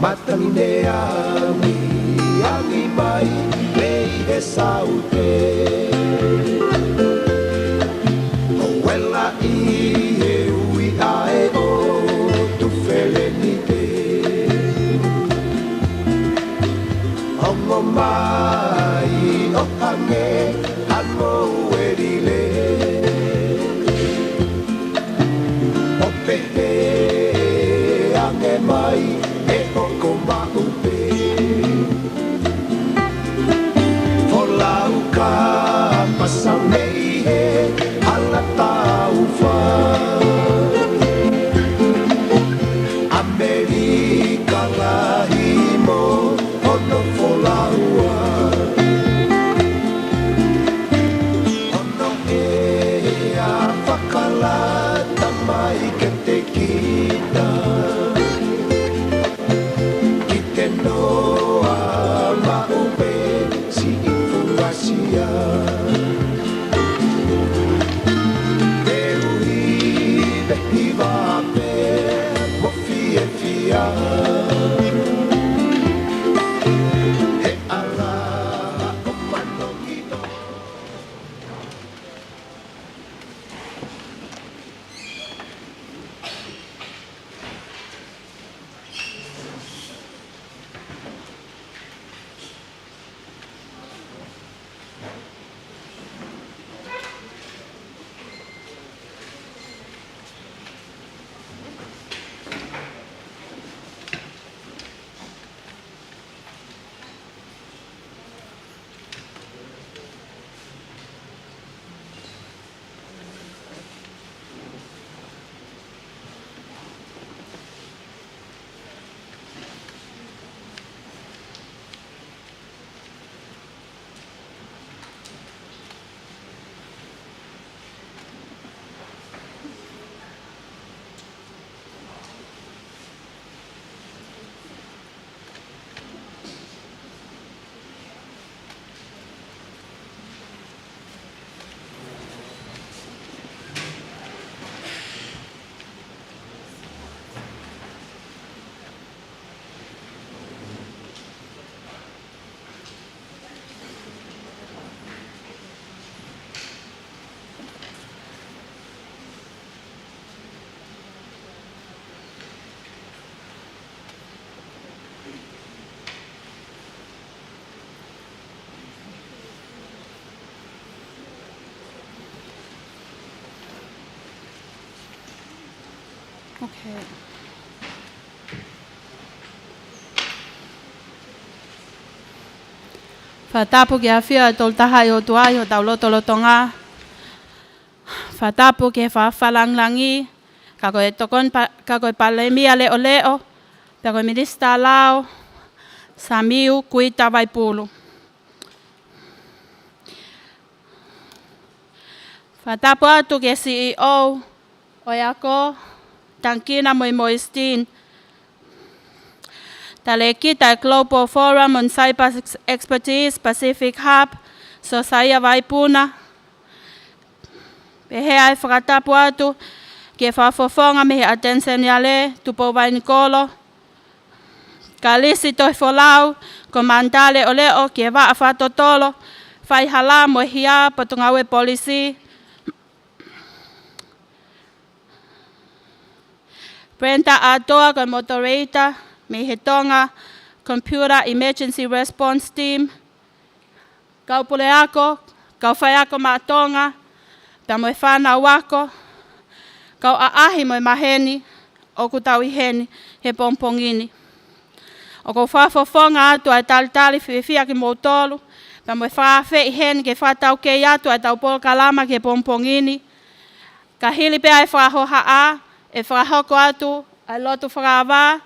Matamineami ang imay may esaute Wela ihe ui ae o tu felenite Ongo mai o kange amo erile O pehe ange mai Pasamei halata ufa Amerika lahimo ono folaua Okay. Whatapu ki a whia e tol taha i o tuai o tau lotolotonga. Whatapu ki e whawhalanglangi. Ka koe palemia leo leo. Ka koe minista lao. Samiu kuita Waipulu. Whatapu atu ki e CEO. Oi ako. Tankina Moistin. Tale kita Global Forum on Cyber Expertise Pacific Hub. So saya Waipuna. Pehe ai whakatapu atu. Ki e whafofonga mihi atensen yale. Tupo Wainikolo. Ka lisi toi wholau. Ko mandale o leo ki e waa whatotolo. Whai hala mo hia patungawe polisi. Brenda Atoa ko moderator. Mihi tonga Computer Emergency Response Team. Kau pule ako. Kau whai ako maatonga. Ta moe whanau wako. Kau aahi moe maheni. O kutau iheni he pompongini. O ko whafofonga atu ai tali whiwhia ki motolu. Ta moe whawhe iheni ke whatau kei atu ai tau polo kalama ke pompongini. Ka hili pe ai whahoha a. E whahoko atu ai lotu whakawā.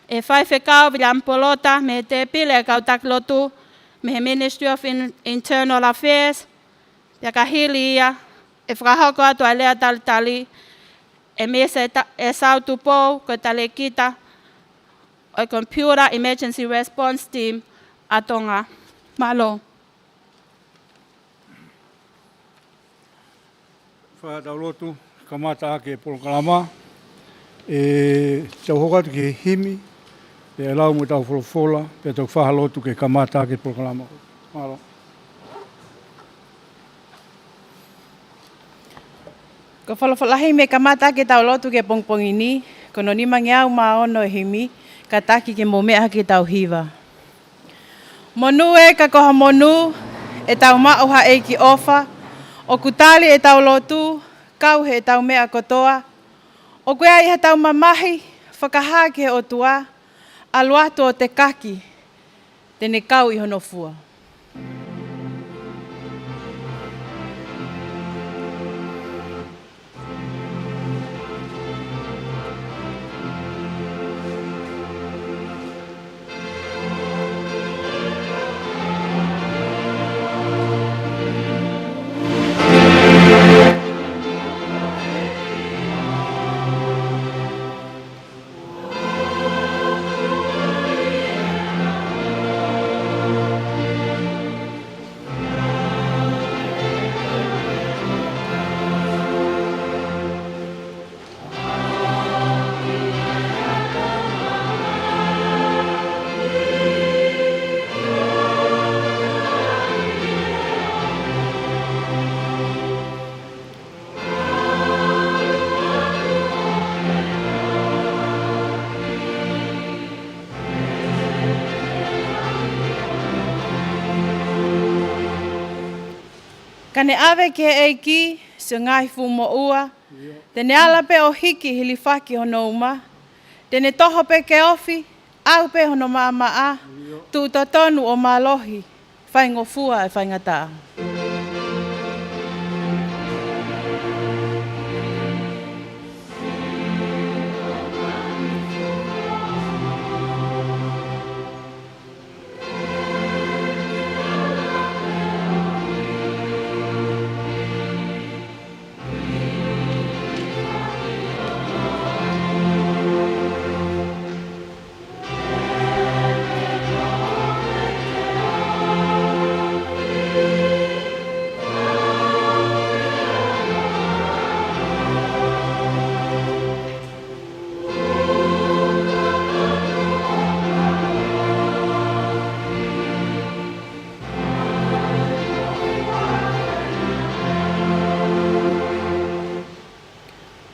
E whai whekau Vilampolota me te pile kau taklotu. Me he Ministry of Internal Affairs. Pia ka hili ia. E whakahoko atu ai lea tali. E mese e sautu pou ko tale kita. O Computer Emergency Response Team atonga. Malo. Whadaulotu, kamata ake polokalama. E tau hokatu ke himi. E lau mo tau wholofola. Pe tau whahalotu ke kamata ake polokalama. Malo. Ko whalawhalahi me kamata ke tau lotu ke pongpongini, kono ni mangiau maono e himi, ka taki ke mo mea ke tau hiva. Monu e ka koha monu, e tau mauha e ki ofa, o kutali e tau lotu, kau he tau mea kotoa, o koea i he tau mamahi, whakaha ke o tua, aluatu o te kaki, tene kau i hono fua. Kane awe ke eiki, se ngahi fu mo ua, tene ala pe o hiki hili whaki hono uma, tene toho pe ke ofi, au pe hono maa a, tu tonu o malohi, whai ngofua e whai ngataa.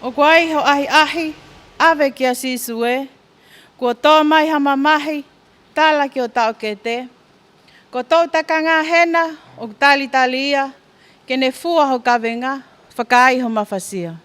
O kuai ho ahi, awe ki a sisue, kua tō mai hama mahi, tala ki o tau ke te. Ko tau taka ngā hena, o tali ia, ke ne fua ho kawenga, whakai ho mawhasia.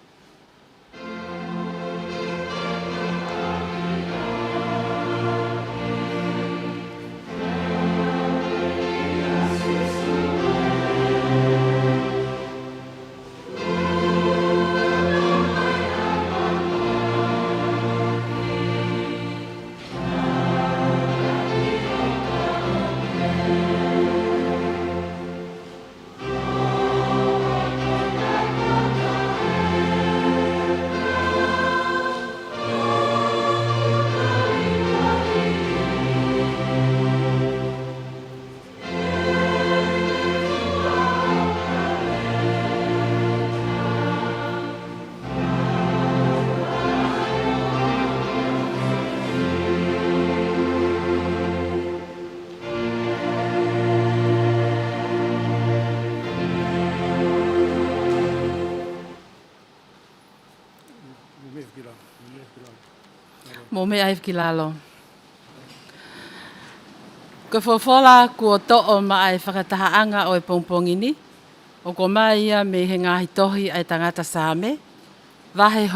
mo me ai ki lalo. Ko fofola kua to'o ma ai whakatahaanga o e pongpongini, o ko mai ia me he ngahi tohi ai tangata Sāme, wahe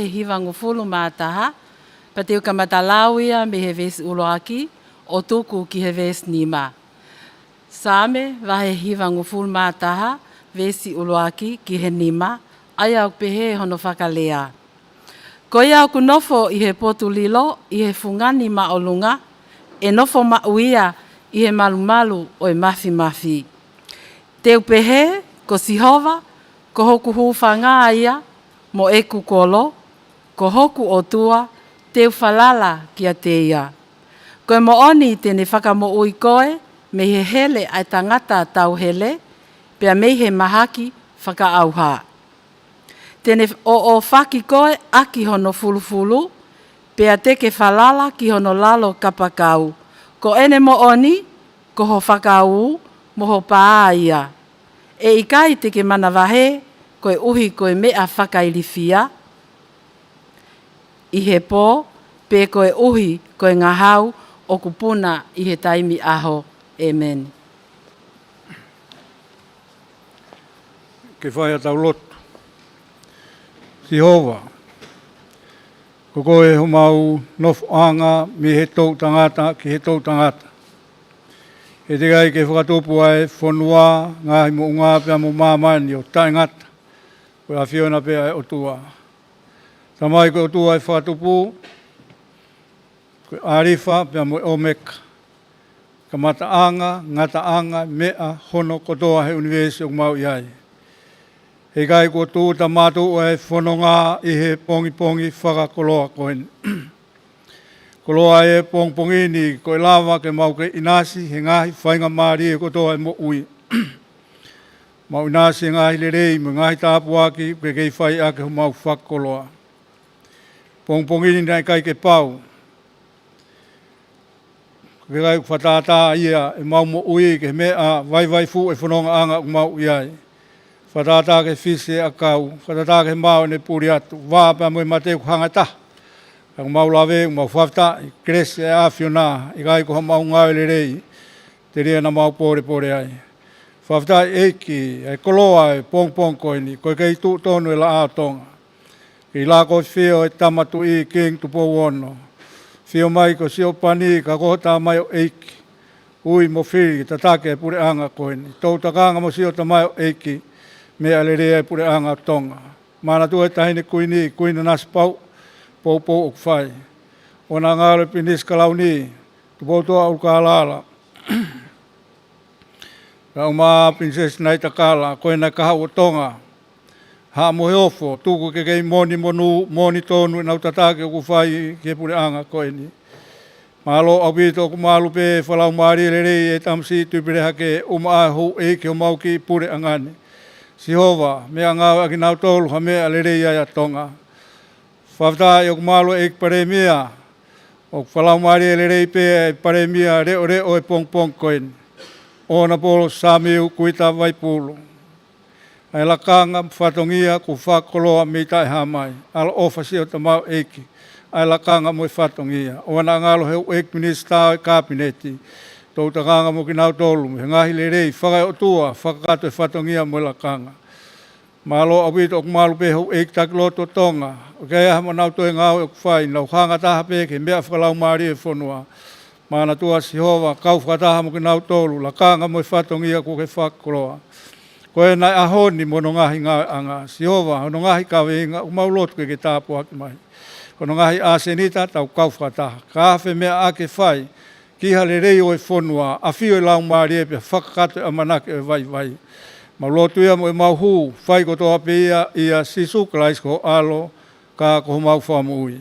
hiwa ngofulu mātaha, pa te uka matalau ia me he vesi uloaki, o tuku ki he vesi nima. Sāme, wahe hiwa ngofulu mātaha, vesi uloaki ki he nima, ai au pehe hono whakalea. Ko ia ku nofo i he potu lilo, i he fungani maolunga, e nofo mauia i he malumalu o e mafi. Te upehe, ko sihova, ko hoku hūwhanga ia, mo eku kolo, ko hoku o tua, te uwhalala kia te ia. Koe mo oni tene whakamo ui koe, me he hele ai tangata tau hele, pea me he mahaki whakaauha. Tene o whaki koe aki hono fulufulu, pea teke whalala ki hono lalo kapakau. Ko ene mo oni, ko ho whakau, mo ho pāia. E ikai teke mana wahe, koe uhi koe mea whakairifia. I he pō, pe koe uhi koe ngahau o kupuna i he taimi aho. Amen. Ke whai atau lotu. Sihova, ko koe ho mau nofu anga me he tau tangata ki he tau tangata. E te gai ke whakatopu ai whanua ngahi mo ngā pia mo māmani o tai ngata. Koe a whiona pia e o tua. Tamai koe o tua e whakatopu, koe arifa pia mo omeka. Ka mata anga, mea, hono kotoa he universe o mau iai. He gai ko tū ta mātou e whanonga i he pongi whakakoloa koen. Koloa e pongi ni koe lava ke mau ke inasi he ngahi whainga maari e kotoa e mo ui. Mau inasi he ngahi le rei mo ngahi tāpuaki ke kei whai ake ho mau whakakoloa. Pongi ni nei kai ke pau. Ke gai whatātā ia e mau mo ui ke mea vai fu e whanonga anga o mau iai. Whatata ke fise a kau, whatata ke mau ne puri atu, wāpea mo i mateu hangata. Ka mau lawe, mau whafta, i krese e awhiona, i gai koha mau ngāo le rei, te rea na mau pore ai. Whafta eiki, e koloa e pong koini, koe kei tū tonu e la ātonga. Ki la ko whio e tamatu i king tupo wono. Whio mai ko sio pani, ka kohota mai o eiki. Ui mo whiri, tatake e pure anga koini. Tau takanga mo sio tamai o eiki. Me alerea e pure anga tonga. Mana tu e tahine kuina naspau, pou o kwhai. O nā ngāre pinis kalauni, tu poutoa u kālala. Ka uma princess nai takala, koe na kaha o tonga. Ha mo heofo, tuku ke kei moni tonu, nau tatake o kwhai ke pure anga koe ni. Malo au bito ku malu pe whalau maari le rei e tamsi tupire hake uma ahu e ke o mau ki pure angani. Sihova, mea ngāu aki nau tolu ha mea le rei aia tonga. Whafta i o kumalo e pare mea, o whalau maari le rei pe e pare mea reo e pong koen. O na polo samiu kuita vai pulu. Ai lakanga whatongia ku whakoloa me tai hamai. Ala ofa si o tamau eki. Ai lakanga mo i whatongia. O na ngalo heu ek minister e kabineti. Tau takanga mo ki nau tolu. He ngahi le rei, whakai o tua, whakakato e whatongia mo i lakanga. Malo awito o kumalu pe hau ek takiloto tonga. O kei aha mo nau toe ngau e kuwhai. Nau hanga taha peke, mea whakalau maari e whanua. Mana tua Sihova, kau whakataha mo ki nau tolu. Lakanga mo i whatongia ko ke whakoloa. Koe nai ahoni mo no ngahi ngau anga. Sihova, no ngahi kawe inga, umau lotu ke tāpu haki mai. Kono ngahi asenita tau kau whakataha. Ka awhi mea ake whai. Kiha le rei o e whonua, a whio e lau maari e pia whakakato e manake e vai. Mau lotu ia mo e mau hū, whai kotoa pe ia sisu kalais ko alo, ka ko mau whamu ui.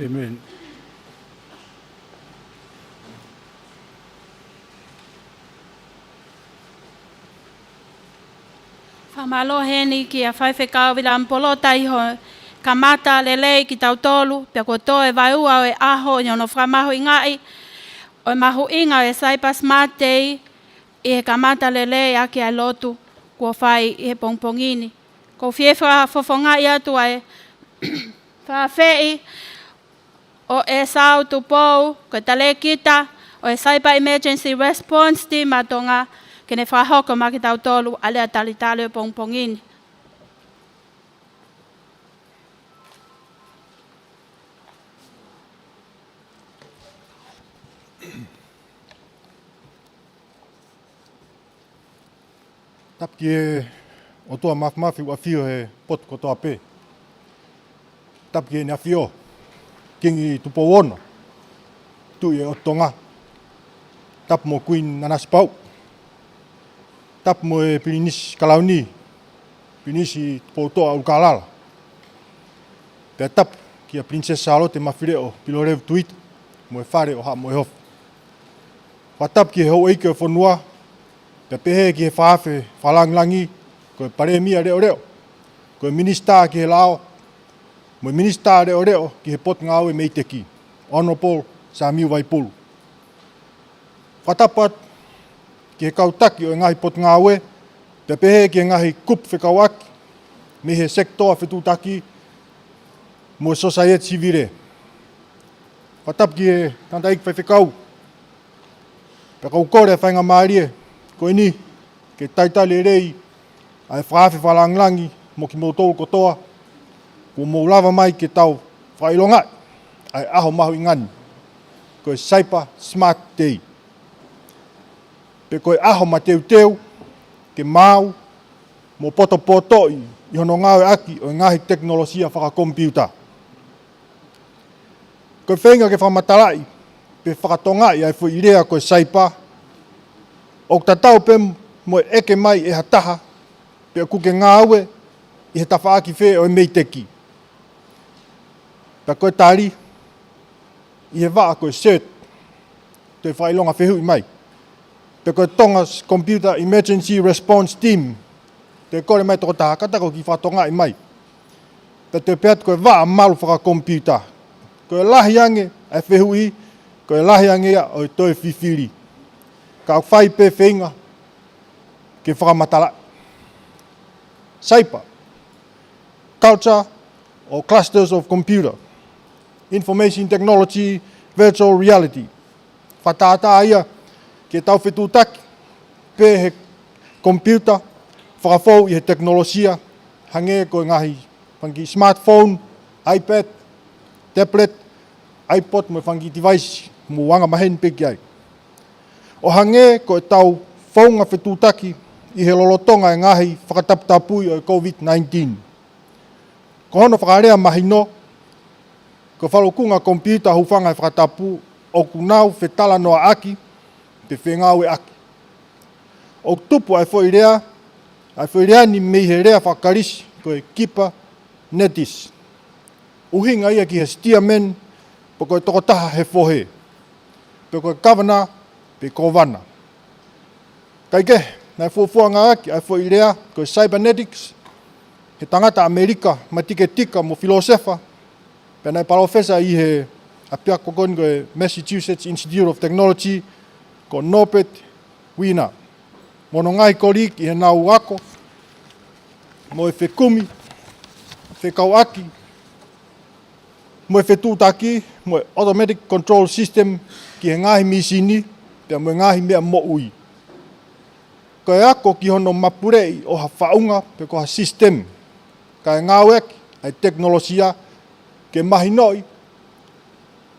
Amen. Whamalohe ni ki a whaiwhekau wila mpolota iho kamata lelei ki tautolu, pia ko toe vai ua o e aho i ono whamahu ingai, o e mahu inga e Saipa Smart Day, i he kamata lelei aki ai lotu, kua whai i he pongpongini. Ko whiewha fofongai atu ai whawhei, o e sau tupou, ko tale kita, o e Saipa Emergency Response Team atonga, kene whahoko maki tautolu, alea talitali o pongpongini. Tapki e o toa mafi wa fio he pot ko toa pe. Tapki e na fio kingi tupo ono. Tu e o tonga. Tap mo Queen Nanas Pau. Tap mo e Pirinis Kalauni. Pirinisi tupo toa ukalala. Pe tap ki a Princess Charlotte mafire o pilorev tuit mo e fare o ha mo e hof. Wa tap ki ho eike o fonua. Pe pehe ki he whaafe whalanglangi, ko e paremia reo reo, ko e minista ki he lao, mo e minista reo reo ki he pot ngau e meiteki, Honorable Samiu Waipulu. Whatapat ki he kautaki o e ngahi pot ngau e, pe pehe ki he ngahi kup whekauaki, me he sektoa whetutaki, mo e society civile. Whatap ki he tantaik whekau, pe kaukore whainga maarie, ko ini, ke taitale rei, ai whaafe whalanglangi, mo ki moutou kotoa, ko mou lava mai ke tau whailonga, ai aho mahu ingani, ko e Saipa Smart Day. Pe ko e aho ma teu teu, ke mau, mo poto poto i hono ngau e aki o ngahi teknolosia whakakompiuta. Ko e whenga ke whamatalai, pe whakatongai ai fui irea ko e Saipa, o tatau pe mo eke mai e hataha, pe a kuke ngā aue, i he tawhaaki whē o e meiteki. Pe koe tāri, i he waa koe cert, te whailonga whehui mai. Pe koe tonga Computer Emergency Response Team, te kore mai toko taha katako ki whatonga i mai. Pe te peat koe waa malu whakakompiuta. Koe lahi ange e whehui, koe lahi ange o e toi whiwhiri. Ka whai pe whenga ke whakamatala. Saipa, Culture or Clusters of Computer, Information Technology, Virtual Reality. Whataata ia ke tau whetutaki, pe he computer, whakawhau i he teknolosia, hange koe ngahi whangi smartphone, iPad, tablet, iPod, mo whangi device, mo wanga mahen peki ai. O hange ko e tau whaunga whetutaki i he lolotonga e ngahi whakataputapui o COVID-19. Ko hono whakarea mahino, ko whalokunga kompiuta huwhanga e whakatapu o kunau whetala noa aki, te whengau e aki. O tupu ai whoirea ni mei he rea whakarisi ko e Kipa Netis. Uhinga ia ki he steerman, po ko e tokotaha he whohe. Po ko e governor, pe kovana. Kaike, nai fuafuanga aki, ai whoirea ko e cybernetics, he tangata Amerika, matike tika mo filosefa, pe nai palofesa i he apia kokon ko e Massachusetts Institute of Technology, ko Norbert Wiener. Mono ngai korik i he nau ako, mo e whekumi, whekau aki, mo e whetutaki, mo e automatic control system ki he ngahi misini, pia mo e ngahi mea mo ui. Ko e ako ki hono mapurei o ha whaunga pe ko ha system. Ka e ngāwek, ai teknolosia, ke mahi noi,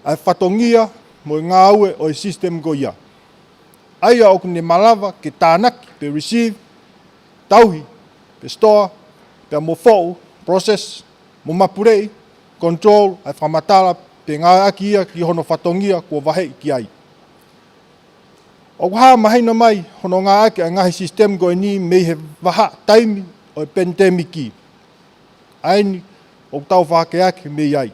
ai whatongia mo e ngāue o e system ko ia. Aia oku ne malawa ke tānaki pe receive, tauhi, pe store, pe mo fau, process, mo mapurei, control, ai whamatala, pe ngā aki ia ki hono whatongia kua wahei ki ai. O ha mahina mai, hono ngā ake a ngahi system ko e ni mei he waha taimi o e pandemiki. Aini, o tau whake ake mei ai.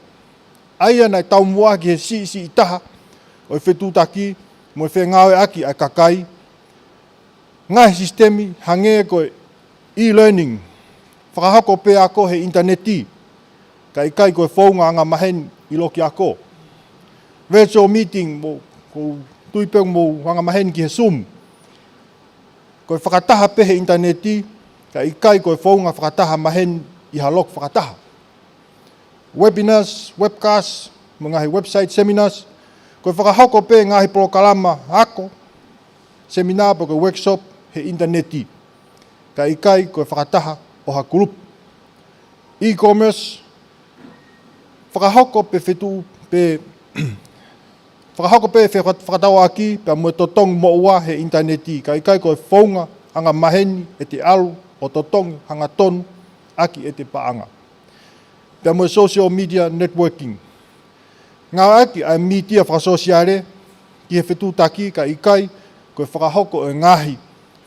Aia nai tau mua ki he si itaha, o e whetūtaki, mo e whengawe aki ai kakai. Ngai sistemi hange koe e-learning, whakahako pe ako he interneti, ka ikai koe whaunga anga maheni i loki ako. Virtual meeting mo ko tuipeng mo anga maheni ki he Zoom. Koe whakataha pe he interneti, ka ikai koe whaunga whakataha maheni i halok whakataha. Webinars, webcasts, mga website seminars, koe whakahoko pe ngahi prokalama ako, seminar po koe workshop he interneti. Ka ikai koe whakataha o ha group. E-commerce, whakahoko pe whetu pe whakahoko pe whakatau aki pe mo totong mo ua he interneti. Ka ikai koe whaunga anga maheni e te alu o totong hanga tonu aki e te paanga. Pea mo social media networking. Ngā aki ai mitia whakasosiare ki he whetūtaki ka ikai koe whakahoko e ngahi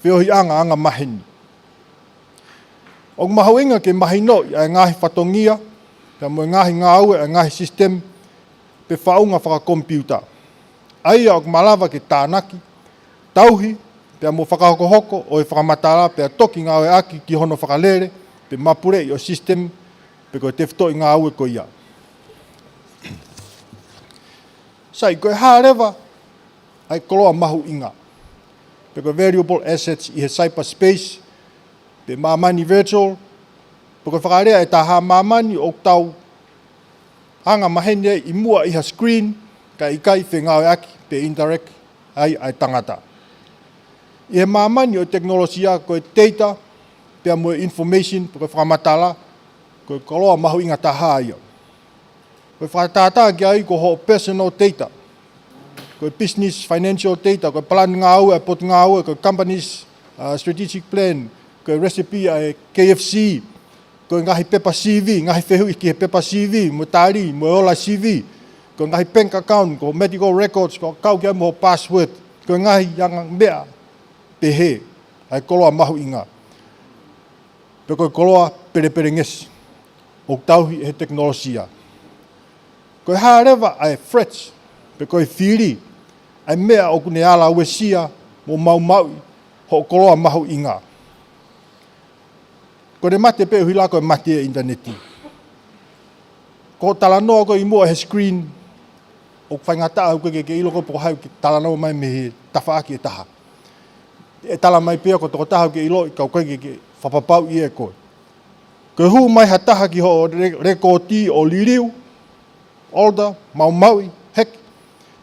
whiohi anga maheni. O mahauinga ke mahino i ai ngahi whatongia, pea mo ngahi ngā aue ai ngahi system pe whaunga whakakompiuta. Aia o malawa ke tānaki, tauhi, pea mo whakahokohoko o e whakamatara pea toki ngā aue aki ki hono whakalere pe mapure i o system pe koe te whito i ngā aue ko ia. Sai, koe hārewa ai koloa mahu inga. Pe koe variable assets i he cyberspace, pe mamani virtual, pe koe whakarea e taha mamani o tau hanga maheni e i mua i ha screen, ka ikai whengawe aki pe indirect ai tangata. I he mamani o teknolosia koe data, pea mo information, pe koe whakamatala, koe koloa mahu inga taha ia. Koe whakatata ki ai ko ho personal data, koe business, financial data, koe plan ngā aue, pot ngā aue, koe companies, strategic plan, koe recipe ai KFC, koe ngahi pepa CV, ngahi whehui ki he pepa CV, mo tari, mo ola CV, koe ngahi bank account, koe medical records, koe kau ki ai mo password, koe ngahi yanga mea pehe, ai koloa mahu inga. Pe koe koloa pere ngesi, o tauhi he teknolosia. Koe hārewa ai threats, pe koe whiri, ai mea o kune ala uesia mo mau ho koloa mahu inga. Ko re mate pe uhi la koe mate e interneti. Ko talanoa koe i mua he screen, o whaingata au koe ke iloko po hau ki talanoa mai me he tawhaaki e taha. E tala mai pia ko toko taha ke ilo i kau koe ke whapapau i e koe. Koe hu mai ha taha ki ho rekoti o liriu, older, maui, hek,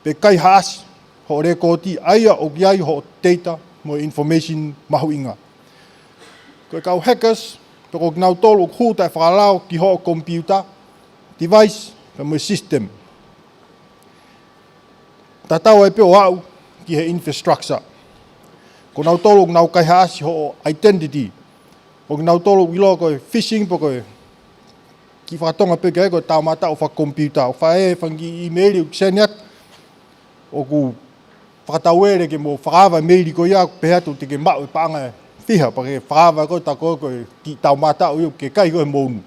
pe kai haas ho rekoti aia o giai ho data mo information mahu inga. Koe kau hackers, pe ko gnau tolu huta e whakalao ki ho computer, device, pe mo system. Tatau e peo au ki he infrastructure. Ko nau tolu gnau kai haasi ho identity. O gnau tolu ilo koe phishing po koe ki whakatonga pe koe koe tau mata o whakomputa. O whae whangi emaili o kiseniak o ku whakatauere ke mo whakawa emaili koe ia pehatu te ke mau e paanga whiha pa ke whakawa koe ta koe ki tau mata o iu ke kai koe mounu.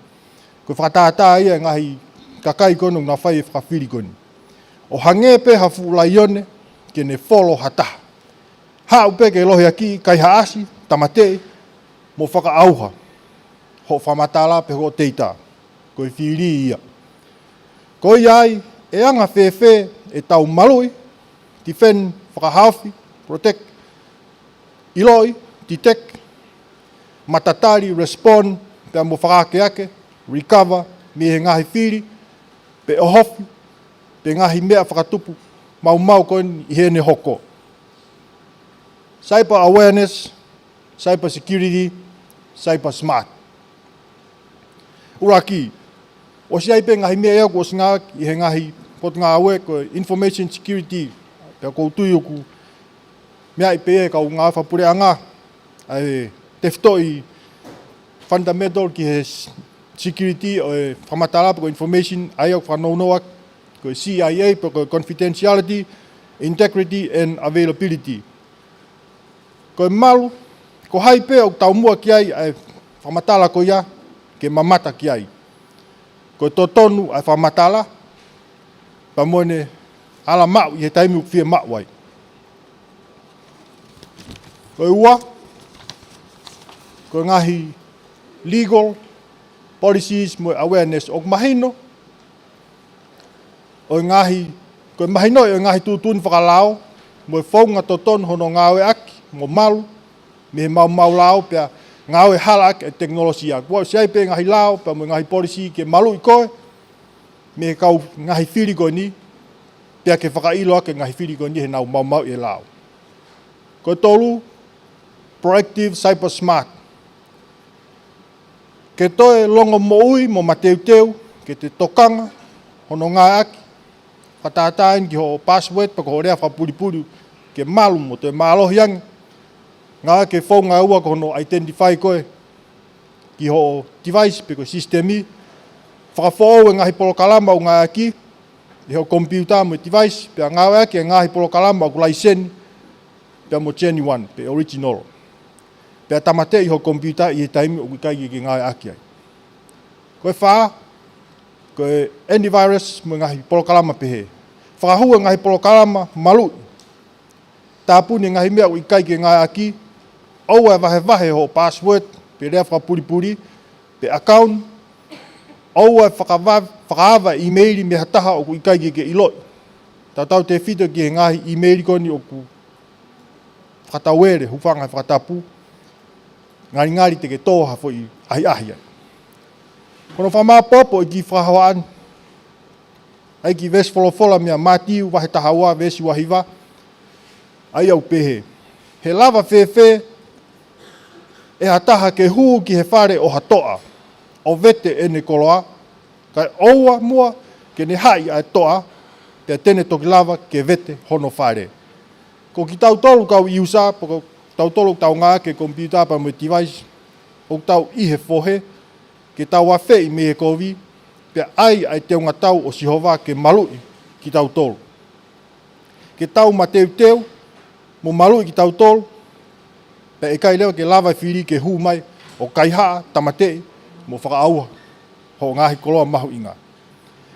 Koe whakatata ia ngahi kakai koe nung na whai e whakawhiri koe. O hange pe hafu la ione ke ne follow hataha. Ha upe ke lohi aki kai haasi tamatei mo whakaauha, ho whamatala pe ho teita, koe whiri ia. Koe iai, e anga whewhe e tau malui, defend, whakahawhi, protect, iloi, detect, matatari, respond, pe mo whakakeake, recover, me he ngahi whiri, pe ohofi, pe ngahi mea whakatupu, mau koe i hene hoko. Cyber awareness, cyber security, cyber smart. Uraki, o si aipe ngahi mea ea ko ngā i he ngahi pot ngā aue ko information security, pia kou tui oku mea i pe e kau ngā whapure anga, ai te whito i fundamental ki he security o e whamatara ko information ai au whanaunoak, ko CIA, ko confidentiality, integrity and availability. Ko malu, ko haipe o tau mua ki ai ai whamatala ko ia ke mamata ki ai. Ko totonu ai whamatala, pa mone ala mau i he taimi u fia mau ai. Koe ua, koe ngahi legal policies mo awareness o mahino, o ngahi, koe mahino o ngahi tūtun whakalao, mo whaunga toton hono ngāwe aki, mo malu, me he mau lao, pia ngāwe hala aki e teknolosia. Kua siai pe ngahi lao, pia mo ngahi policy ke malu i koe, me he kau ngahi whiri koe ni, pia ke whakailo ake ngahi whiri koe ni he nau mau i lao. Koe tolu, proactive cyber smart. Ke toe longo mo ui mo mateuteu, ke te tokanga, hono ngā aki, whatātain ki ho password, pa ko rea whapuripuru, ke malu mo te mālohi angi, ngā ke whaunga ua ko hono identify koe, ki ho device, pe ko systemi, whakawhao e ngahi polo kalama o ngā aki, i ho computer mo device, pe ngā aki e ngahi polo kalama o laisen, pe mo genuine, pe original. Pea tamate i ho computer i he taimi o kai ki ngai aki ai. Koe whaa, koe antivirus mo ngahi polokalama pehe. Whakahua ngahi polokalama malu. Tāpuni ngahi mea o kai ki ngai aki, au e wahe ho password, pe rea whakapuripuri, pe account, au e whakaava emaili me hataha o kai ki iloi. Tātau te whito ki he ngahi emaili koni o ku whakatawere, hufanga whakatapu, ngari te ke toha fo i ahi ai. Kono whamā popo i ki whahawaan, ai ki ves wholofola mea mātiu wahe tahaua vesi wahiwa, ai au pehe. He lava whewhe, e hataha ke huu ki he whare o hatoa, o vete e ne koloa, kai oua mua ke ne hai ai toa, pia tene toki lava ke vete hono whare. Ko ki tau tolu kau i usa, poko tau tolu tau ngā ke computer pa mo device, o tau i he fohe, ke tau awhi me he kovi, pe ai te unga tau o Sihova ke malui ki tau tolu. Ke tau ma teu, mo malui ki tau tolu, pe e kai lewa ke lava whiri ke hu mai, o kaihaa tamatei, mo whakaaua, ho ngahi koloa mahu inga.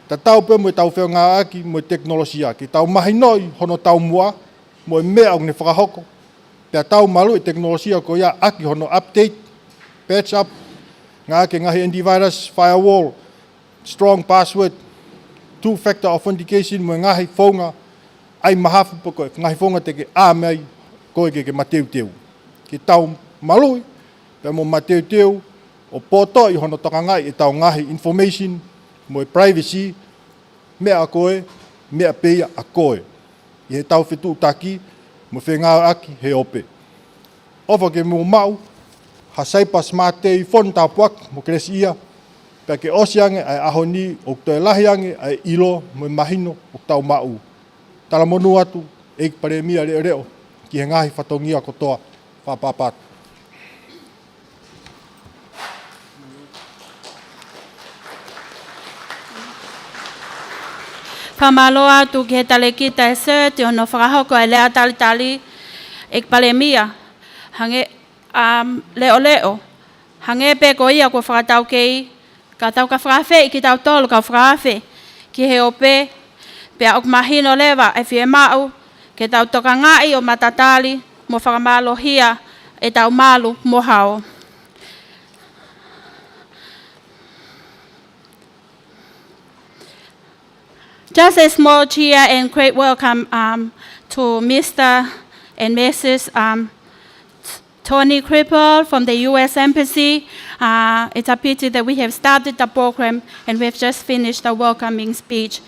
Ta tau pe mo tau wheo ngā aki mo teknolosia, ke tau mahi noi hono tau mua, mo e mea o ne whakahoko, pea tau malu i teknolosia ko ia aki hono update, patch up, ngā ke ngahi antivirus, firewall, strong password, two-factor authentication, mo ngahi whaunga, ai mahafu pa koe, ngahi whaunga te ke āmei, koe ke mateu. Ke tau malu, pea mo mateu, o poto i hono tokangai e tau ngahi information, mo e privacy, mea a koe, mea peia a koe. I he tau whetu taki, mo whengā aki he ope. Ofa ke mo mau, ha saipa smart te i whon tāpuak mo kresi ia, pia ke osiange ai ahoni o toe lahiange ai ilo mo mahino o tau mau. Tala monu atu, eik pare mia reo, ki he ngahi whatongia kotoa whapapatu. Pamaloa tu ke tale kita e se, te ono whakahoko e lea tali, ek pale mia, hange leo, hange pe ko ia ko whakatau kei, ka tau ka whakawhi ki tau tolu ka whakawhi, ki he ope, pea ok mahino lewa e whie mau, ke tau toka ngai o matatali, mo whakamallohia e tau malu mo hao. Just a small cheer and great welcome to Mr. and Mrs. Tony Cripple from the U.S. Embassy. It's a pity that we have started the program and we've just finished the welcoming speech.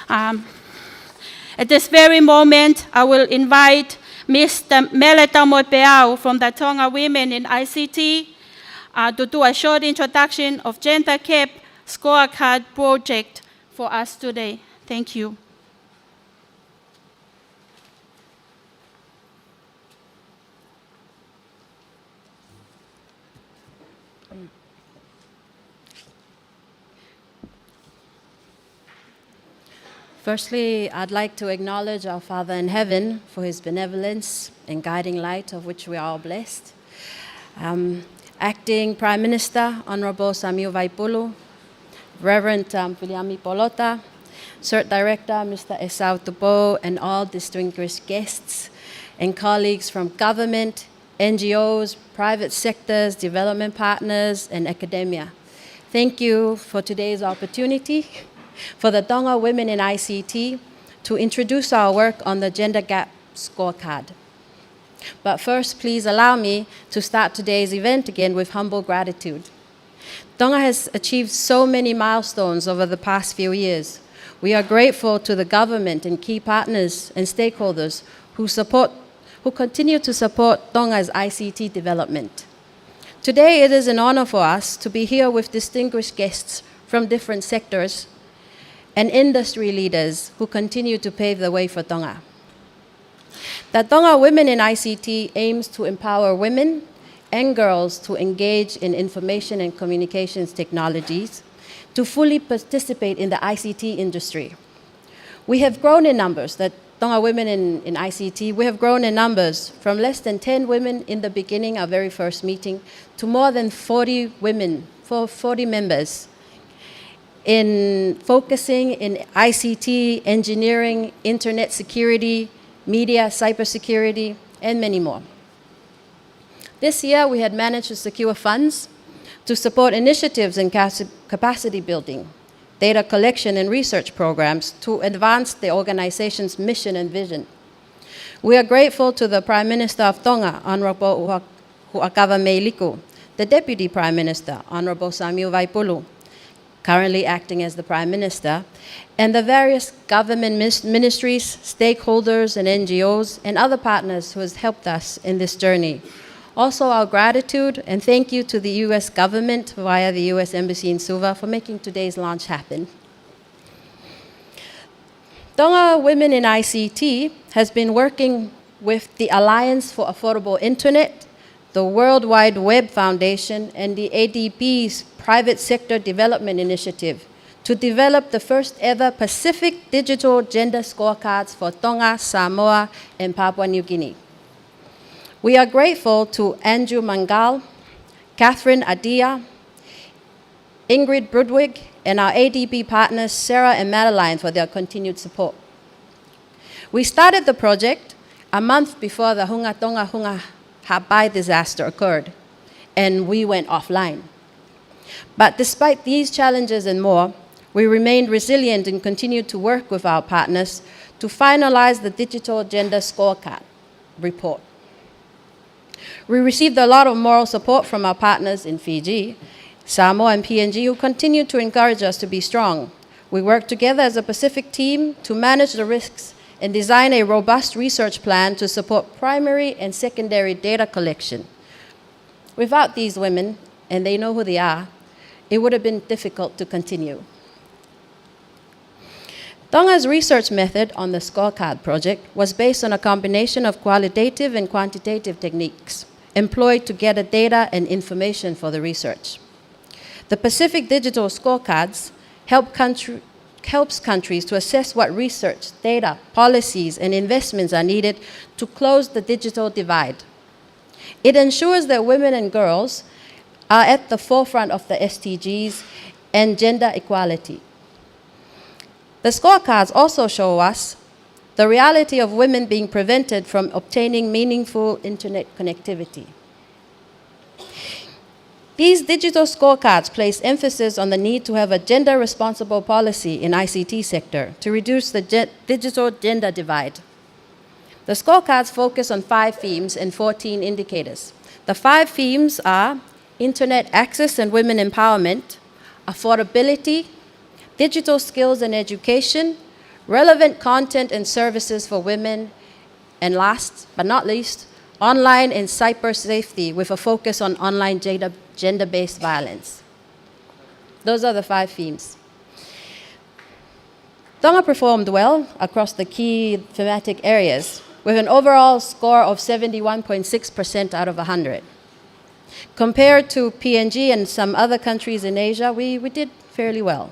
At this very moment, I will invite Mr. Meleta Moepeau from the Tonga Women in ICT to do a short introduction of Gender Cap Scorecard project for us today. Thank you. Firstly, I'd like to acknowledge our Father in heaven for his benevolence and guiding light of which we are all blessed. Acting Prime Minister, Honourable Samuel Vaipulu, Reverend Viliami Polota, CERT Director, Mr. Esau Tupo, and all distinguished guests and colleagues from government, NGOs, private sectors, development partners, and academia. Thank you for today's opportunity for the Tonga Women in ICT to introduce our work on the Gender Gap Scorecard. But first, please allow me to start today's event again with humble gratitude. Tonga has achieved so many milestones over the past few years. We are grateful to the government and key partners and stakeholders who continue to support Tonga's ICT development. Today, it is an honor for us to be here with distinguished guests from different sectors and industry leaders who continue to pave the way for Tonga. The Tonga Women in ICT aims to empower women and girls to engage in information and communications technologies to fully participate in the ICT industry. We have grown in numbers, the Tonga Women in ICT, we have grown in numbers from less than 10 women in the beginning, our very first meeting, to more than 40 women, 40 members, in focusing in ICT, engineering, internet security, media, cybersecurity, and many more. This year, we had managed to secure funds to support initiatives in capacity building, data collection and research programs to advance the organization's mission and vision. We are grateful to the Prime Minister of Tonga, Honorable Huakawa Meiliku, the Deputy Prime Minister, Honorable Samuel Vaipulu, currently acting as the Prime Minister, and the various government ministries, stakeholders, and NGOs, and other partners who have helped us in this journey. Also, our gratitude and thank you to the US government via the US Embassy in Suva for making today's launch happen. Tonga Women in ICT has been working with the Alliance for Affordable Internet, the World Wide Web Foundation, and the ADB's Private Sector Development Initiative to develop the first ever Pacific Digital Gender Scorecards for Tonga, Samoa, and Papua New Guinea. We are grateful to Andrew Mangal, Catherine Adia, Ingrid Brudwig, and our ADB partners Sarah and Madeline for their continued support. We started the project a month before the Hunga Tonga Hunga Hapai disaster occurred, and we went offline. But despite these challenges and more, we remained resilient and continued to work with our partners to finalize the Digital Gender Scorecard report. We received a lot of moral support from our partners in Fiji, Samoa, and PNG, who continue to encourage us to be strong. We worked together as a Pacific team to manage the risks and design a robust research plan to support primary and secondary data collection. Without these women, and they know who they are, it would have been difficult to continue. Tonga's research method on the Scorecard project was based on a combination of qualitative and quantitative techniques employed to gather data and information for the research. The Pacific Digital Scorecards helps countries to assess what research, data, policies, and investments are needed to close the digital divide. It ensures that women and girls are at the forefront of the SDGs and gender equality. The scorecards also show us the reality of women being prevented from obtaining meaningful internet connectivity. These digital scorecards place emphasis on the need to have a gender-responsible policy in ICT sector to reduce the digital gender divide. The scorecards focus on 5 themes and 14 indicators. The 5 themes are internet access and women empowerment, affordability, digital skills and education, relevant content and services for women, and last but not least, online and cyber safety with a focus on online gender-based violence. Those are the 5 themes. Tonga performed well across the key thematic areas with an overall score of 71.6% out of 100. Compared to PNG and some other countries in Asia, we did fairly well.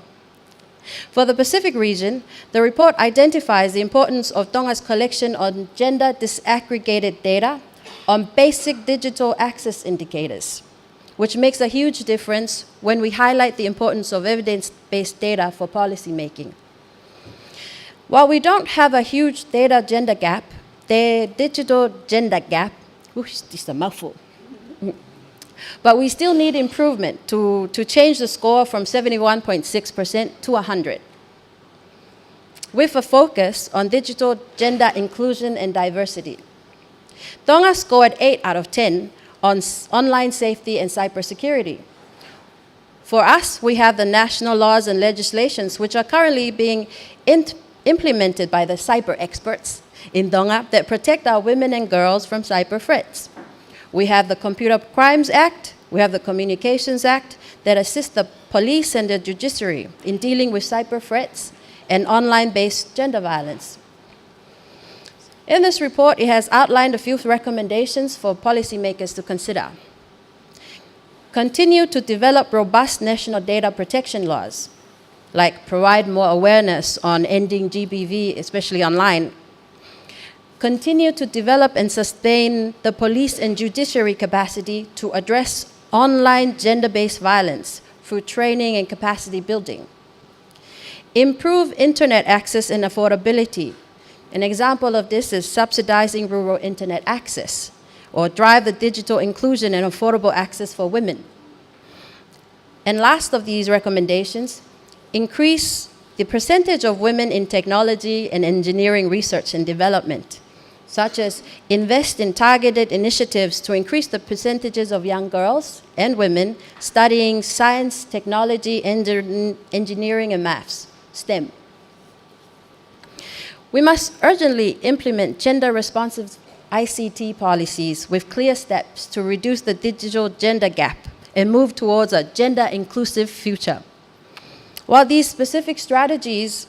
For the Pacific region, the report identifies the importance of Tonga's collection on gender disaggregated data on basic digital access indicators, which makes a huge difference when we highlight the importance of evidence-based data for policy making. While we don't have a huge data gender gap, the digital gender gap, this is a mouthful, but we still need improvement to change the score from 71.6% to 100, with a focus on digital gender inclusion and diversity. Tonga scored 8 out of 10 on online safety and cybersecurity. For us, we have the national laws and legislations which are currently being implemented by the cyber experts in Tonga that protect our women and girls from cyber threats. We have the Computer Crimes Act, we have the Communications Act that assist the police and the judiciary in dealing with cyber threats and online-based gender violence. In this report, it has outlined a few recommendations for policymakers to consider. Continue to develop robust national data protection laws, like provide more awareness on ending GBV, especially online. Continue to develop and sustain the police and judiciary capacity to address online gender-based violence through training and capacity building. Improve internet access and affordability. An example of this is subsidizing rural internet access, or drive the digital inclusion and affordable access for women. And last of these recommendations, increase the percentage of women in technology and engineering research and development, such as invest in targeted initiatives to increase the percentages of young girls and women studying science, technology, engineering, and maths, STEM. We must urgently implement gender-responsive ICT policies with clear steps to reduce the digital gender gap and move towards a gender-inclusive future. While these specific strategies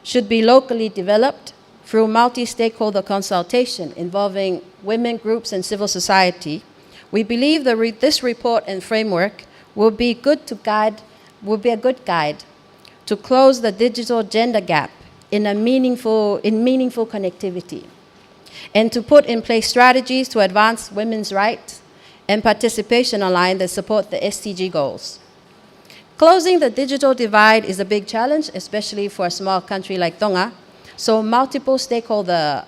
should be locally developed through multi-stakeholder consultation involving women groups and civil society, we believe this report and framework will be a good guide to close the digital gender gap in meaningful connectivity, and to put in place strategies to advance women's rights and participation online that support the SDG goals. Closing the digital divide is a big challenge, especially for a small country like Tonga, so multi-stakeholder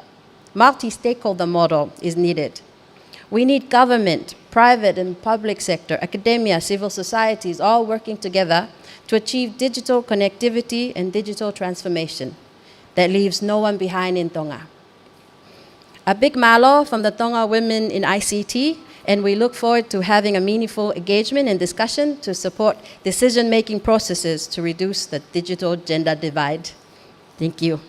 model is needed. We need government, private and public sector, academia, civil societies, all working together to achieve digital connectivity and digital transformation that leaves no one behind in Tonga. A big malo from the Tonga Women in ICT, and we look forward to having a meaningful engagement and discussion to support decision-making processes to reduce the digital gender divide. Thank you.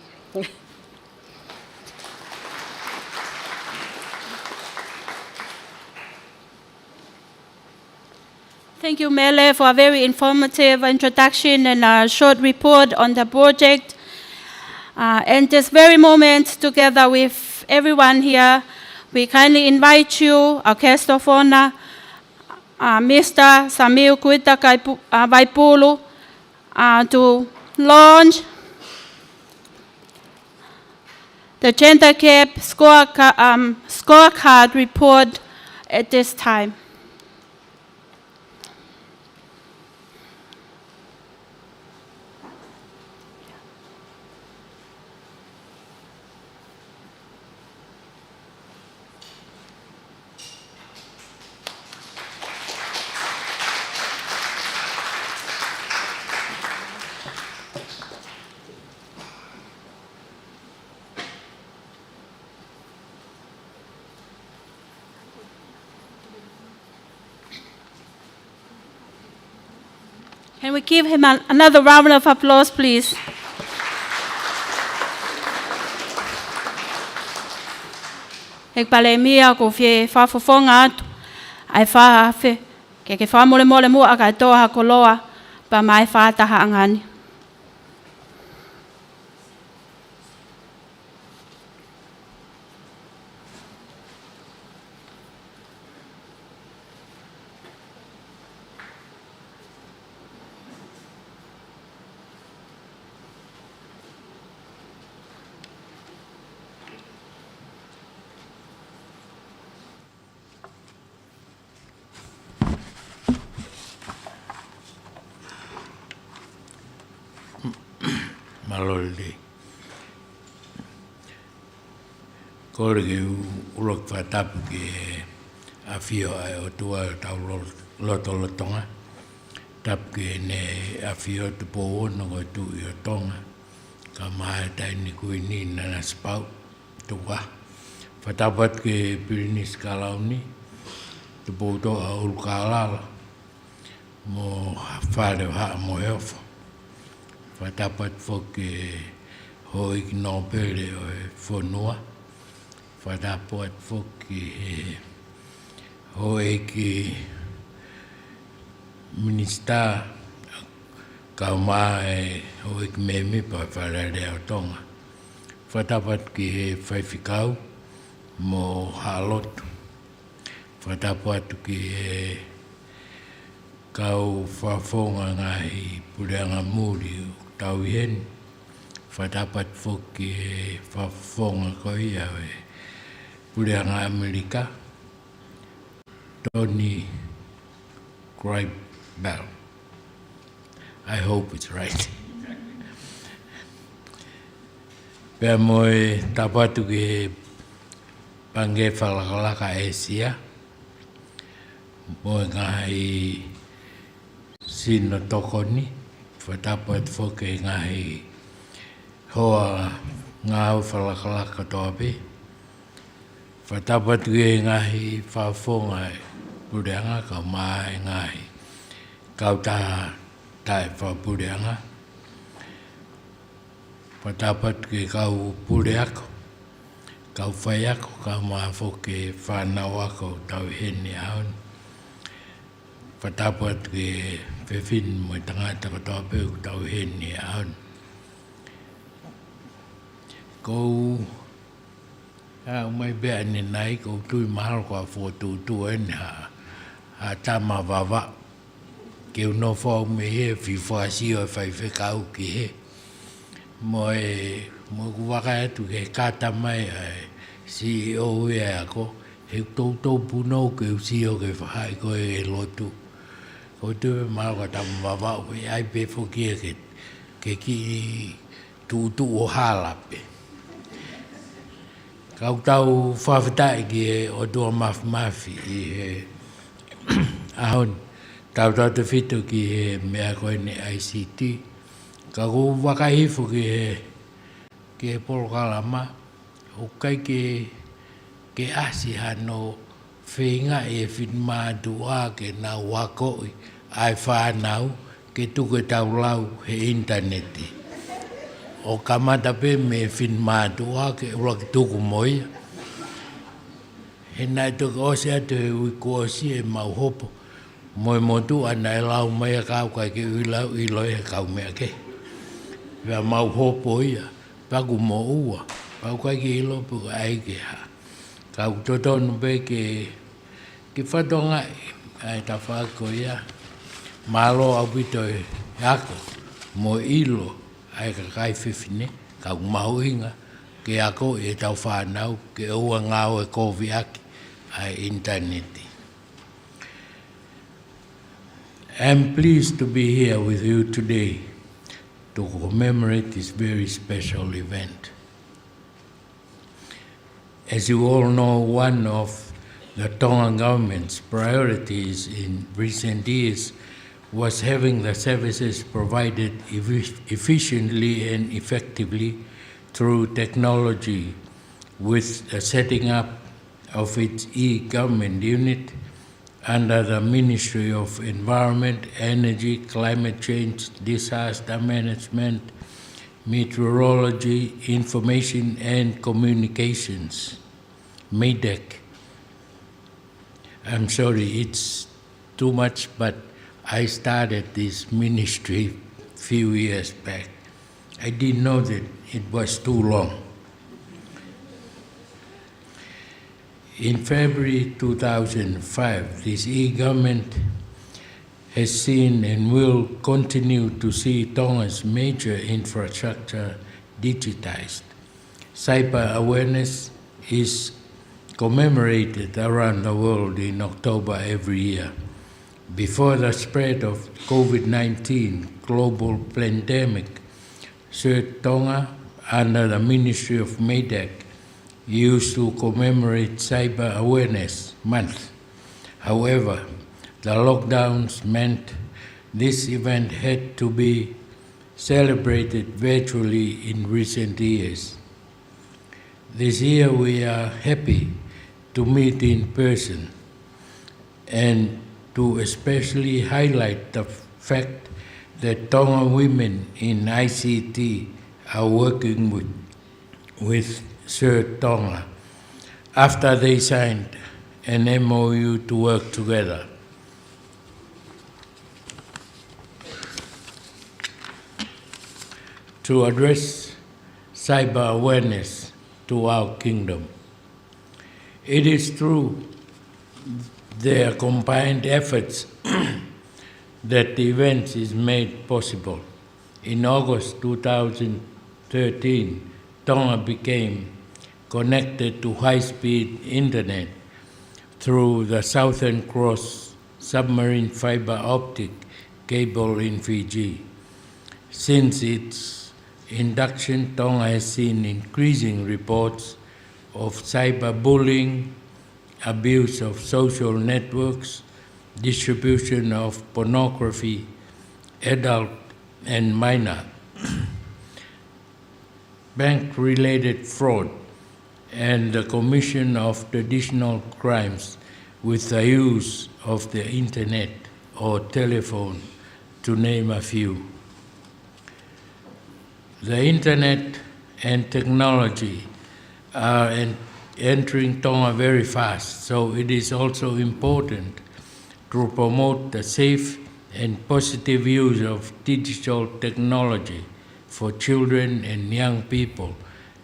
Thank you, Mele, for a very informative introduction and a short report on the project. And this very moment, together with everyone here, we kindly invite you, our guest of honor, Mr. Samil Kuita Vaipulu, to launch the gender gap scorecard report at this time. Can we give him another round of applause, please? Ek pale mia ko fie whafofonga atu, ai whaafe, ke whamole mole mua ka toa koloa, pa mai whaataha angani. Maloldi. Kore ke ulok whatapu ke a whio ai o tua tau loto lotonga. Tapu ke ne a whio tu po ono ko tu i o tonga. Ka mai tai ni kui ni nana spau tu wa. Whatapu atu ke Pirinis Kalauni. Tu po to a ulkalala. Mo whare haa mo heofo. Whatapu atu whoke hoi ki nōpere o e whonua. Whatapu atu whoke hoi ki Minister kau mai hoi ki me mipa wharere o tonga. Whatapu atu ki he whaiwhikau mo halotu. Whatapu atu ki he kau whawhonga ngahi pureanga muri o tau iheni. Whatapu atu whoki he whawhonga koia o e pureanga Amerika. Tony Greibel. I hope it's right. Pea moe tapatu ki he pange whalakalaka Asia. Moe ngahi sino tokoni. Whatapu atu whoki ngahi hoa ngāu whalakalaka tōpe. Whatapu atu ki ngahi whawhonga pureanga ka mai ngahi. Kau taha tae whapureanga. Whatapu atu ki kau pureako. Kau whaiako ka maa whoke whanau ako tau heni aon. Whatapu atu ki whewhin mo tangata ka tōpe ku tau heni aon. Kou mai bea ni nai kou tui mahalo kua whotutu eni ha tama wawa. Keu no whau me he whiwhasi o whaiwhekau ki he. Mo ku waka atu ke kata mai CEO e ako. He tau puno ke usio ke whahai koe e lotu. Kou tui mahalo kua tama wawa o e ai pe whokia ke ki tutu o halape. Kau tau whawhetai ki e o tua mafi i he ahon. Tau te whitu ki he mea koe ne ICT. Ka kou wakahifo ki he polokalama. Hokai ke asi hano whenga e whinmātu a ke nā wakoi ai whanau ke tuke tau lau he interneti. O kamata pe me whinmātu a ke ura ki tuku moia. He nai tuka ose atu he uiko osi e mau hopo. Moe motu ana e lau mai a kau kai ke uilau i loi he kau mea ke. Wea mau hopo ia. Paku mo ua. Pau kai ke ilo puka ai ke ha. Kau totonu pe ke whatongai. Ai ta whako ia. Malo au pito e ako. Mo ilo. Ai ka kai whiwhine. Kau mahuinga. Ke ako e tau whanau. Ke ua ngau e kovi aki. Ai interneti. I'm pleased to be here with you today to commemorate this very special event. As you all know, one of the Tongan government's priorities in recent years was having the services provided efficiently and effectively through technology, with the setting up of its e-government unit under the Ministry of Environment, Energy, Climate Change, Disaster Management, Meteorology, Information and Communications, MEDEC. I'm sorry, it's too much, but I started this ministry a few years back. I didn't know that it was too long. In February 2005, this e-government has seen and will continue to see Tonga's major infrastructure digitized. Cyber awareness is commemorated around the world in October every year. Before the spread of COVID-19 global pandemic, Sir Tonga, under the Ministry of MEDEC, used to commemorate Cyber Awareness Month. However, the lockdowns meant this event had to be celebrated virtually in recent years. This year we are happy to meet in person and to especially highlight the fact that Tonga women in ICT are working with Sir Tonga after they signed an MOU to work together. To address cyber awareness to our kingdom. It is through their combined efforts that the event is made possible. In August 2013, Tonga became connected to high-speed internet through the Southern Cross submarine fiber optic cable in Fiji. Since its induction, Tonga has seen increasing reports of cyberbullying, abuse of social networks, distribution of pornography, adult and minor, bank-related fraud, and the commission of traditional crimes with the use of the internet or telephone, to name a few. The internet and technology are entering Tonga very fast, so it is also important to promote the safe and positive use of digital technology for children and young people,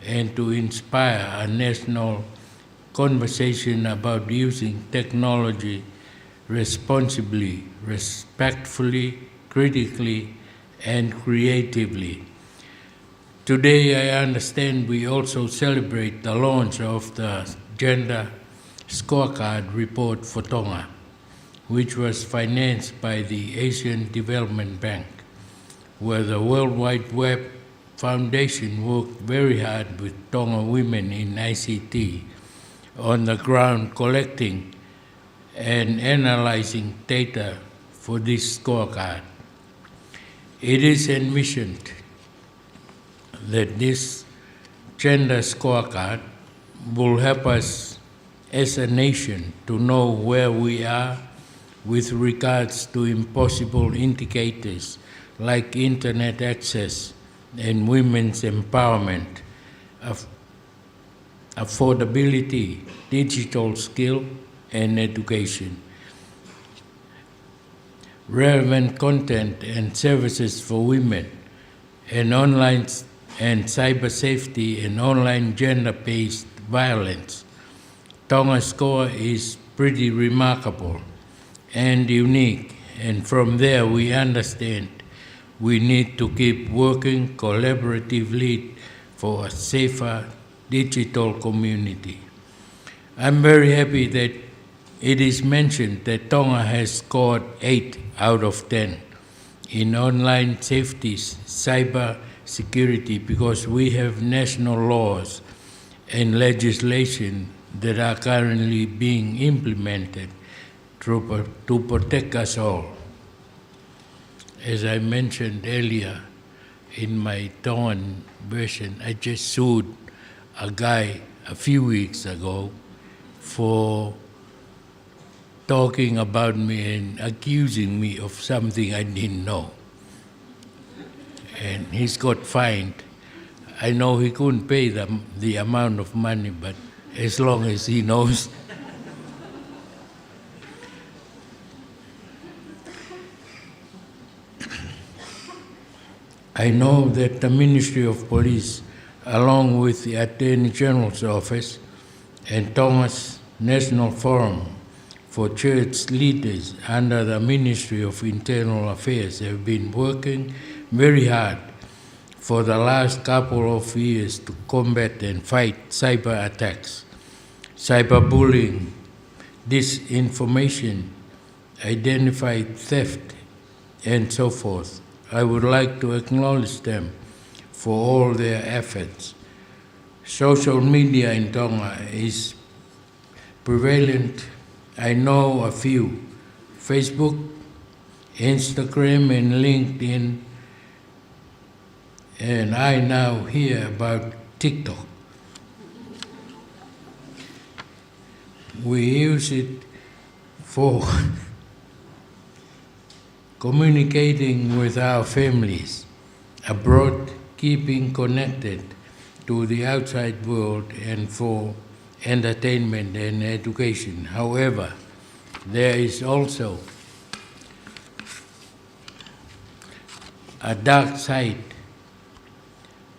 and to inspire a national conversation about using technology responsibly, respectfully, critically, and creatively. Today, I understand we also celebrate the launch of the Gender Scorecard report for Tonga, which was financed by the Asian Development Bank, where the World Wide Web Foundation worked very hard with Tonga women in ICT on the ground, collecting and analyzing data for this scorecard. It is envisioned that this gender scorecard will help us as a nation to know where we are with regards to impossible indicators like internet access and women's empowerment, affordability, digital skill, and education. Relevant content and services for women, and online and cyber safety and online gender-based violence. Tonga's score is pretty remarkable and unique, and from there we understand we need to keep working collaboratively for a safer digital community. I'm very happy that it is mentioned that Tonga has scored 8 out of 10 in online safety, cyber security, because we have national laws and legislation that are currently being implemented to protect us all. As I mentioned earlier in my Tongan version, I just sued a guy a few weeks ago for talking about me and accusing me of something I didn't know. And he's got fined. I know he couldn't pay the amount of money, but as long as he knows. I know that the Ministry of Police, along with the Attorney General's Office and Tonga's National Forum for Church Leaders under the Ministry of Internal Affairs, have been working very hard for the last couple of years to combat and fight cyber attacks, cyberbullying, disinformation, identified theft, and so forth. I would like to acknowledge them for all their efforts. social media in Tonga is prevalent. I know a few: Facebook, Instagram, and LinkedIn. And I now hear about TikTok. We use it for communicating with our families abroad, keeping connected to the outside world, and for entertainment and education. However, there is also a dark side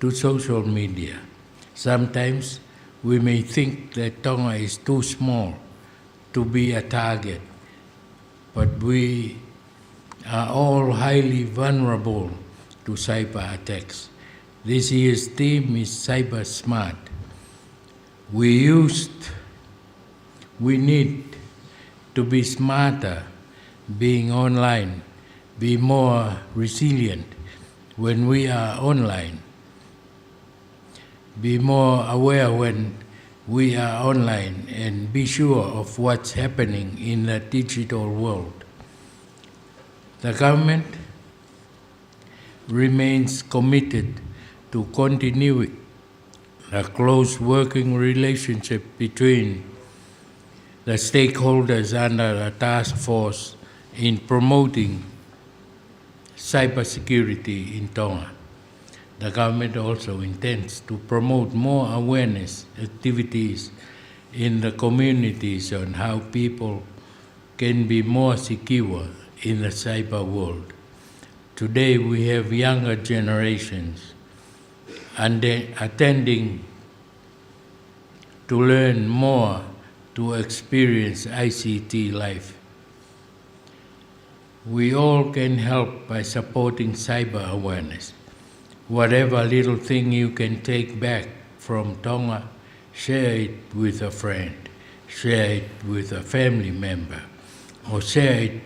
to social media. Sometimes we may think that Tonga is too small to be a target, but we are all highly vulnerable to cyber attacks. This year's theme is Cyber Smart. We need to be smarter being online, be more resilient when we are online, be more aware when we are online, and be sure of what's happening in the digital world. The government remains committed to continuing a close working relationship between the stakeholders under the task force in promoting cybersecurity in Tonga. The government also intends to promote more awareness activities in the communities on how people can be more secure in the cyber world. Today we have younger generations attending to learn more, to experience ICT life. We all can help by supporting cyber awareness. Whatever little thing you can take back from Tonga, share it with a friend, share it with a family member, or share it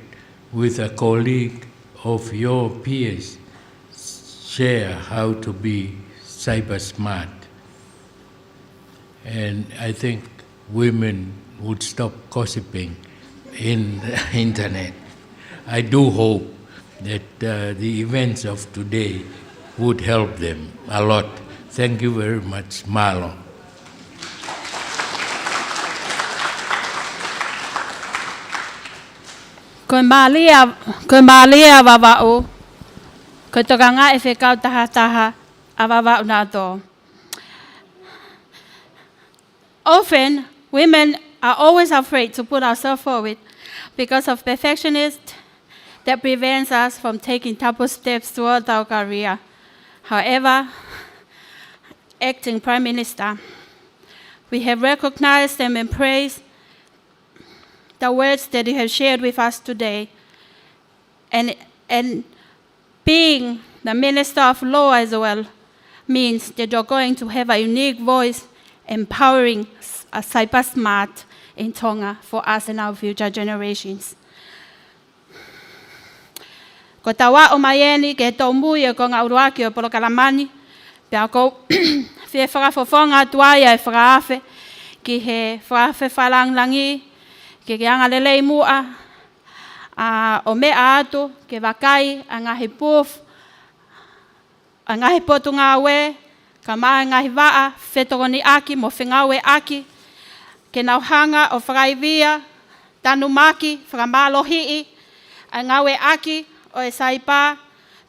with a colleague of your peers. Share how to be cyber smart. And I think women would stop gossiping in the internet. I do hope that the events of today would help them a lot. Thank you very much, Marlon. Ko malia wawau. Ko toka ngā e whekau taha a wawau nā tō. Often, women are always afraid to put ourselves forward because of perfectionism that prevents us from taking double steps toward our career. However, Acting Prime Minister, we have recognized and embraced the words that you have shared with us today. And being the Minister of Law as well means that you're going to have a unique voice empowering a cyber smart in Tonga for us and our future generations. Ko tawa o maieni ke tō mui e ko ngā uruaki o Polo Kalamani, pia ko whie whakafofonga tuaia e whakaafe, ki he whakaafe whalanglangi, ke anga lelei mua, o mea atu, ke wakai, a ngahi pūf, a ngahi potu ngā we, ka maa ngahi waa, whetokoni aki, mo whengawe aki, ke nauhanga o whakaivia, tanu maki, whakamālohii, a ngawe aki, o e saipa,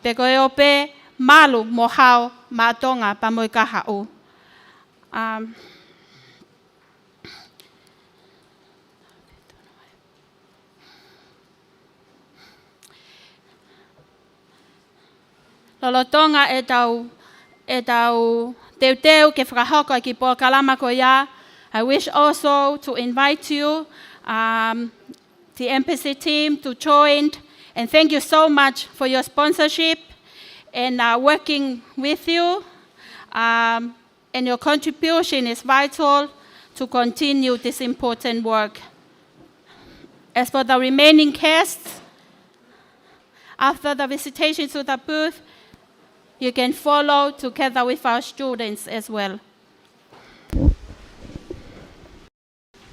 pe ko e ope, malu mo hao, mātonga, pa mo i kaha u. Lolotonga e tau teu ke whakahoko ki Polo Kalama ko ia. I wish also to invite you, the embassy team, to join. And thank you so much for your sponsorship and working with you. And your contribution is vital to continue this important work. As for the remaining guests, after the visitation to the booth, you can follow together with our students as well.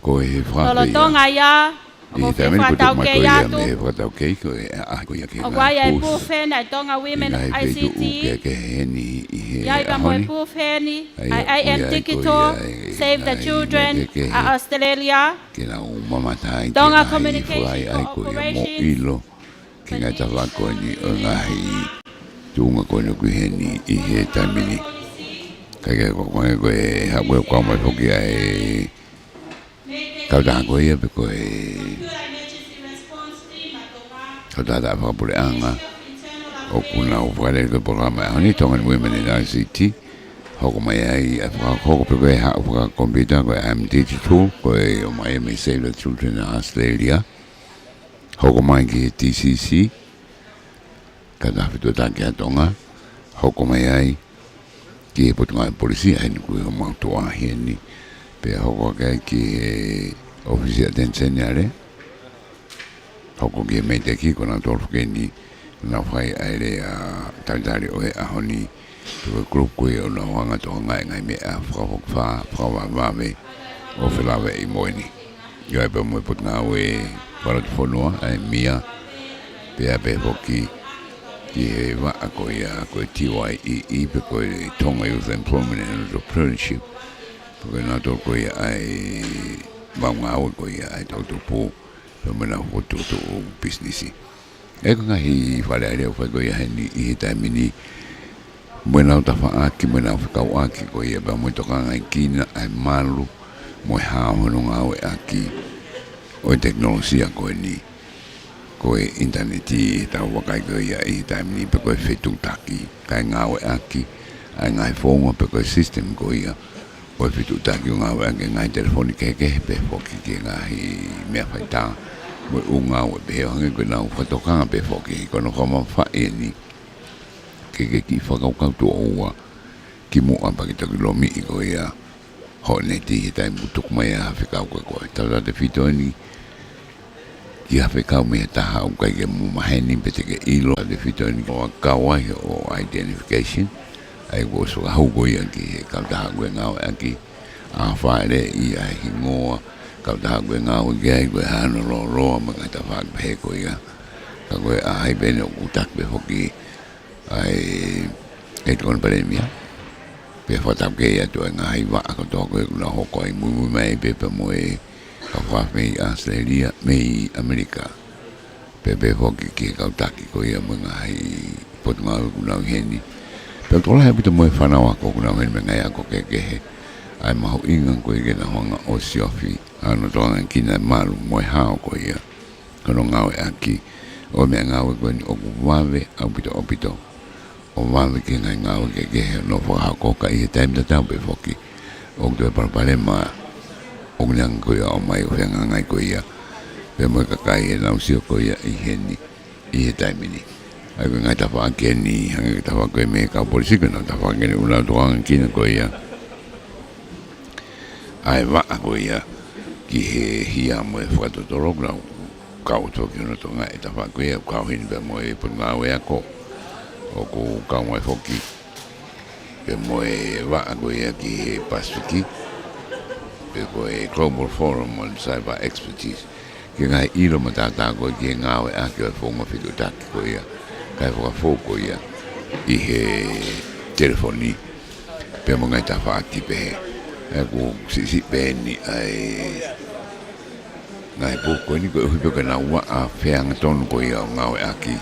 ko e whaka Tolo tonga ia, I o te meni ko whakatau mai ke ko ia atu. me whakatau kei ko e a ko ia ke O ngā wai ai pūs. pūwhena i tonga women Ngai wheitu u ke ICT. ke heni I he Ia iwa moe ahoni. pūwheni, Ai ai a AM ko ia Digital, ko ia Save the ngai Children, me ke a Australia. Ke na o mamatai ke Tonga ngai Communication whai ai ko ia mo Operations. ilo. Ke ngai tawa ko ni o ngai tunga ko ni ku heni I he tamini. Kai ke ko ko e ha ko ko mai hoki ai. Kau dah ko ia pe ko e kau dah dah pule anga o kuna o whare ko programa ni tonga women in ICT hoko mai ai a hoko pe ko ha o computer ko am digital ko o mai me Save the Children in Australia hoko mai ki TCC kada fitu ta ke tonga hoko mai ai ki putunga polisi ai ku o mau toa heni pe hoko kai ki ofisi atensenyare hoko ki me te ki kona tolu ke ni na whai aere a tautari o e ahoni tu e grup koe o na wanga toa ngai me a whakawame o whilawe I moeni yo e pe moe put ngā ue paratu whanua ai mia pe a pe hoki ki he waa koe a koe TYEE pe koe Tonga Youth Employment and Entrepreneurship pe koe nā tolu koe ai maunga aue koe ai tautu pō pe mena hotu businessi e ko ngahi whare aere o whai koe heni I he taimini mwena o tawhaaki mwena o whakau aki koe ia ba mwai toka ngai kina ai malu mwai hāhono ngā oe aki o e teknolosia koe ni koe interneti I tau wakai koe ia I he taimini pe koe whetu taki kai ngā oe aki ai ngai whonga pe koe system koe ia o e whetu taki o ngā oe aki ngai telefoni keke pe whoki ki ngahi mea whaitaa mo unga o be hange ko na whatokanga pe foki ko no kama whae ni ke ki whakau tu oua ki mo apa ki taki lomi I ko ia ho ne ti he tai mutuk mai a whikau ko tala te whito ni ki a whikau me taha o kai ke mo maheni pe te ke ilo te whito ni o kawai o identification ai ko so hau ko ia ki he kau taha koe ngau aki a whaere I a hingoa kau taha koe ngau ki ai koe hano roa ma kai ta whaak pehe koe ia ka koe a hai bene o kutak pe hoki ai e tukon paremia pe whatau ke ia tu ngā hai waa ko tō koe kuna hoko ai mui mai pe pe moe ka whaak mei Australia mei Amerika pe hoki ki kau taki koe ia mga hai potu ngā kuna heni pe tola hea pita moe whanau ako kuna heni me ngai ako kekehe ai mahu ingan koe ke na honga o siofi ano tonga kina malu moe hao ko ia kono ngawe aki o mea ngawe koe ni oku wawe au pito o wawe ki ngai ngawe ke kehe no whakahau koka I he taim tatau pe whoki o kutoi parapare ma o kunang koe o mai o whenga ngai ko ia pe moe kakai e nau sio ko ia I heni I he taimini ai koe ngai tawha akeni hangi tawha koe me kau polisi koe nau tawha akeni unau toanga kina ko ia ai waa ko ia ki he hia mo e whakatotoro grau kau toki no tonga e tawha koe au kau hini pe mo e punga o e ako o ko kau mo e whoki pe mo e waa ko ia ki he Pasifiki pe ko e Global Forum on Cyber Expertise ki ngai ilo matata ko ki ngā o e aki o e whonga whitu taki ko ia kai whakafo ko ia I he telefoni pe mo ngai tawha aki pe he aku si beni ai ngai poko ni ko hipo kana wa a feanga ton ko ia ngau aki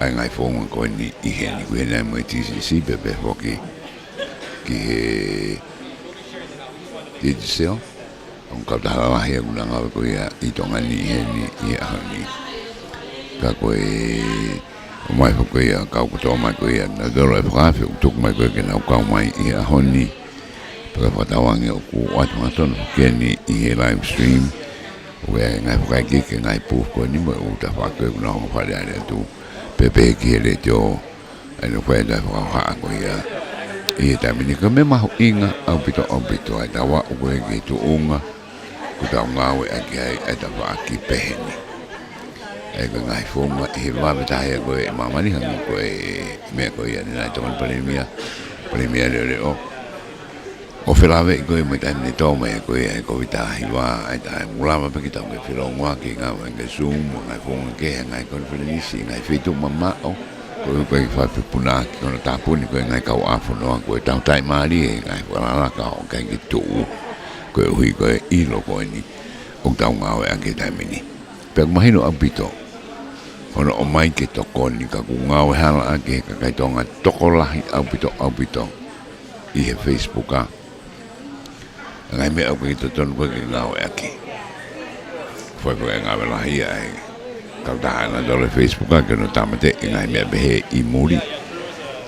ai ngai fonga ko ni I he ni ko na mo TCC bebe hoki ki digital on ka da wa he una ngau ko ia I tonga ni he ni I ahoni ka ko o mai ko ia ka ko to mai ko ia na do ra fa fe tuk mai ko ke na ka mai I ahoni Paka whatawangi o ku watu ngatono ke ni I he live stream o e ngai whakai ke ngai pūh koe ni mo e uta whakoe kuna honga whare are atu pepe ki he re teo ai no koe dai whakawhaa ko ia I he tamini ka me mahu inga au pito ai tawa o koe ki tu unga ku tau ngawe aki ai ta whaaki peheni ai ka ngai whonga I he wawe tahe koe mamani hangi koe mea koe ia ni nai tongan parimia re o O whelawe i koe mai taimne tō mai koe e koe tahi wā ai tae mulama peki tau me whirongoa ki ngā ngai Zoom, ngai whonga ke, ngai konferenisi, ngai whitu mamao. Koe koe i whai pipuna ki kona tāpuni koe ngai kau awhanoa koe tau tai maari e ngai whalalaka o kai ki tuu. Koe hui koe ilo koe ni o tau ngāwe ake taimini. Pēku mahino au pito. Hono o mai ke toko ni ka ku ngāwe hala ake ka kai tonga toko lahi au pito. I he Facebook a. Ngai me au ki tonu koe ki ngāwe ake. Whai koe ngāwe lahi ai. Kau tahana dole Facebook a keno tamate i ngai mea behe i muri.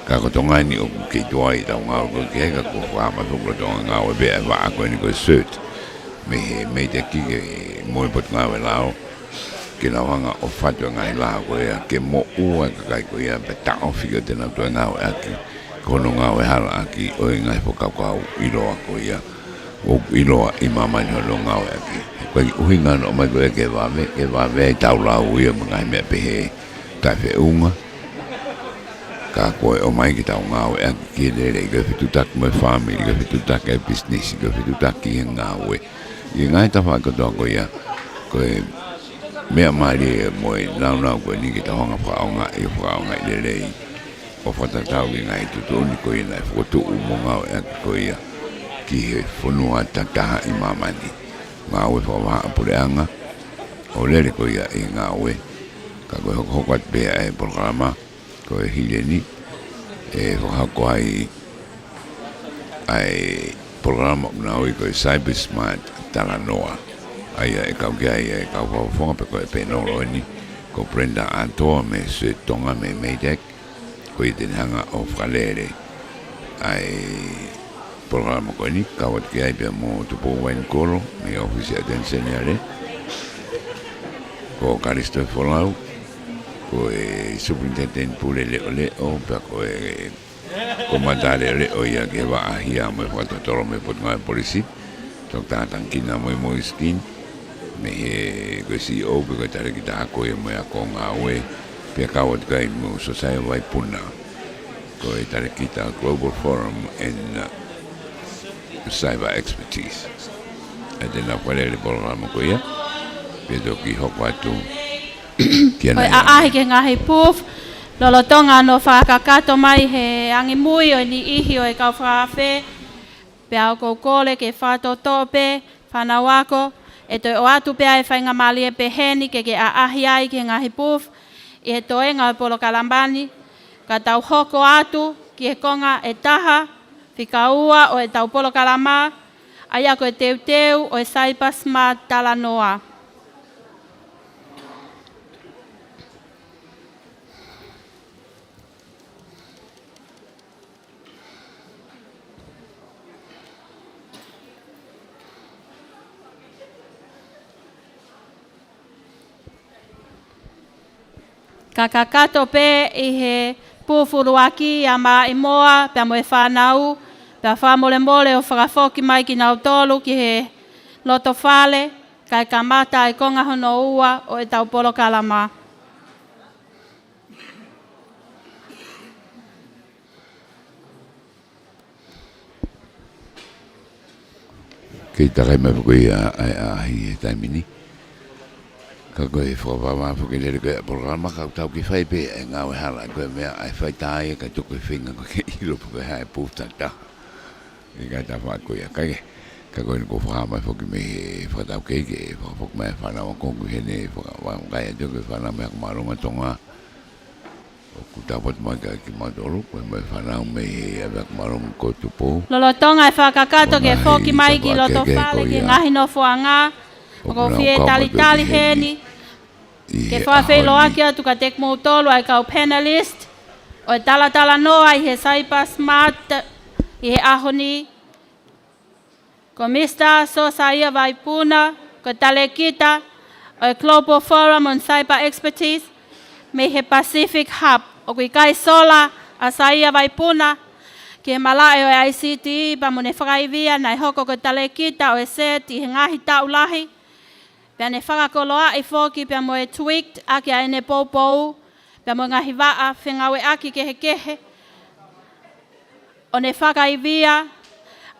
Ka ko tonga ni o kei toa i tau ngāwe koe ke ka ko whama thukla tonga ngāwe bea waa koe ni koe cert. Me he mei te ki ke moe pot ngāwe lao. Ke la wanga o whatua ngai lao koe a ke mo ua ka kai koe a pe tao whika tena toa ngāwe ake. Kono ngāwe hala aki o i ngai pokaukau iloa koe a. O iloa i mamani ho lo ngāwe ake. Koe ki uhi ngano o mai koe ke wawe e tau lau ia mga mea pehe kai whe unga. Ka koe o mai ki tau ngāwe ake ki lere i koe whitutak mai family, koe whitutak e business, koe whitutak ki he ngāwe. I ngai ta whakatoa koe ia, koe mea maari e moe nau koe ni ki ta honga whaonga i lere i. O whatatau ki ngai tutuni koe nai whotu umo ngāwe ake koe ia. Ki he whonua tataha i mamani. Ngāwe whawaha pureanga. O lere koe ia i ngāwe. Ka koe hokwat bea e programa. Koe hile ni. E whahako ai programa unau i koe Cyber Smart Talanoa. Aia e kau kia e kau whawawhonga pe koe penoro ni. Ko Brenda Antoa me se tonga me Meidek. Koe i tenhanga o whalere. Ai programa koe ni, kawat ki ai pia mo tupo wain koro, me ofisi atention yare. Ko Karisto Folau, ko e superintendent pule leo, pia ko e komandare leo ia ke wa ahia mo e whatatoro me potunga e polisi. Tok tātang kina mo i mo iskin, me he koe CEO, pia koe tare ki tāko e mo e ako ngā ue, pia kawat kai mo sosai wai puna. Ko e tare ki tā Global Forum and cyber expertise. E tēnā whalere programa ko ia. Pēto ki hoko atu. Oi a ahi ke ngahi pūf. Lolo tonga no whakakato mai he angi mui o ni ihi o e kau whawhe. Pea o kou kole ke whato tope, whanawako. E toi o atu pea e whainga mali e peheni ke a ahi ai ke ngahi pūf. I he toenga o polo kalambani. Ka tau hoko atu ki he konga e taha. Whikaua o e taupolo kalama, aia ko e teuteu o e Cyber Smart Talanoa. Ka kakato pe i he pufuruaki a ma i moa, pia mo e whanau, pia whamole mole o whakafoki mai ki nau tolu ki he loto whale, kai ka mata e konga hono ua o e taupolo kalama. Kei takai mai pukui a hi e taimini. Ka koe whakawawa puki lere koe a programa kau tau ki whai pe e ngāwe hala koe mea ai whai tāia ka tuku e whinga koe ke ilo puki hae pūtata. I kai tā wha koe a kai ka koe niko whakamai puki me he whakatau keike e whakapuki mai whanau a kongu hene e whakakai a tuku e whanau me haka marunga tonga. O kutapot mai ka ki matoro koe mai whanau me he a haka marunga ko tupo. Lolo tonga e whakakato ke whoki mai ki loto whale ki ngahi no fuanga. O ko fie tali heni. Ke whawhelo aki atu ka tek mou tolu ai kau panelist. O e tala noa i he Cyber Smart i he ahoni. Ko Mr. Sosaia Vaipuna, ko Tale Kita, o e Global Forum on Cyber Expertise, me he Pacific Hub. O kui kai sola a Saia Vaipuna, ki he malae o e ICT, pa mo ne whakaivia, nai hoko ko Tale Kita o e set i he ngahi taulahi. Pea ne whakakoloa i whoki pea mo e tweaked aki a ene poupou. Pea mo ngahi waa whengawe aki kehe kehe. O ne whakaivia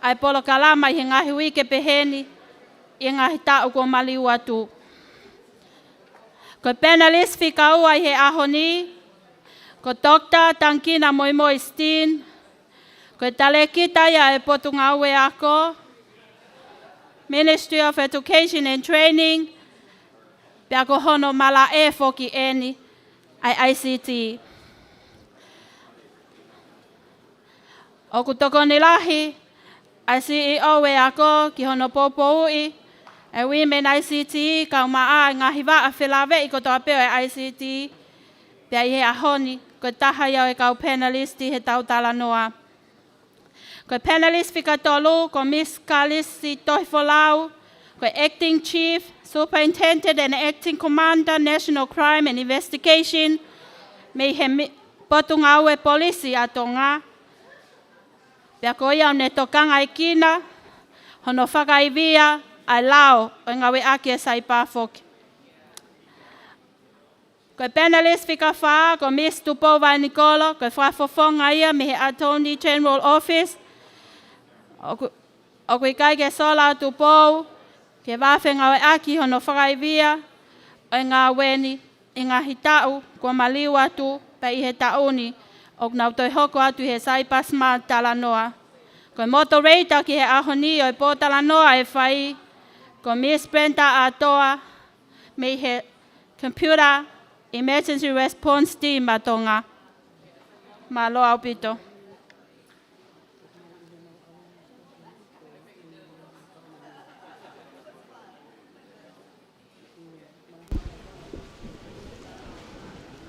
ai polo kalama i ngahi wike peheni, i ngahi tau ko maliu atu. Ko panelist whika ua i he ahoni, ko Dr. Tankina Moimoi Steen, ko tale kita ia e potunga ue ako, Ministry of Education and Training, pia ko hono mala e foki eni, ai ICT. O ku toko ni lahi, ai CEO e ako ki hono popo ui, e Women ICT, ka umaa ngahi waa whilawe i ko toa peo e ICT, pia i he ahoni, ko taha iau e kau panelisti he tau tala noa. Ko panelist whika tolu, ko Miss Kalisi Tohifolau, ko Acting Chief, Superintendent and Acting Commander, National Crime and Investigation, me he potunga ue polisi atonga. Pia ko iau ne tokanga i kina, hono whakaivia, ai lao, o ngawe aki e saipa foki. Ko panelist whika whaa, ko Miss Tupova Nicolo, ko whafofonga ia me he Attorney General Office, o kui kai ke sola Tupou, ke wafe ngawe aki hono whakaivia, o ngā weni, i ngā hitau, ko maliu atu, pa i he tauni, o nau toi hoko atu he saipa smart tala noa. Ko moderator ki he ahoni o i pō tala noa e whai, ko Miss Brenda Atoa, me he Computer Emergency Response Team atonga. Malo au pito.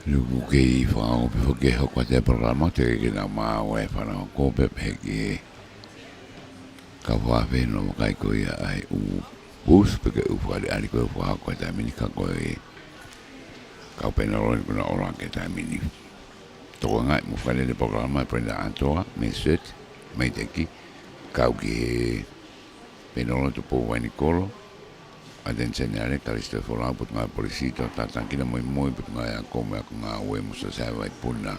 Lugu kei whao pifo ke hoko te programa te ke na māo e whanau kōpe peke ka whawe no makai ko ia ai u bus peke u whare ari koe whaha koe tai mini ka koe kau pena roi kuna ora ke tai mini toko ngai mo whare le programa prenda atoa me set mai teki kau ki pena roi tu po wani kolo Adensenyare kalisto fola put ngai polisito tatang kina moi put ngai ako me ako nga ue musa sawa puna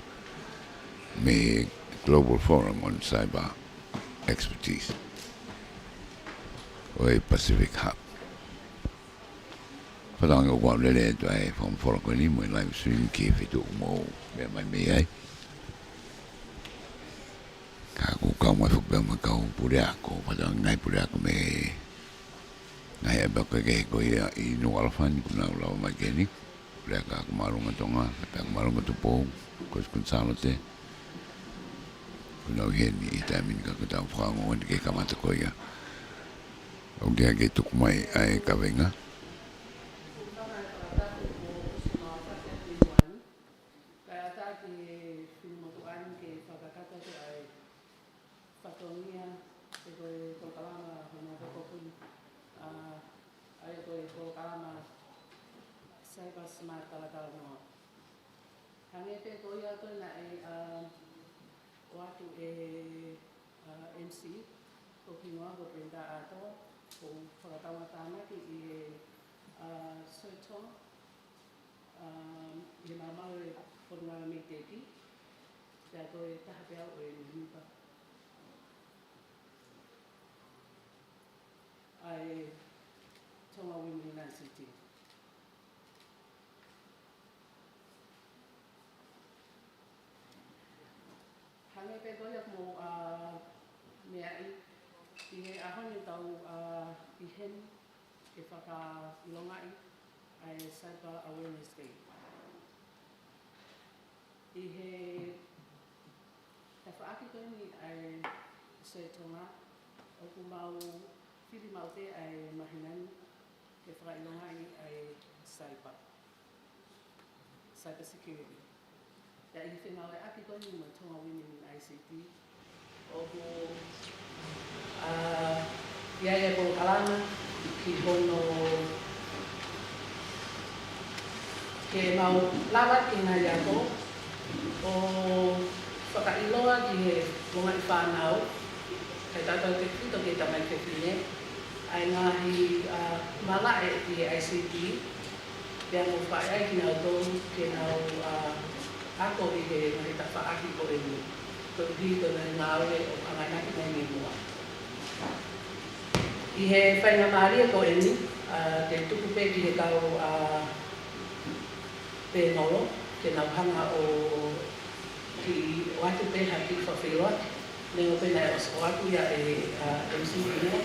me Global Forum on Cyber Expertise o Pacific Hub. Padang o wale le to ai from for ko ni mo live stream ki fitu mo me mai me ai. Ka ku ka mo fu be mo ka pure ako padang ngai pure ako me ngai ba ko ke ko ia I no alfan ku na la ma geni le ka ku marunga tonga ka marunga tu po ko kun salote ku no geni ita min ka ku ta fra mo ke ka mata ko ia o dia ke tu mai ai ka venga MC, ko kinua ko Brenda Atoa, ko whakatawatana ki I Soitong, I mamau e whorunga me teki, pia ko e tahapea o e Nipa. Ai Tonga Women ICT. Hange pe koia mo mea I he ahoni tau I hen ke whaka ilongai ai Cyber Awareness Day. I he whaaki koe ni ai Soitonga o ku mau whiri mau te ai mahinani ke whaka ilongai ai Cyber Security. Ia I whenau e aki koe ni mo Tonga Women ICT o ku ia e ko kalana ki hono ke mau lawat ki nga iako o whakailoa ki he longa I whanau kei tātou te kuto ki tamai ke whine ai ngahi mala e ki he ICT pia mo whae ai ki nau tonu ke nau ako I he ngahi ta whaaki ko e ni ko hito na ngāwe o anganaki nei me mua. I he whainga maria ko eni, te tuku pe ki he kau pe nolo, ke nauhanga o ki o atu pe haki whawhiroa, leo pe nai o atu ia MC Inua.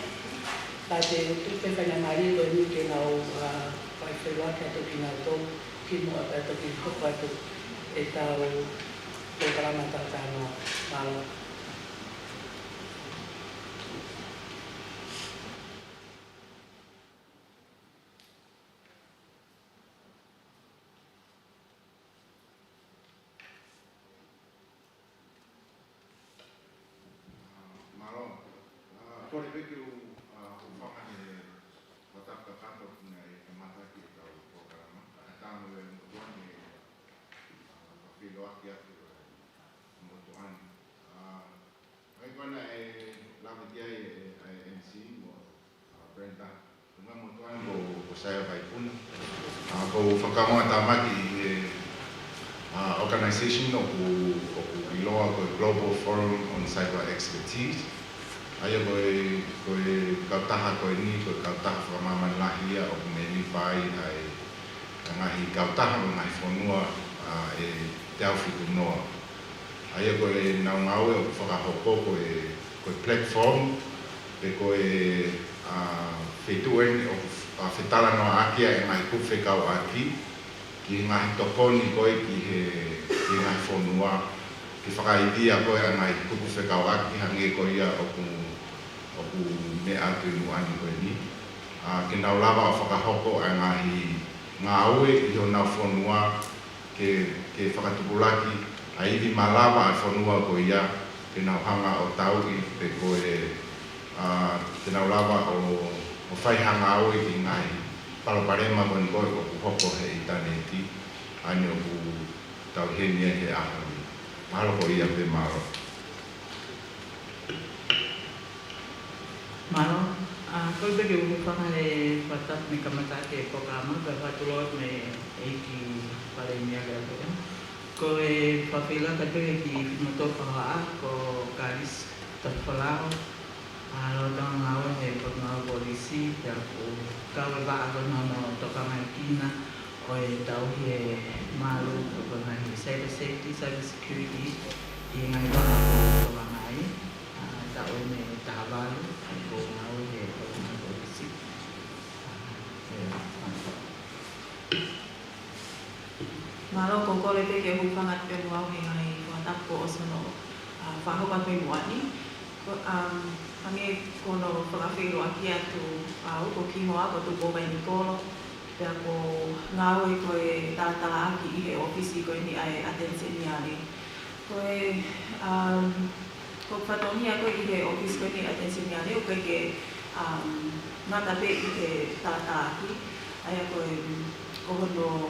Ka te tuku pe whainga maria ko eni ke nau whawhiroa ke atu ki ngau tō, ki mua pe atu ki hoko atu e tau programa tātano malo. Kore peke o whakane wataka kato nei e mataki e tau programa. E tāno e mtuani e whawhilo aki atu e mtuani. Mai kona e lawa tia e MC mo Brenda. Tunga mtuani ko Saya Vaipuna. Ko whakamoa tamaki e organisation o iloa ko Global Forum on Cyber Expertise. Aia koe kautaha koe ni, koe kautaha whakamaman lahia o kumeni pai ai ngahi kautaha o ngahi whanua e te awhiku noa. Aia koe naungaue o whakahoko koe platform pe koe whetuen o whetala noa akia e ngahi kuwhekau aki ki ngahi tokoni koe ki ngahi whanua ki whakaidia koe a ngahi kuwhekau aki hange koe ia o me atu i muani koe ni. Ke nau lava o whakahoko a ngahi ngā aue i o nau whanua ke whakatupulaki a iwi malava a whanua koe ia ke nau hanga o tau i pe koe ke nau lava o whaihanga aue ki ngahi paloparema koe ni koe o kuhoko he i taneti ani o ku tau henia he ahari. Mahalo ko ia pe maro. Malo, koe peke uhu whakane whatat me kamatake programa, ka whatulot me eiki whare mea kea koe. Koe whawhila ka peke ki moto whahaa ko Karis Tawhalao. Lotanga ngawe he whakangau polisi, te ako kawe wāko nono toka mai kina o e tau he malu o ngai cyber safety, cyber security, i ngai waka ko toka ngai. Tau e me tāwalu, ko ngau he whakangau polisi. Malo ko kore peke hupangat pe muau he ngai watapo o sono whahoka pe muani. Hange kono whakawhiro aki atu au ko kimoa ko tupo mai Nikolo. Pea ko ngau e koe tātala aki i he ofisi koe ni ai atenseniani. Koe ko whatonia koe i he ofisi koe ni atenseniani o koe ke ngata pe i he tātala aki. Aia koe kohono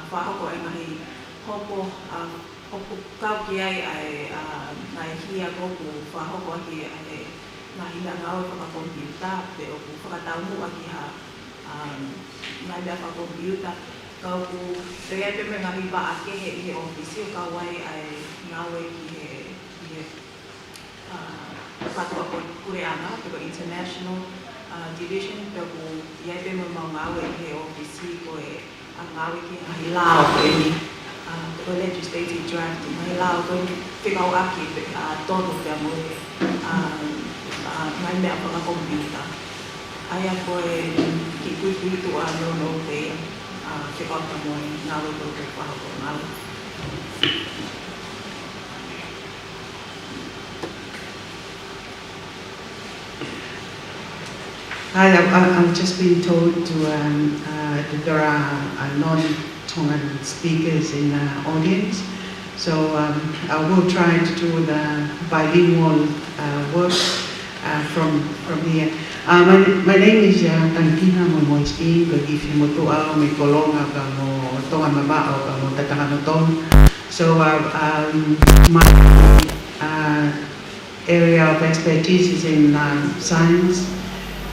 whahoko e ngahi hopo hopo kau ki ai ngai hia koku whahoko aki ai ngahi mea ngau e whakakompiuta pe o ku whakataumu aki ha ngai mea whakakompiuta kau ku rea pe me ngahi wa ake he i he ofisi o kau ai ai ngau e ki he whatua kureanga pe ko international division pe ku iai pe me mau ngau e ki he ofisi ko e ngau e ki ngahi lao ko e ni ko legislative drafting ngahi lao ko e whikau aki tono pe mo ngai mea whakakompiuta. Aia koe ki kuikuitu a nono te whikau ka moe ngau e koe whahoko ngau. Hi, I've just been told that there are non-Tongan speakers in the audience, so I will try to do the bilingual work from here. My name is Tantina Momoiski, but if you motu ao me kolonga ka mo tonga mabao ka mo tatanganoton. So my area of expertise is in science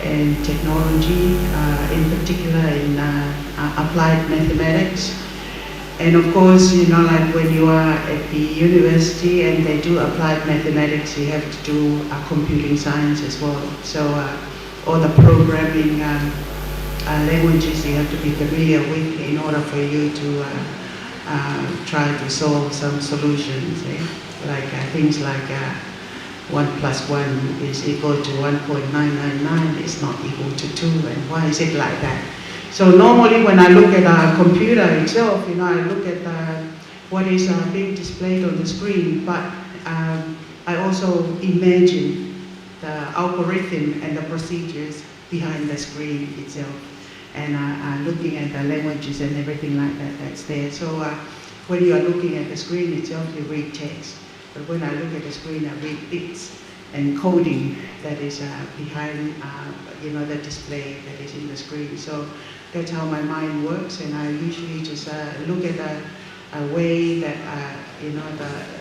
and technology, in particular in applied mathematics. And of course, you know, like when you are at the university and they do applied mathematics, you have to do computing science as well. So all the programming languages you have to be familiar with in order for you to try to solve some solutions. Like things like 1 plus 1 is equal to 1.999 is not equal to 2, and why is it like that? So normally when I look at a computer itself, you know, I look at what is being displayed on the screen, but I also imagine the algorithm and the procedures behind the screen itself, and looking at the languages and everything like that that's there. So when you are looking at the screen itself, you read text, but when I look at the screen, I read bits and coding that is behind, you know, the display that is in the screen. So that's how my mind works, and I usually just look at a way that you know,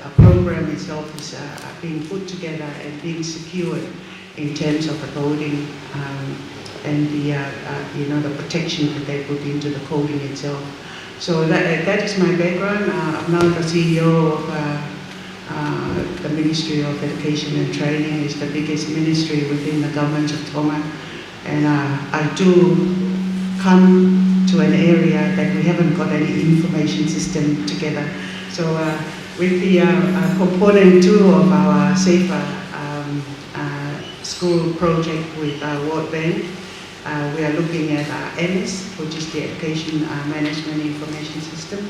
a program itself is being put together and being secured in terms of the coding and the you know, the protection that they put into the coding itself. So that is my background. I'm now the CEO of the Ministry of Education and Training. It's the biggest ministry within the government of Tonga, and I do come to an area that we haven't got any information system together. So with the component 2 of our Safer School project with World Bank, we are looking at EMIS, which is the Education Management Information System.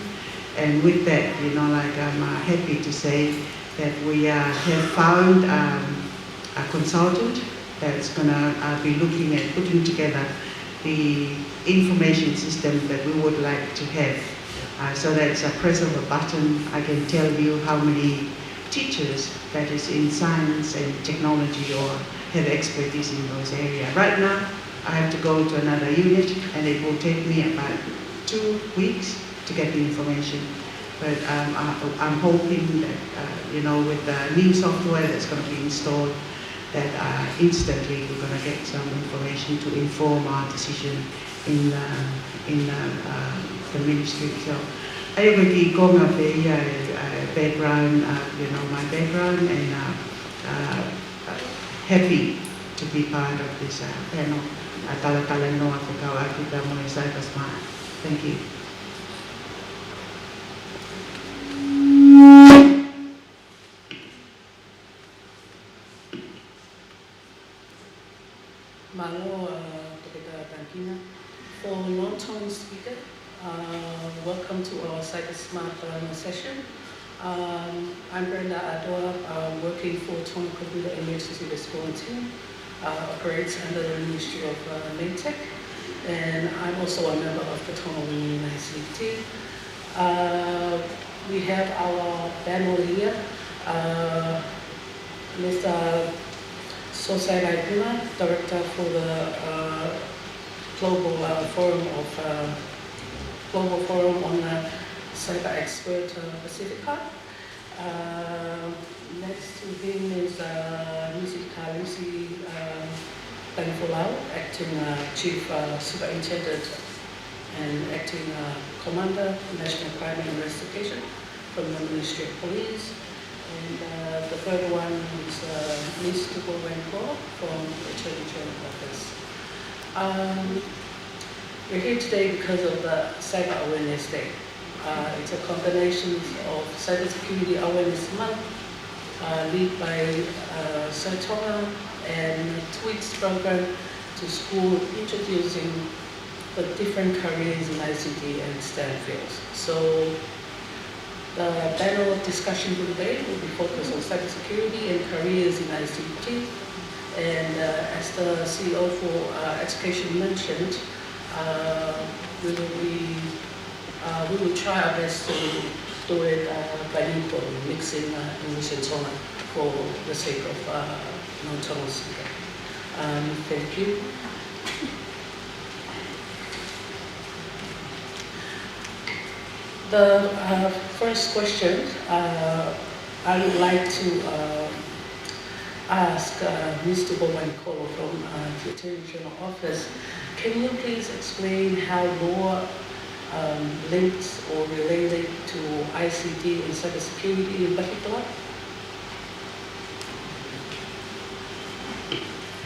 And with that, you know, like I'm happy to say that we have found a consultant that's going to be looking at putting together the information system that we would like to have. So that it's a press of a button, I can tell you how many teachers that is in science and technology or have expertise in those areas. Right now, I have to go to another unit, and it will take me about 2 weeks to get the information. But I'm hoping that, you know, with the new software that's going to be installed, that instantly we're going to get some information to inform our decision in the ministry itself. I have a background, you know, my background, and happy to be part of this panel. Thank you. Malo Tankina. For non-Tongan speaker, welcome to our Cyber Smart session. I'm Brenda Adoa, working for Tonga Computer Emergency Response Team, operates under the Ministry of MedTech, and I'm also a member of the Tonga Women ICT. We have our panel here, Mr. Sosai Raipuna, Director for the Global Forum on Cyber Expert Pacifica. Next to him is Mrs. Kalisi Tanifolau, Acting Chief Superintendent and Acting Commander, National Crime Investigation from the Ministry of Police. And the third one is Ms. Tupo Wenko from the Attorney General Office. We're here today because of the Cyber Awareness Day. It's a combination of Cybersecurity Awareness Month, led by Tonga, and TWIX program to school, introducing the different careers in ICT and STEM fields. So the panel discussion today will be focused on cybersecurity and careers in ICT. And as the CEO for Education mentioned, we will try our best to do it bilingual, mixing English and Tonga for the sake of non-Tongan speaker. Thank you. The first question I would like to ask Mr. Bowen Kolo from the Attorney General Office. Can you please explain how law linked or related to ICT and cybersecurity in particular?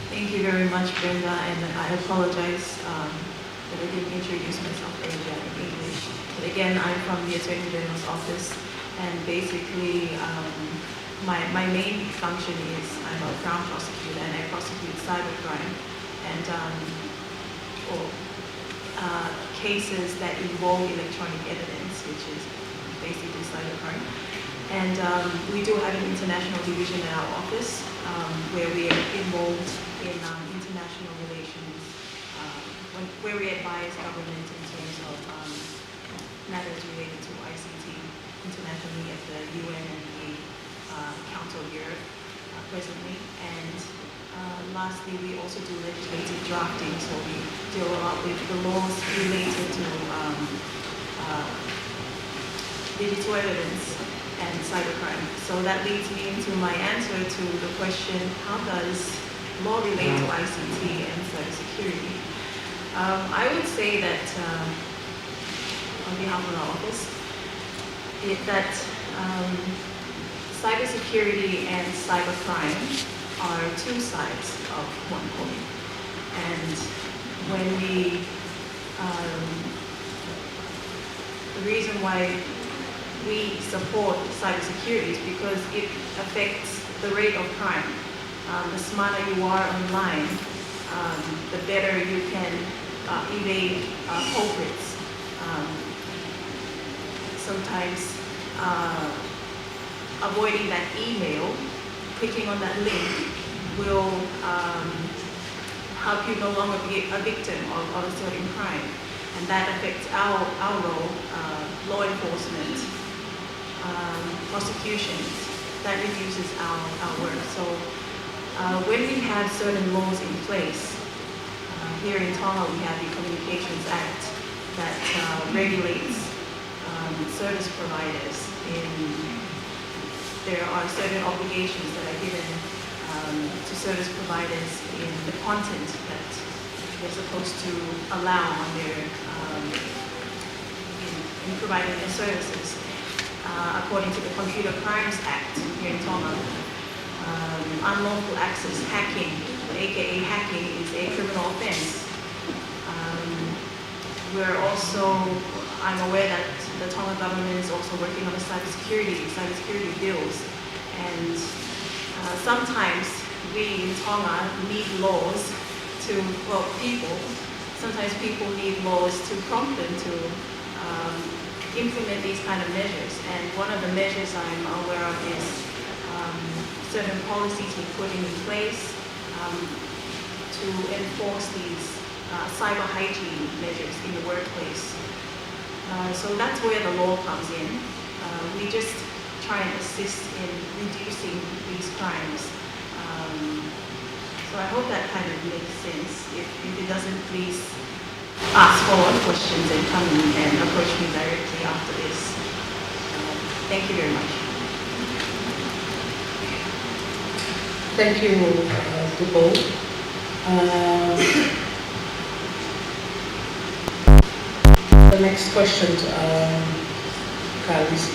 Thank you very much, Brenda, and I apologize that I didn't introduce myself earlier in English. But again, I'm from the Attorney General's office, and basically my main function is I'm a Crown prosecutor and I prosecute cybercrime and cases that involve electronic evidence, which is basically cybercrime. And we do have an international division in our office where we are involved in international relations, where we advise government in terms of matters related to ICT internationally at the UN and the Council of Europe presently. And lastly, we also do legislative drafting, so we deal a lot with the laws related to digital evidence and cybercrime. So that leads me into my answer to the question, how does law relate to ICT and cybersecurity? I would say that, on behalf of our office, that cybersecurity and cybercrime are two sides of one coin. And when we, the reason why we support cybersecurity is because it affects the rate of crime. The smarter you are online, the better you can evade culprits. Sometimes avoiding that email, clicking on that link will help you no longer be a victim of a certain crime. And that affects our role, law enforcement, prosecutions, that reduces our work. So when we have certain laws in place, here in Tonga we have the Communications Act that regulates service providers. There are certain obligations that are given to service providers in the content that they're supposed to allow on their, in providing their services. According to the Computer Crimes Act here in Tonga, unlawful access hacking, aka hacking, is a criminal offense. We're also, I'm aware that the Tonga government is also working on the cybersecurity bills, and sometimes we in Tonga need laws to, well, sometimes people need laws to prompt them to implement these kind of measures. And one of the measures I'm aware of is certain policies we're putting in place to enforce these cyber hygiene measures in the workplace. So that's where the law comes in. We just try and assist in reducing these crimes. So I hope that kind of makes sense. If it doesn't, please ask follow-up questions and come in and approach me directly after this. Thank you very much. Thank you to both. The next question to Carlos.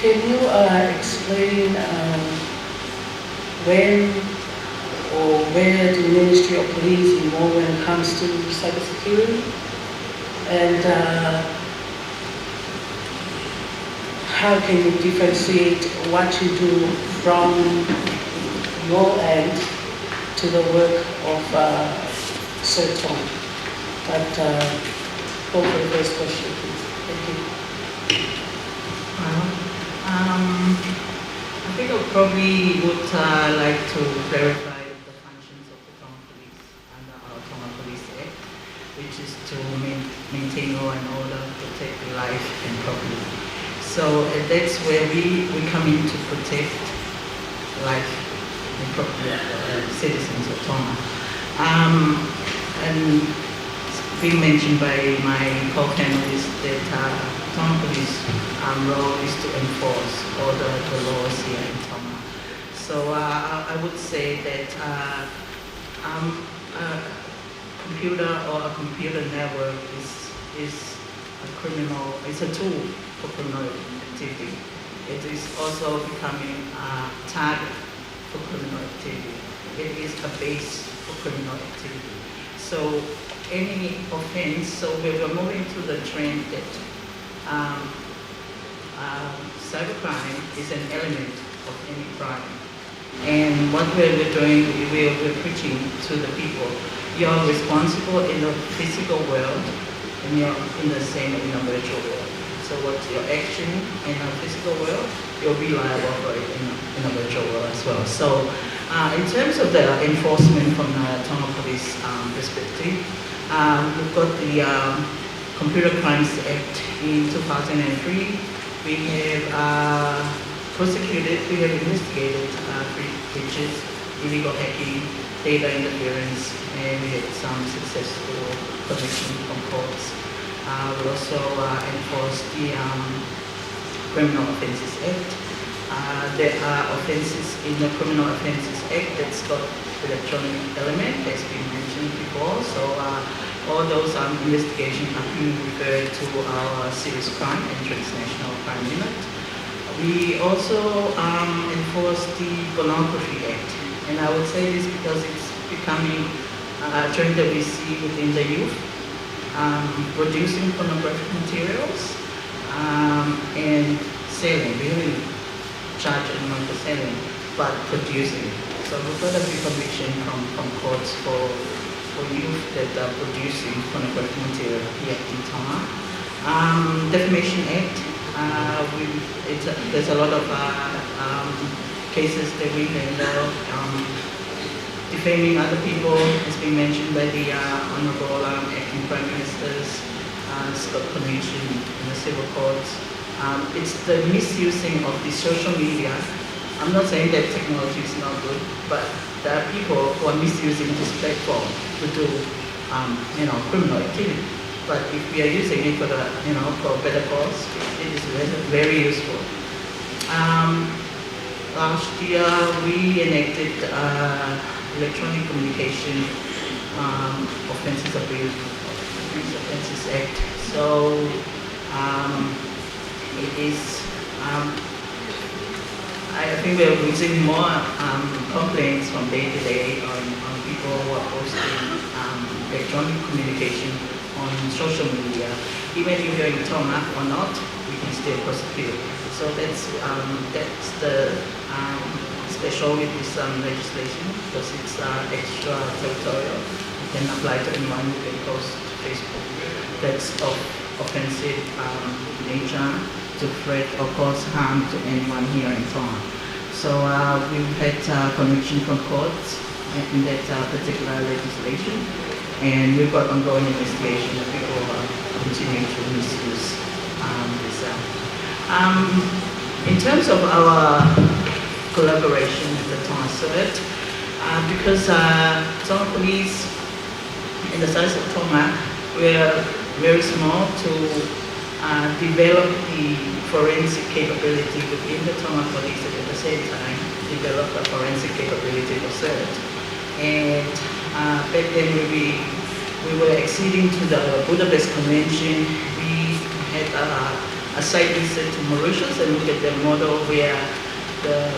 Can you explain when or where the Ministry of Police involved when it comes to cybersecurity? And how can you differentiate what you do from your end to the work of CERTON? But go for the first question, please. Thank you. I think I probably would like to clarify the functions of the Tonga Police under our Tonga Police Act, which is to maintain law and order, protect life and property. So that's where we come in to protect life and property of citizens of Tonga. And being mentioned by my co-panelists that Tonga Police role is to enforce all the laws here in Tonga. So I would say that computer or a computer network is a criminal, it's a tool for criminal activity. It is also becoming a target for criminal activity. It is a base for criminal activity. So any offense, so we're moving to the trend that cybercrime is an element of any crime. And what we're doing, we're preaching to the people. You're responsible in the physical world, and you're in the same in the virtual world. So what your action in the physical world, you'll be liable for it in the virtual world as well. So in terms of the enforcement from the Tonga Police perspective, we've got the Computer Crimes Act in 2003. We have prosecuted, we have investigated breaches, illegal hacking, data interference, and we had some successful conviction from courts. We also enforced the Criminal Offences Act. There are offences in the Criminal Offences Act that's got electronic element, that's been mentioned before. So all those investigations are being referred to our Serious Crime and Transnational Crime Unit. We also enforced the Pornography Act, and I would say this because it's becoming a trend that we see within the youth, producing pornographic materials and selling. We haven't charged anyone for selling, but producing. So we've got a big conviction from courts for youth that are producing pornographic material here in Tonga. Defamation Act. There's a lot of cases that we handle. Defaming other people has been mentioned by the Honourable Acting Prime Minister's Scott Convention in the civil courts. It's the misusing of the social media. I'm not saying that technology is not good, but there are people who are misusing this platform to do criminal activity. But if we are using it for for a better cause, it is very useful. Last year we enacted Electronic Communication Offences Act. So it is. I think we are receiving more complaints from day to day on people who are posting electronic communication on social media. Even if you're in Tonga or not, we can still prosecute. So that's the special with this legislation, because it's extraterritorial. It can apply to anyone who can post to Facebook. That's of offensive nature to threat or cause harm to anyone here in Tonga. So we've had conviction from courts in that particular legislation, and we've got ongoing investigation of people continuing to misuse this. In terms of our collaboration with the Tonga CERT, because Tonga Police in the size of Tonga, we're very small to develop the forensic capability within the Tonga Police, and at the same time develop a forensic capability for CERT. And back then we were acceding to the Budapest Convention. We had a site visit to Mauritius and looked at the model where the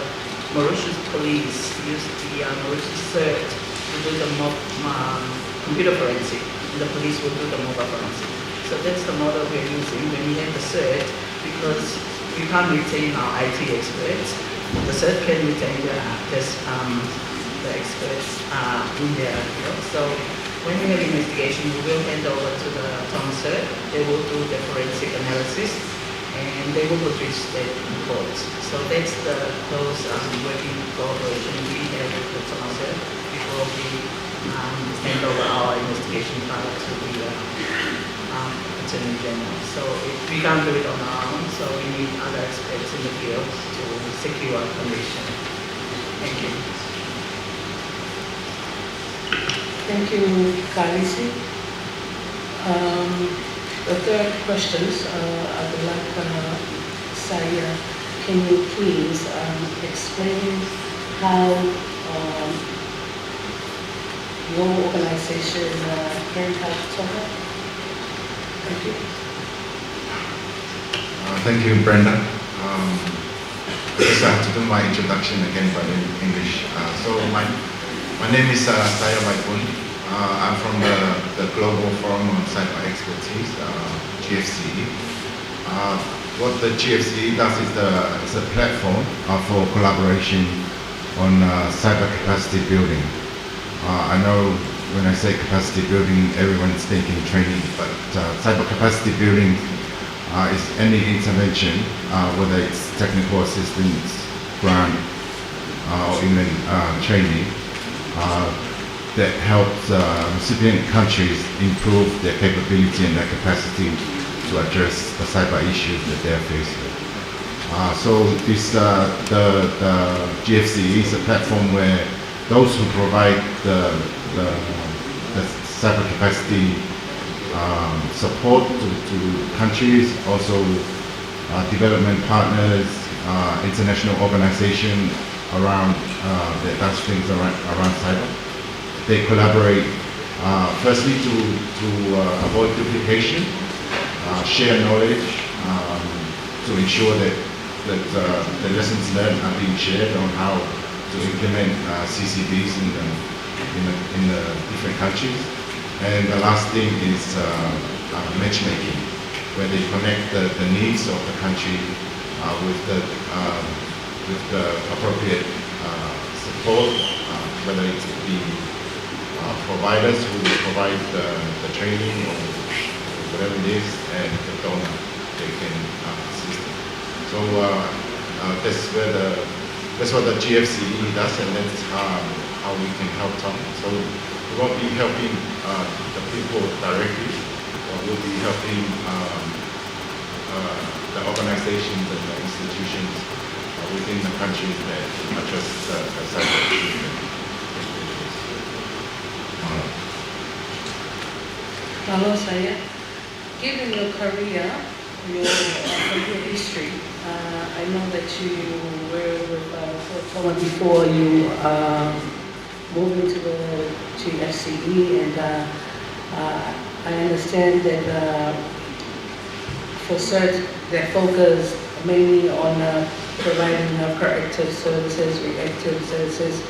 Mauritius police used the Mauritius CERT to do the computer forensic, and the police would do the mobile forensic. So that's the model we're using when we have the CERT, because we can't retain our IT experts. The CERT can retain the experts in their field. So when we have investigation, we will hand over to the Tonga CERT. They will do the forensic analysis, and they will produce the reports. So that's the close working cooperation we have with the Tonga CERT before we hand over our investigation file to the Attorney General. So we can't do it on our own, so we need other experts in the field to secure conviction. Thank you. Thank you, Kalisi. The third questions, I would like Saya, can you please explain how your organization can help Tonga? Thank you. Thank you, Brenda. I guess I have to do my introduction again, but in English. My name is Saya Baipun. I'm from the Global Forum on Cyber Expertise, GFCE. What the GFCE does is it's a platform for collaboration on cyber capacity building. I know when I say capacity building, everyone's thinking training, but cyber capacity building is any intervention, whether it's technical assistance, grant, or even training, that helps recipient countries improve their capability and their capacity to address the cyber issues that they're facing. So the GFCE is a platform where those who provide the cyber capacity support to countries, also development partners, international organizations around that does things around cyber. They collaborate firstly to avoid duplication, share knowledge, to ensure that the lessons learned are being shared on how to implement CCBs in the different countries. And the last thing is matchmaking, where they connect the needs of the country with the appropriate support, whether it be providers who will provide the training or whatever it is, and the donor they can assist them. So that's what the GFCE does, and that's how we can help Tonga. So we won't be helping the people directly, but we'll be helping the organizations and the institutions within the countries that address the cyber issues. Hello, Saya. Given your career, your career history, I know that you were with Tonga before you moved into the GFCE, and I understand that for CERT, they focus mainly on providing proactive services, reactive services,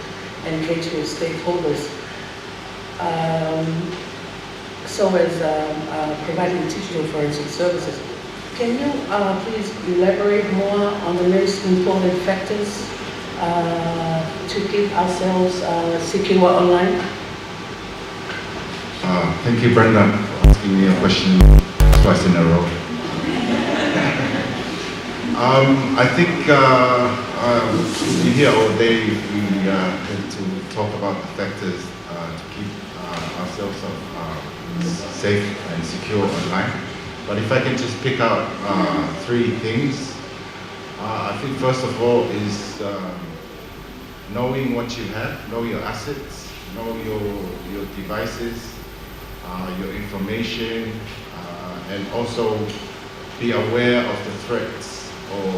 and engage with stakeholders. So as providing digital forensic services. Can you please elaborate more on the most important factors to keep ourselves secure online? Thank you, Brenda, for asking me a question twice in a row. I think we've been here all day. We had to talk about the factors to keep ourselves safe and secure online. But if I can just pick out three things, I think first of all is knowing what you have, know your assets, know your devices, your information, and also be aware of the threats or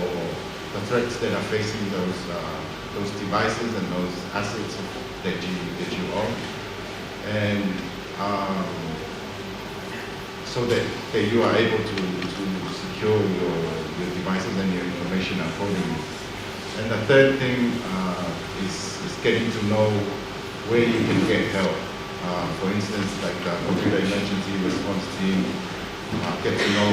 the threats that are facing those devices and those assets that you own, and so that you are able to secure your devices and your information accordingly. And the third thing is getting to know where you can get help. For instance, like the computer emergency response team, get to know,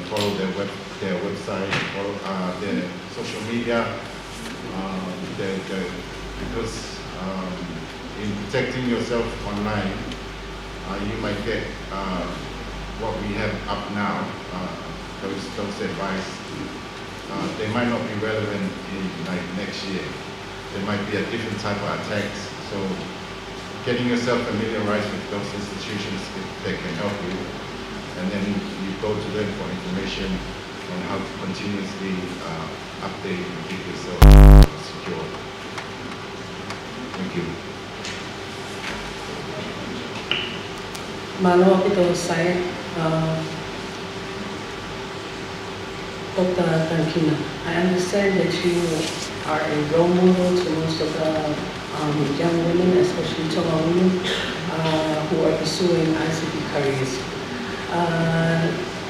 follow their website, follow their social media, because in protecting yourself online, you might get what we have up now, those advice. They might not be relevant in like next year. There might be a different type of attacks. So getting yourself familiarized with those institutions that can help you, and then you go to them for information on how to continuously update and keep yourself secure. Thank you. Malo pito saya, Dr. Tankina. I understand that you are a role model to most of the young women, especially Tonga women, who are pursuing ICT careers.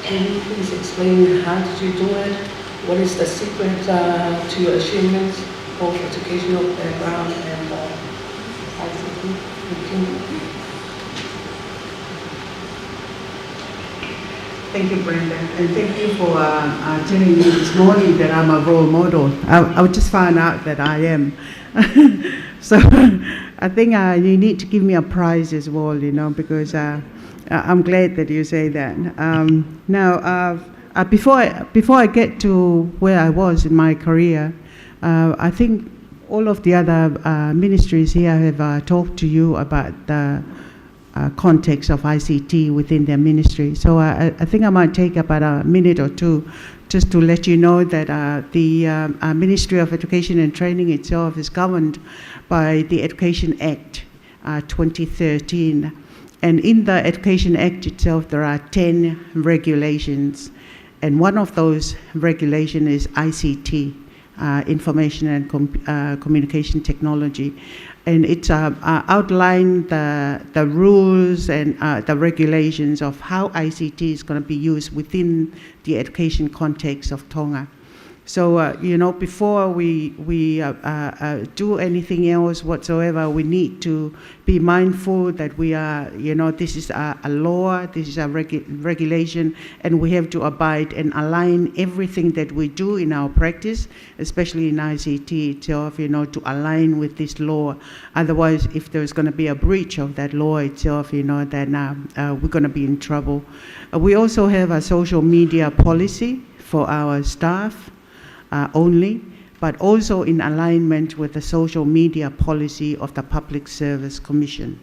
Can you please explain how did you do it? What is the secret to your achievements, both educational background and ICT? Thank you, Brenda, and thank you for telling me this morning that I'm a role model. I just found out that I am. So I think you need to give me a prize as well, because I'm glad that you say that. Now, before I get to where I was in my career, I think all of the other ministries here have talked to you about the context of ICT within their ministry. So I think I might take about a minute or two just to let you know that the Ministry of Education and Training itself is governed by the Education Act 2013. And in the Education Act itself, there are 10 regulations. And one of those regulations is ICT, Information and Communication Technology. And it's outlined the rules and the regulations of how ICT is going to be used within the education context of Tonga. So, before we do anything else whatsoever, we need to be mindful that we are, this is a law, this is a regulation, and we have to abide and align everything that we do in our practice, especially in ICT itself, to align with this law. Otherwise, if there's going to be a breach of that law itself, then we're going to be in trouble. We also have a social media policy for our staff. Only, but also in alignment with the social media policy of the Public Service Commission.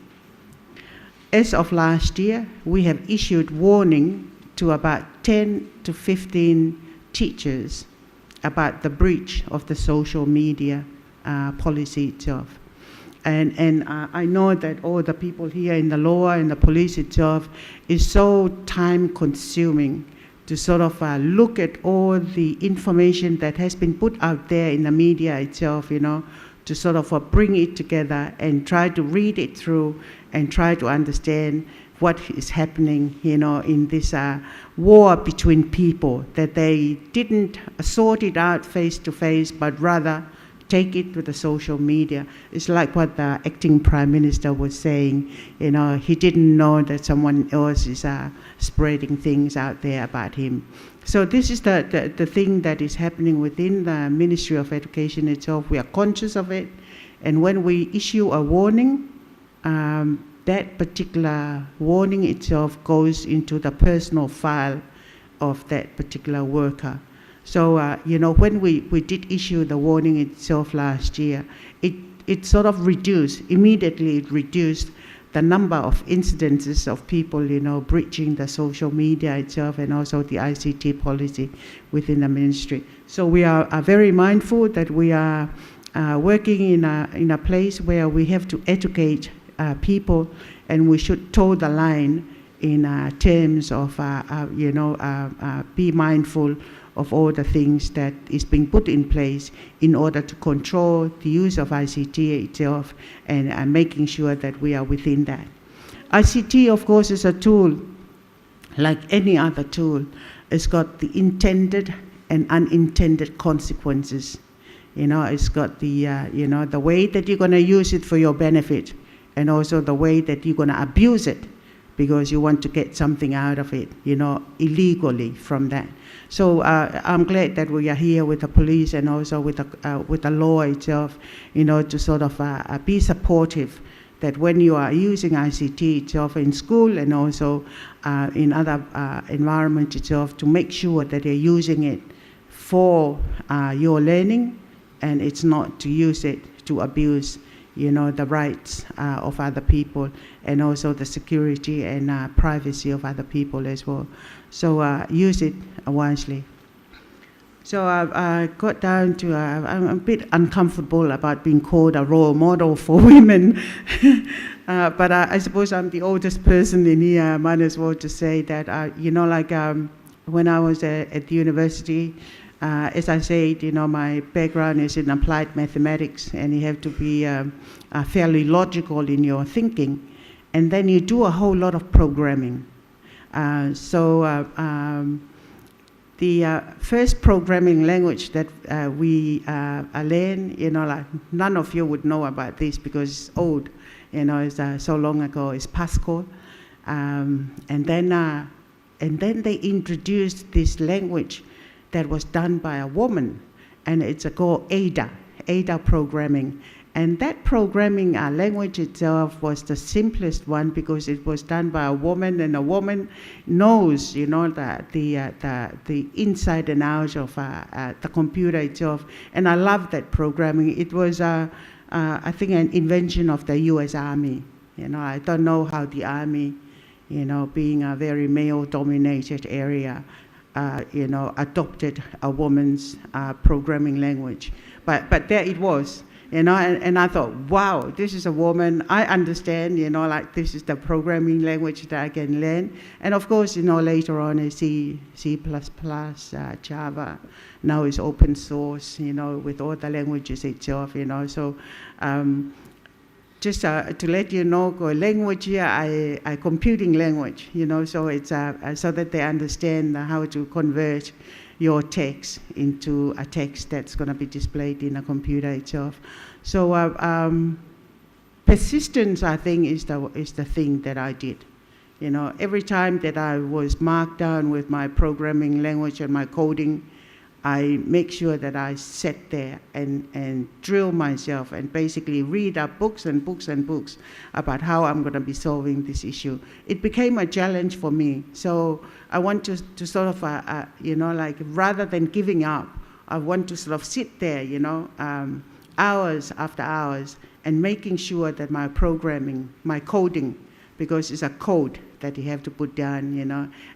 As of last year, we have issued warning to about 10 to 15 teachers about the breach of the social media policy itself. And I know that all the people here in the law and the police itself is so time consuming to sort of look at all the information that has been put out there in the media itself, to sort of bring it together and try to read it through and try to understand what is happening, in this war between people, that they didn't sort it out face to face, but rather take it to the social media. It's like what the acting Prime Minister was saying, he didn't know that someone else is spreading things out there about him. So this is the thing that is happening within the Ministry of Education itself. We are conscious of it, and when we issue a warning, that particular warning itself goes into the personal file of that particular worker. So, when we did issue the warning itself last year, it sort of immediately reduced the number of incidences of people, breaching the social media itself and also the ICT policy within the ministry. So we are very mindful that we are working in a place where we have to educate people, and we should toe the line in terms of, be mindful of all the things that is being put in place in order to control the use of ICT itself and making sure that we are within that. ICT, of course, is a tool like any other tool. It's got the intended and unintended consequences. It's got the, the way that you're going to use it for your benefit, and also the way that you're going to abuse it because you want to get something out of it, illegally from that. So I'm glad that we are here with the police and also with the law itself, to sort of be supportive that when you are using ICT itself in school and also in other environments itself, to make sure that you're using it for your learning, and it's not to use it to abuse the rights of other people and also the security and privacy of other people as well. So use it wisely. So I got down to, I'm a bit uncomfortable about being called a role model for women. But I suppose I'm the oldest person in here. I might as well just say that, when I was at the university, As I said, my background is in applied mathematics, and you have to be fairly logical in your thinking. And then you do a whole lot of programming. The first programming language that we learned, like none of you would know about this because it's old, it's so long ago, is Pascal. And then they introduced this language that was done by a woman, and it's called Ada programming. And that programming language itself was the simplest one because it was done by a woman, and a woman knows, that the inside and out of the computer itself. And I love that programming. It was, I think, an invention of the U.S. Army. I don't know how the Army, being a very male-dominated area, adopted a woman's programming language. But there it was. And I thought, wow, this is a woman. I understand, like this is the programming language that I can learn. And of course, later on, C++, Java, now is open source, with all the languages itself, So just to let you know, language here, I computing language, so it's so that they understand how to convert your text into a text that's going to be displayed in a computer itself. So persistence, I think, is the thing that I did. Every time that I was marked down with my programming language and my coding, I make sure that I sit there and drill myself and basically read up books and books and books about how I'm going to be solving this issue. It became a challenge for me. So I want to sort of, like rather than giving up, I want to sort of sit there, hours after hours and making sure that my programming, my coding, because it's a code that you have to put down,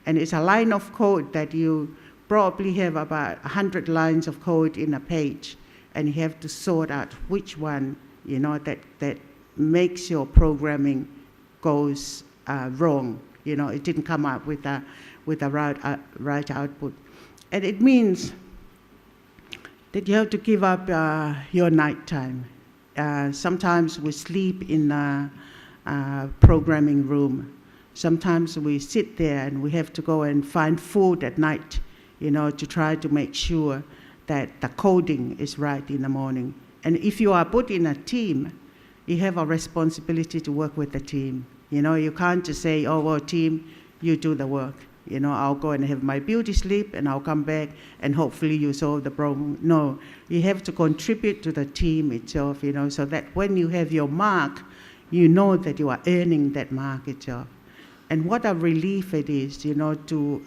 and it's a line of code that you probably have about 100 lines of code in a page, and you have to sort out which one, that makes your programming goes wrong. It didn't come up with a right output. And it means that you have to give up your nighttime. Sometimes we sleep in a programming room. Sometimes we sit there and we have to go and find food at night, to try to make sure that the coding is right in the morning. And if you are put in a team, you have a responsibility to work with the team. You can't just say, oh, well, team, you do the work. I'll go and have my beauty sleep and I'll come back and hopefully you solve the problem. No, you have to contribute to the team itself, so that when you have your mark, you know that you are earning that mark itself. And what a relief it is, to,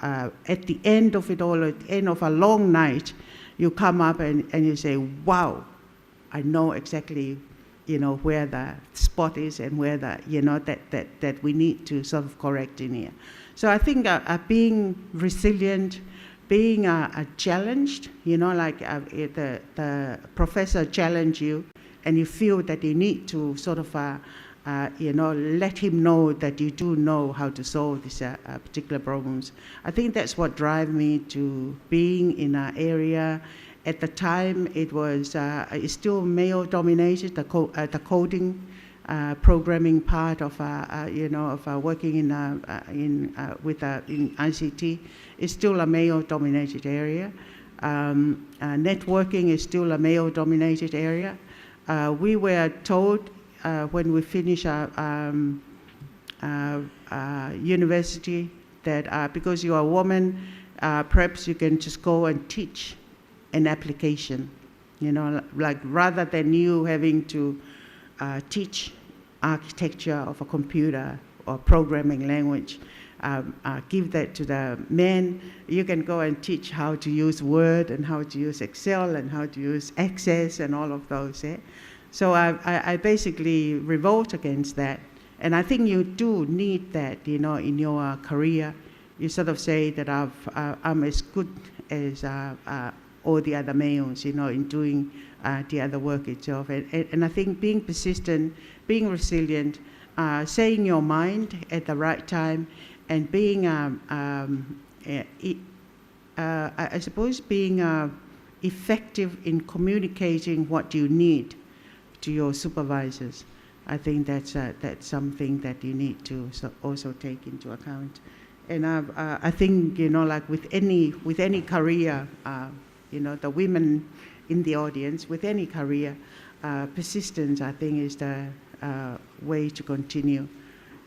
at the end of it all, at the end of a long night, you come up and you say, wow, I know exactly, where the spot is and where the, that we need to sort of correct in here. So I think being resilient, being challenged, like the professor challenged you, and you feel that you need to sort of, let him know that you do know how to solve these particular problems. I think that's what drives me to being in an area. At the time, it was it's still male-dominated. The coding, programming part of working in ICT is still a male-dominated area. Networking is still a male-dominated area. We were told when we finish our university that because you are a woman, perhaps you can just go and teach an application, like rather than you having to teach architecture of a computer or programming language, give that to the men. You can go and teach how to use Word and how to use Excel and how to use Access and all of those. So I basically revolt against that. And I think you do need that, in your career. You sort of say that I'm as good as all the other males, in doing the other work itself. And I think being persistent, being resilient, saying your mind at the right time, and being, I suppose, being effective in communicating what you need to your supervisors. I think that's something that you need to also take into account. And I think, you know, like with any career, you know, the women in the audience, with any career, persistence, I think, is the way to continue,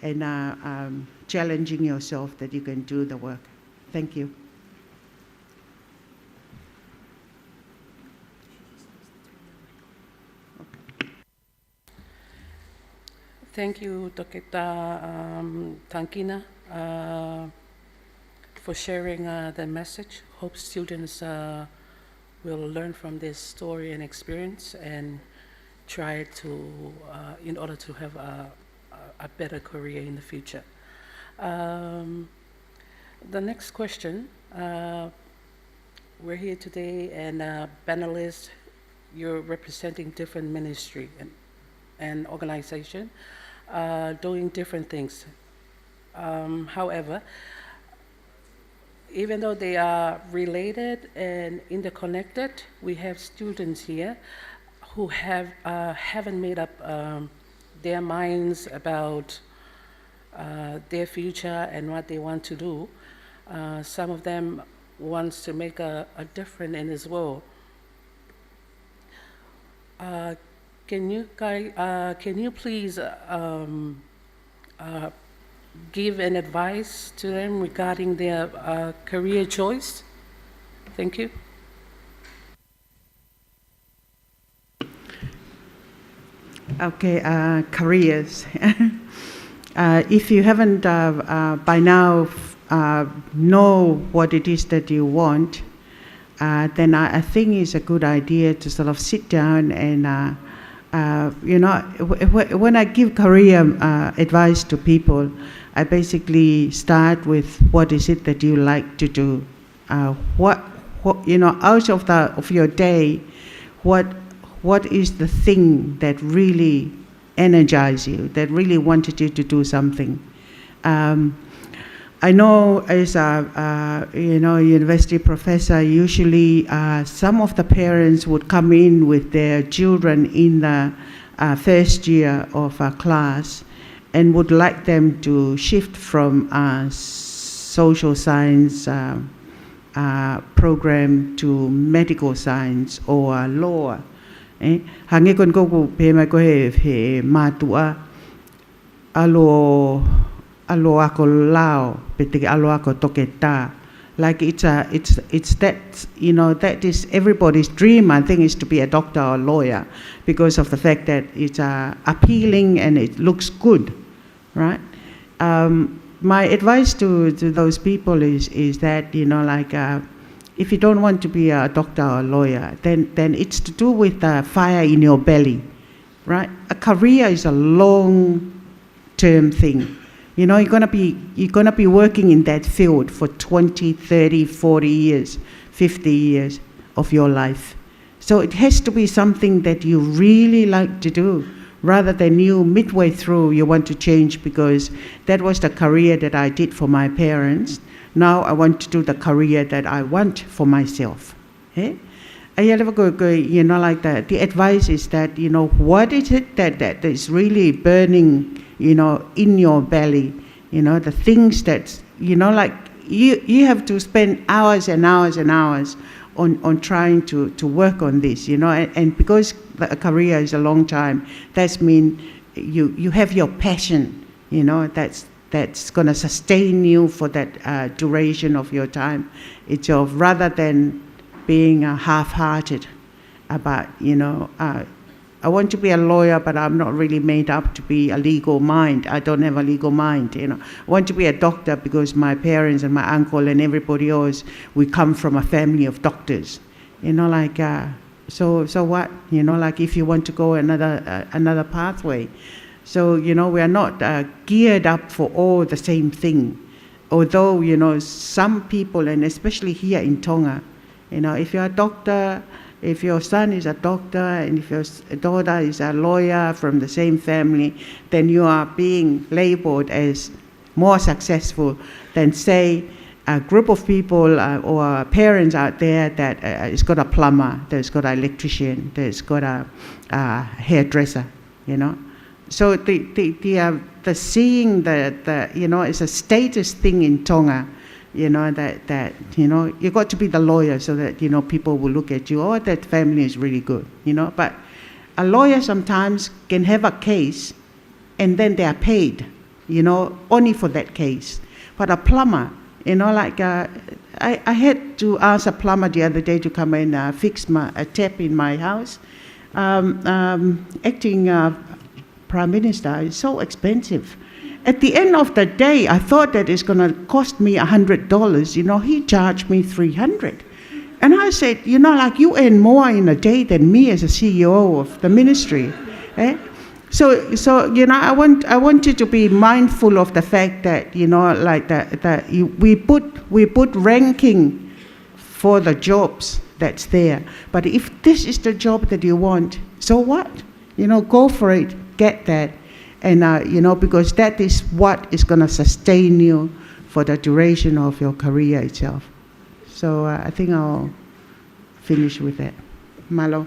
and challenging yourself that you can do the work. Thank you. Thank you, Doketa Tankina, for sharing the message. Hope students will learn from this story and experience and try to, in order to have a better career in the future. The next question, we're here today, and panelists, you're representing different ministry and organization, doing different things. However, even though they are related and interconnected, we have students here who haven't made up their minds about their future and what they want to do. Some of them wants to make a difference in this world. Can you please give an advice to them regarding their career choice? Thank you. Okay, careers. If you haven't by now know what it is that you want, then I think it's a good idea to sort of sit down and, you know, when I give career advice to people, I basically start with what is it that you like to do. What you know, out of your day, what is the thing that really energizes you, that really wanted you to do something? I know as a you know, university professor, usually some of the parents would come in with their children in the first year of a class and would like them to shift from social science program to medical science or law. Hangi kon ko pema ko he matua alo ako lao pete alo ako toketa. Like it's that, you know, that is everybody's dream, I think, is to be a doctor or a lawyer because of the fact that it's appealing and it looks good, right? My advice to those people is that, you know, like if you don't want to be a doctor or a lawyer, then it's to do with the fire in your belly, right? A career is a long-term thing. You know, you're gonna be working in that field for 20, 30, 40 years, 50 years of your life. So it has to be something that you really like to do, rather than you midway through you want to change because that was the career that I did for my parents. Now I want to do the career that I want for myself. You know, like that. The advice is that, you know, what is it that is really burning, you know, in your belly, you know, the things that, you know, like you have to spend hours and hours and hours on trying to work on this, you know, and because a career is a long time, that means you have your passion, you know, that's going to sustain you for that duration of your time. It's rather than being half-hearted about, you know, I want to be a lawyer, but I'm not really made up to be a legal mind. I don't have a legal mind, you know. I want to be a doctor because my parents and my uncle and everybody else, we come from a family of doctors, you know, like, so what, you know, like if you want to go another pathway. So, you know, we are not geared up for all the same thing. Although, you know, some people, and especially here in Tonga, you know, if you're a doctor, if your son is a doctor, and if your daughter is a lawyer from the same family, then you are being labeled as more successful than, say, a group of people or parents out there that has got a plumber, that's got an electrician, that's got a hairdresser, you know. So the seeing the you know, it's a status thing in Tonga, you know, that you know, you got to be the lawyer so that, you know, people will look at you, oh, that family is really good, you know. But a lawyer sometimes can have a case and then they are paid, you know, only for that case. But a plumber, you know, like I had to ask a plumber the other day to come and fix a tap in my house. Acting Prime Minister is so expensive. At the end of the day, I thought that it's going to cost me $100. You know, he charged me $300. And I said, you know, like, you earn more in a day than me as a CEO of the ministry. Eh? So you know, I want you to be mindful of the fact that, you know, like we put ranking for the jobs that's there. But if this is the job that you want, so what? You know, go for it, get that. And, you know, because that is what is going to sustain you for the duration of your career itself. So I think I'll finish with that. Malo.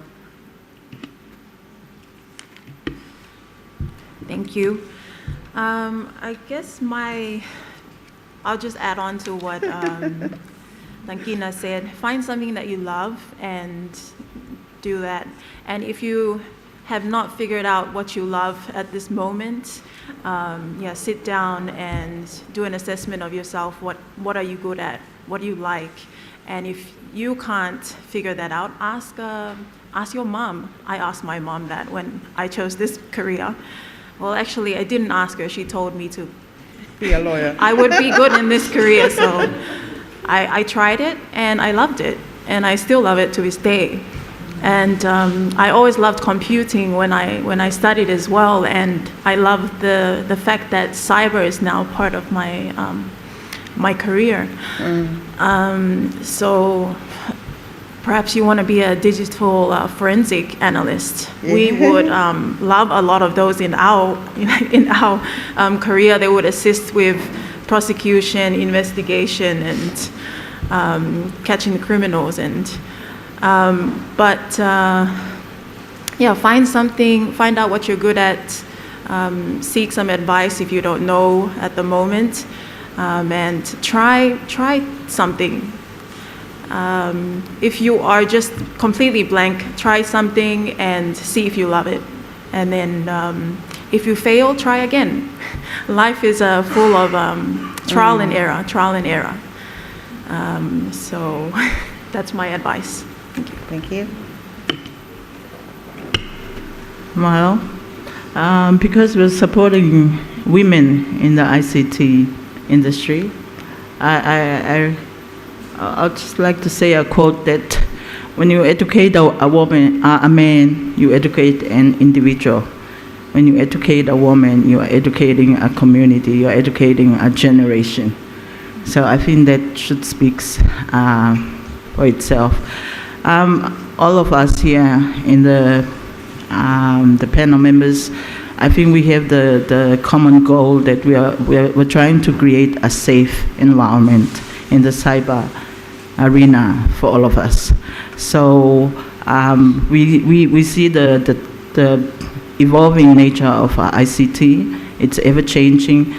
Thank you. I guess I'll just add on to what Dankina said. Find something that you love and do that. And if you have not figured out what you love at this moment, sit down and do an assessment of yourself. What are you good at? What do you like? And if you can't figure that out, ask your mom. I asked my mom that when I chose this career. Well, actually, I didn't ask her. She told me to be a lawyer. I would be good in this career, so I tried it and I loved it, and I still love it to this day. And I always loved computing when I studied as well, and I love the fact that cyber is now part of my career. So perhaps you want to be a digital forensic analyst. We would love a lot of those in our career. They would assist with prosecution, investigation, and catching the criminals. And find out what you're good at. Seek some advice if you don't know at the moment, and try something. If you are just completely blank, try something and see if you love it. And then if you fail, try again. Life is full of trial and error. So that's my advice. Thank you. Well, because we're supporting women in the ICT industry, I'd just like to say a quote that when you educate a woman, a man, you educate an individual. When you educate a woman, you are educating a community, you are educating a generation. So I think that should speak for itself. All of us here in the panel members, I think we have the common goal that we're trying to create a safe environment in the cyber arena for all of us. So we see the evolving nature of ICT. It's ever changing.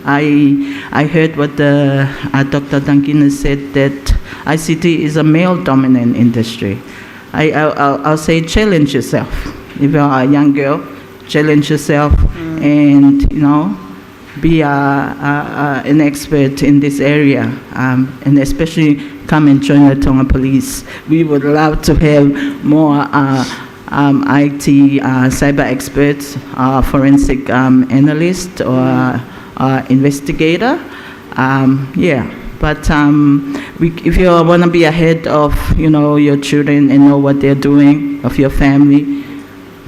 I heard what Dr. Dankina said, that ICT is a male-dominant industry. I'll say challenge yourself. If you're a young girl, challenge yourself and, you know, be an expert in this area, and especially come and join the Tonga Police. We would love to have more IT cyber experts, forensic analyst or investigator. But if you want to be ahead of, you know, your children and know what they're doing, of your family,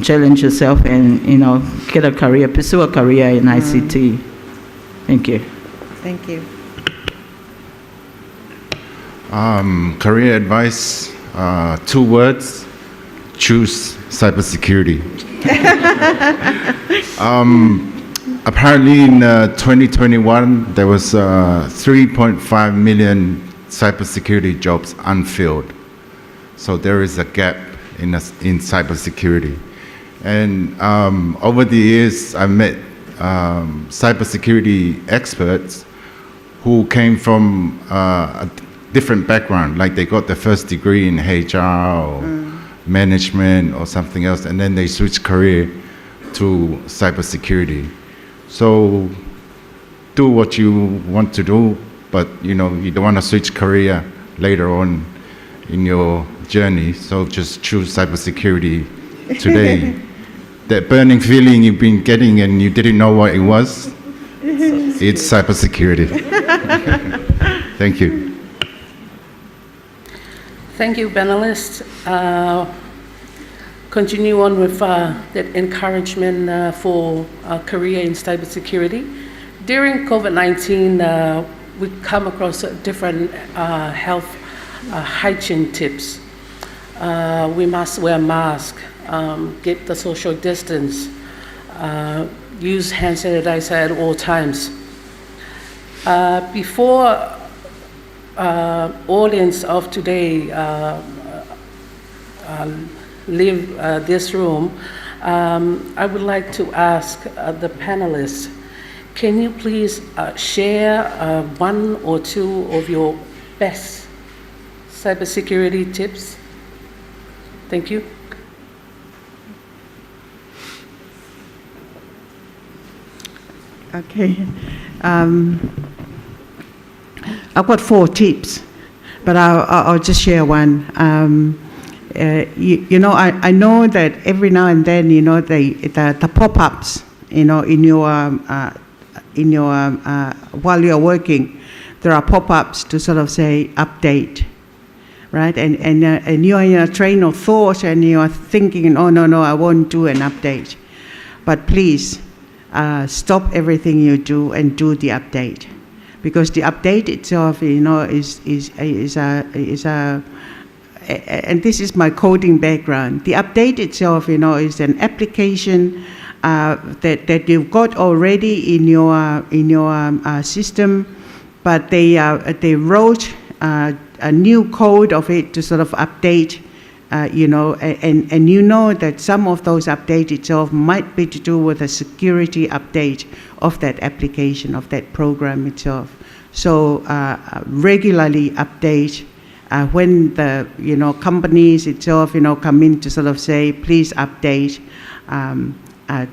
challenge yourself and, you know, get a career, pursue a career in ICT. Thank you. Thank you. Career advice, 2 words: choose cybersecurity. apparently in 2021, there was 3.5 million cybersecurity jobs unfilled. So there is a gap in cybersecurity. And over the years, I met cybersecurity experts who came from a different background, like they got their first degree in HR or management or something else, and then they switched career to cybersecurity. So do what you want to do, but you don't want to switch career later on in your journey. So just choose cybersecurity today. That burning feeling you've been getting and you didn't know what it was, it's cybersecurity. Thank you. Thank you, panelists. Continue on with that encouragement for a career in cybersecurity. During COVID-19, we come across different health hygiene tips. We must wear masks, keep the social distance, use hand sanitizer at all times. Before audience of today leave this room, I would like to ask the panelists, can you please share one or two of your best cybersecurity tips? Thank you. Okay. I've got 4 tips, but I'll just share one. I know that every now and then, the pop-ups, in your while you're working, there are pop-ups to sort of say update, right? And you're in a train of thought and you're thinking, oh no, I won't do an update. But please stop everything you do and do the update, because the update itself, is a and this is my coding background. The update itself, is an application that you've got already in your system, but they wrote a new code of it to sort of update, and that some of those updates itself might be to do with a security update of that application, of that program itself. So regularly update. When the companies itself come in to sort of say please update,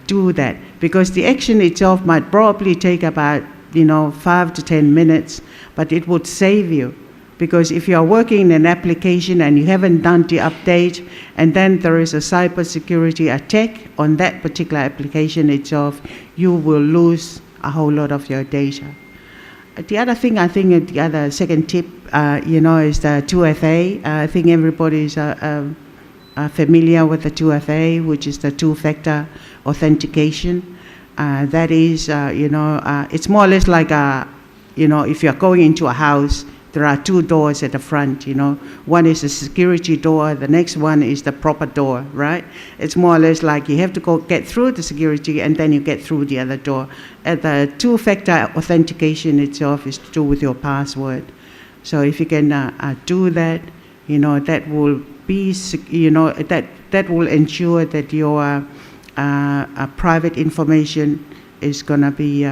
do that, because the action itself might probably take about 5 to 10 minutes, but it would save you, because if you are working in an application and you haven't done the update, and then there is a cybersecurity attack on that particular application itself, you will lose a whole lot of your data. The other thing, I think, the other second tip, is the 2FA. I think everybody is familiar with the 2FA, which is the two-factor authentication. That is, it's more or less like if you're going into a house, there are 2 doors at the front, One is the security door, the next one is the proper door, right? It's more or less like you have to go get through the security and then you get through the other door. And the two-factor authentication itself is to do with your password. So if you can do that, that will be, that will ensure that your private information is going to be,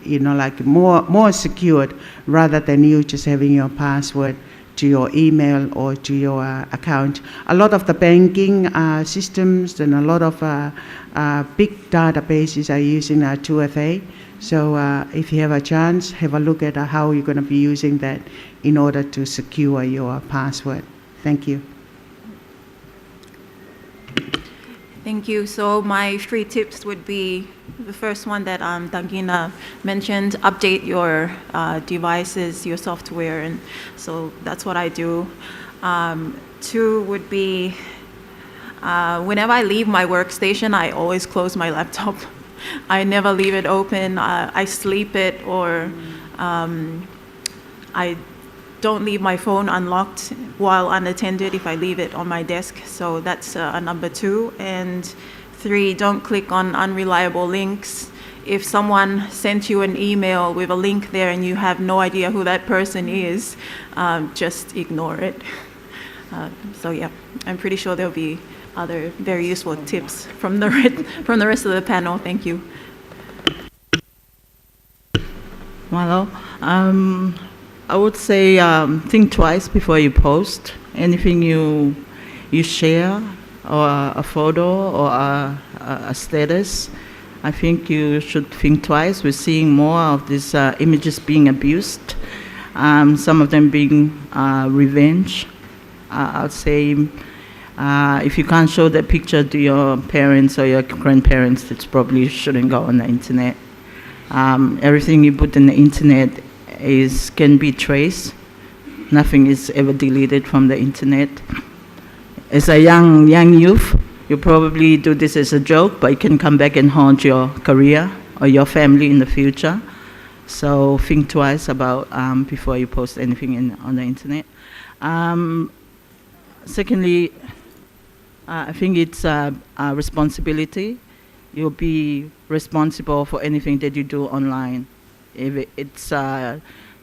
like more secured, rather than you just having your password to your email or to your account. A lot of the banking systems and a lot of big databases are using 2FA. So if you have a chance, have a look at how you're going to be using that in order to secure your password. Thank you. Thank you. So my 3 tips would be, the first one that Dangina mentioned, update your devices, your software, and so that's what I do. 2 would be, whenever I leave my workstation, I always close my laptop. I never leave it open. I sleep it, or I don't leave my phone unlocked while unattended if I leave it on my desk. So that's number 2. And 3, don't click on unreliable links. If someone sent you an email with a link there and you have no idea who that person is, just ignore it. So yeah, I'm pretty sure there'll be other very useful tips from the rest of the panel. Thank you. Malo, I would say think twice before you post anything you share, or a photo or a status. I think you should think twice. We're seeing more of these images being abused, some of them being revenge. I'll say if you can't show that picture to your parents or your grandparents, it probably shouldn't go on the internet. Everything you put on the internet can be traced. Nothing is ever deleted from the internet. As a young youth, you probably do this as a joke, but it can come back and haunt your career or your family in the future. So think twice about before you post anything on the internet. Secondly, I think it's a responsibility. You'll be responsible for anything that you do online. If it's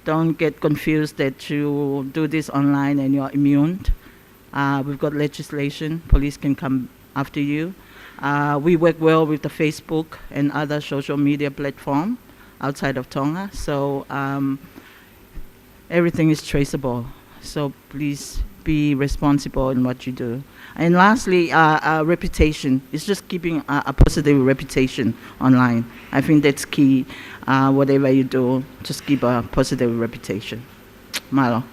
don't get confused that you do this online and you're immune. We've got legislation. Police can come after you. We work well with the Facebook and other social media platform outside of Tonga. So everything is traceable. So please be responsible in what you do. And lastly, reputation. It's just keeping a positive reputation online. I think that's key. Whatever you do, just keep a positive reputation. Malo.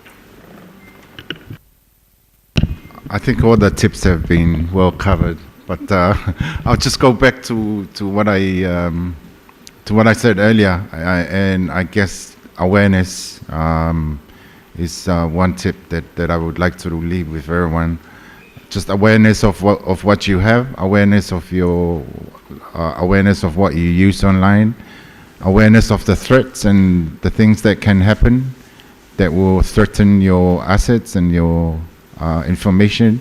I think all the tips have been well covered, but I'll just go back to what I said earlier, and I guess awareness is one tip that I would like to leave with everyone. Just awareness of what you have, awareness of your awareness of what you use online, awareness of the threats and the things that can happen that will threaten your assets and your information,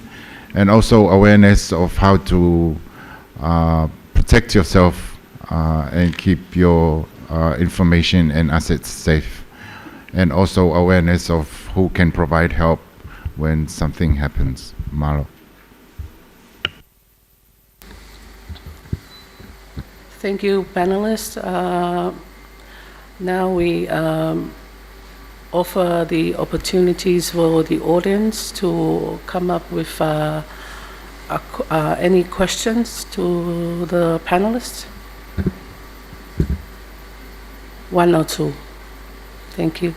and also awareness of how to protect yourself and keep your information and assets safe, and also awareness of who can provide help when something happens. Malo. Thank you, panelists. Now we offer the opportunities for the audience to come up with any questions to the panelists. 1 or 2. Thank you.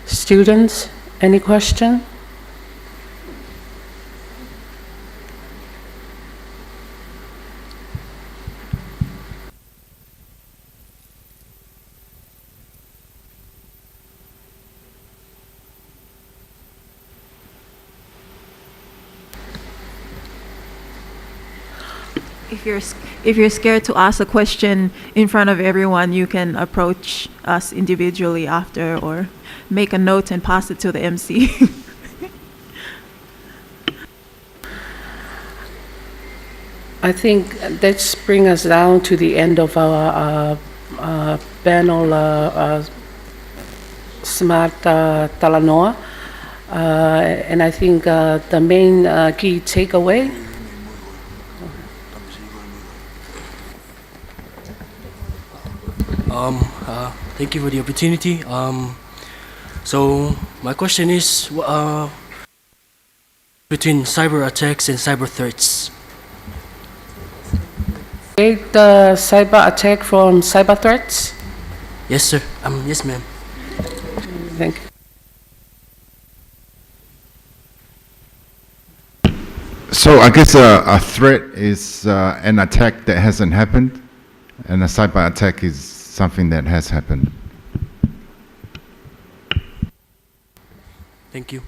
Students, any question? If you're scared to ask a question in front of everyone, you can approach us individually after, or make a note and pass it to the MC. I think that brings us down to the end of our panel, Smart Talanoa. And I think the main key takeaway thank you for the opportunity. So my question is between cyber attacks and cyber threats. The cyber attack from cyber threats? Yes, sir. Yes, ma'am. Thank you. So I guess a threat is an attack that hasn't happened, and a cyber attack is something that has happened. Thank you.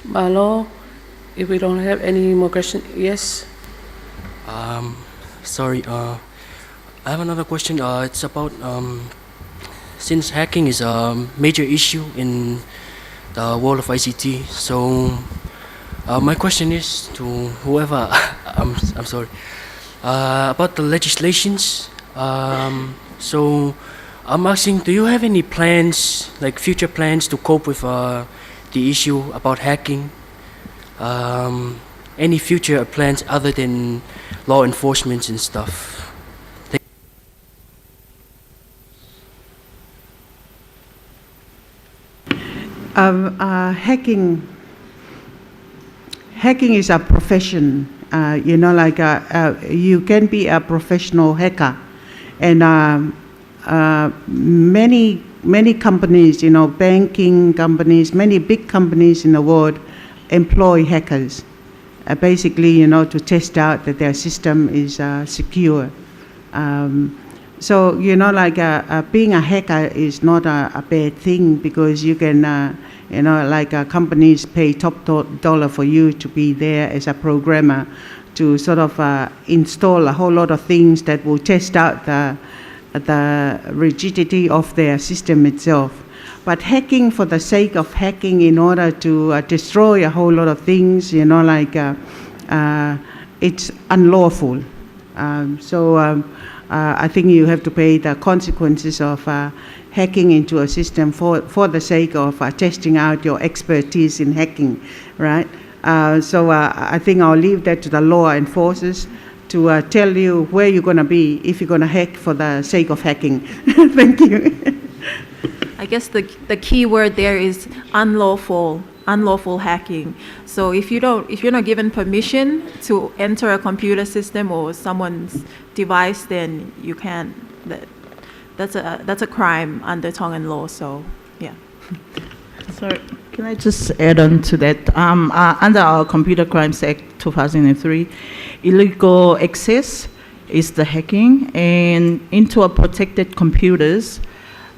Malo, If we don't have any more questions, yes? Sorry, I have another question. It's about since hacking is a major issue in the world of ICT, so my question is to whoever, I'm sorry, about the legislations. So I'm asking, do you have any plans, like future plans to cope with the issue about hacking? Any future plans other than law enforcement and stuff? Hacking is a profession. You can be a professional hacker, and many companies, banking companies, many big companies in the world employ hackers, basically, to test out that their system is secure. So, being a hacker is not a bad thing, because you can, companies pay top dollar for you to be there as a programmer to sort of install a whole lot of things that will test out the rigidity of their system itself. But hacking for the sake of hacking in order to destroy a whole lot of things, it's unlawful. I think you have to pay the consequences of hacking into a system for the sake of testing out your expertise in hacking, right? I think I'll leave that to the law enforcers to tell you where you're going to be if you're going to hack for the sake of hacking. Thank you. I guess the key word there is unlawful hacking. So if you're not given permission to enter a computer system or someone's device, then you can't. That's a crime under Tongan law. So yeah. Sorry, can I just add on to that? Under our Computer Crimes Act 2003, illegal access is the hacking and into a protected computers.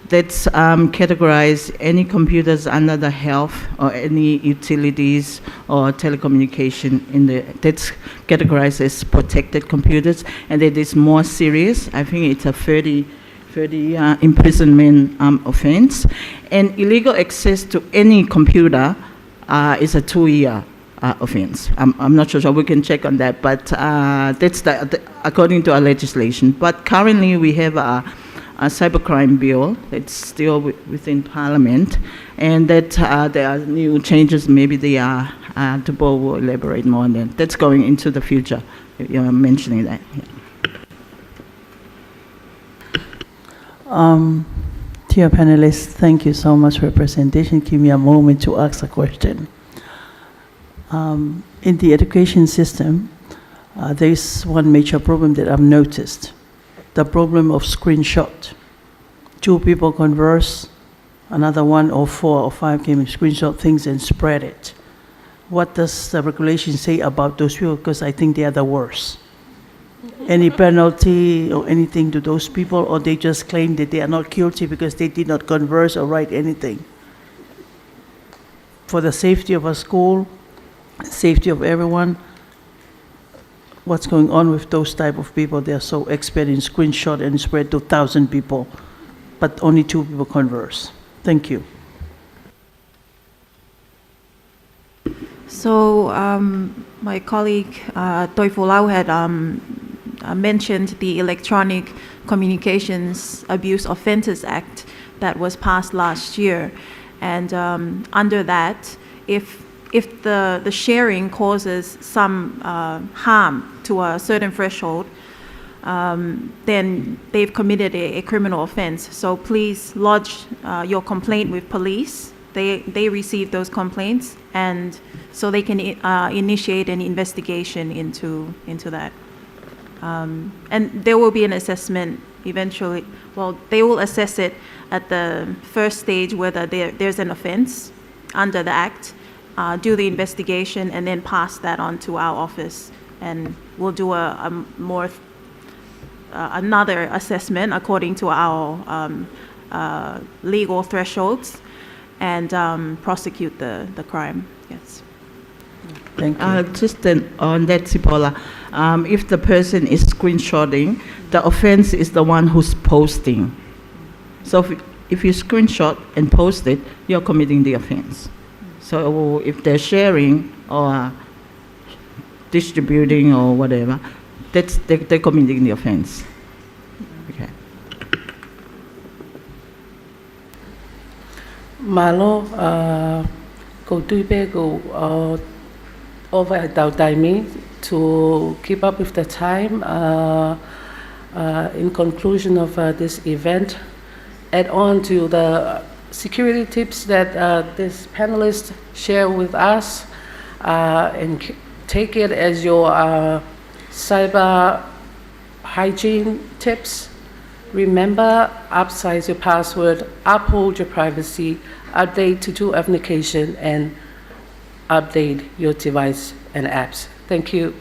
That's categorize any computers under the health or any utilities or telecommunication that's categorized as protected computers, and that is more serious. I think it's a 30 imprisonment offense, and illegal access to any computer is a 2-year offense. I'm not sure, so we can check on that, but that's according to our legislation. But currently we have a cybercrime bill that's still within Parliament, and that there are new changes. Maybe Tupo will elaborate more on that. That's going into the future. You're mentioning that. Yeah. Dear panelists, thank you so much for your presentation. Give me a moment to ask a question. In the education system, there is one major problem that I've noticed. The problem of screenshot. 2 people converse, another 1 or 4 or 5 can screenshot things and spread it. What does the regulation say about those people? Because I think they are the worst. Any penalty or anything to those people, or they just claim that they are not guilty because they did not converse or write anything? For the safety of our school, safety of everyone, what's going on with those type of people? They are so expert in screenshot and spread to 1,000 people, but only 2 people converse. Thank you. So my colleague Toifulau had mentioned the Electronic Communications Abuse Offences Act that was passed last year, and under that, if the sharing causes some harm to a certain threshold, then they've committed a criminal offense. So please lodge your complaint with police. They receive those complaints, and so they can initiate an investigation into that. And there will be an assessment eventually. Well, they will assess it at the first stage whether there's an offense under the Act, do the investigation, and then pass that on to our office. And we'll do another assessment according to our legal thresholds, and prosecute the crime. Yes. Thank you. Just then on that, Sipola, if the person is screenshotting, the offense is the one who's posting. So if you screenshot and post it, you're committing the offense. So if they're sharing or distributing or whatever, they're committing the offense. Okay. Malo, go to go over at Dautaimi to keep up with the time. In conclusion of this event, add on to the security tips that this panelist share with us, and take it as your cyber hygiene tips. Remember, upsize your password, uphold your privacy, update to two-authentication, and update your device and apps. Thank you.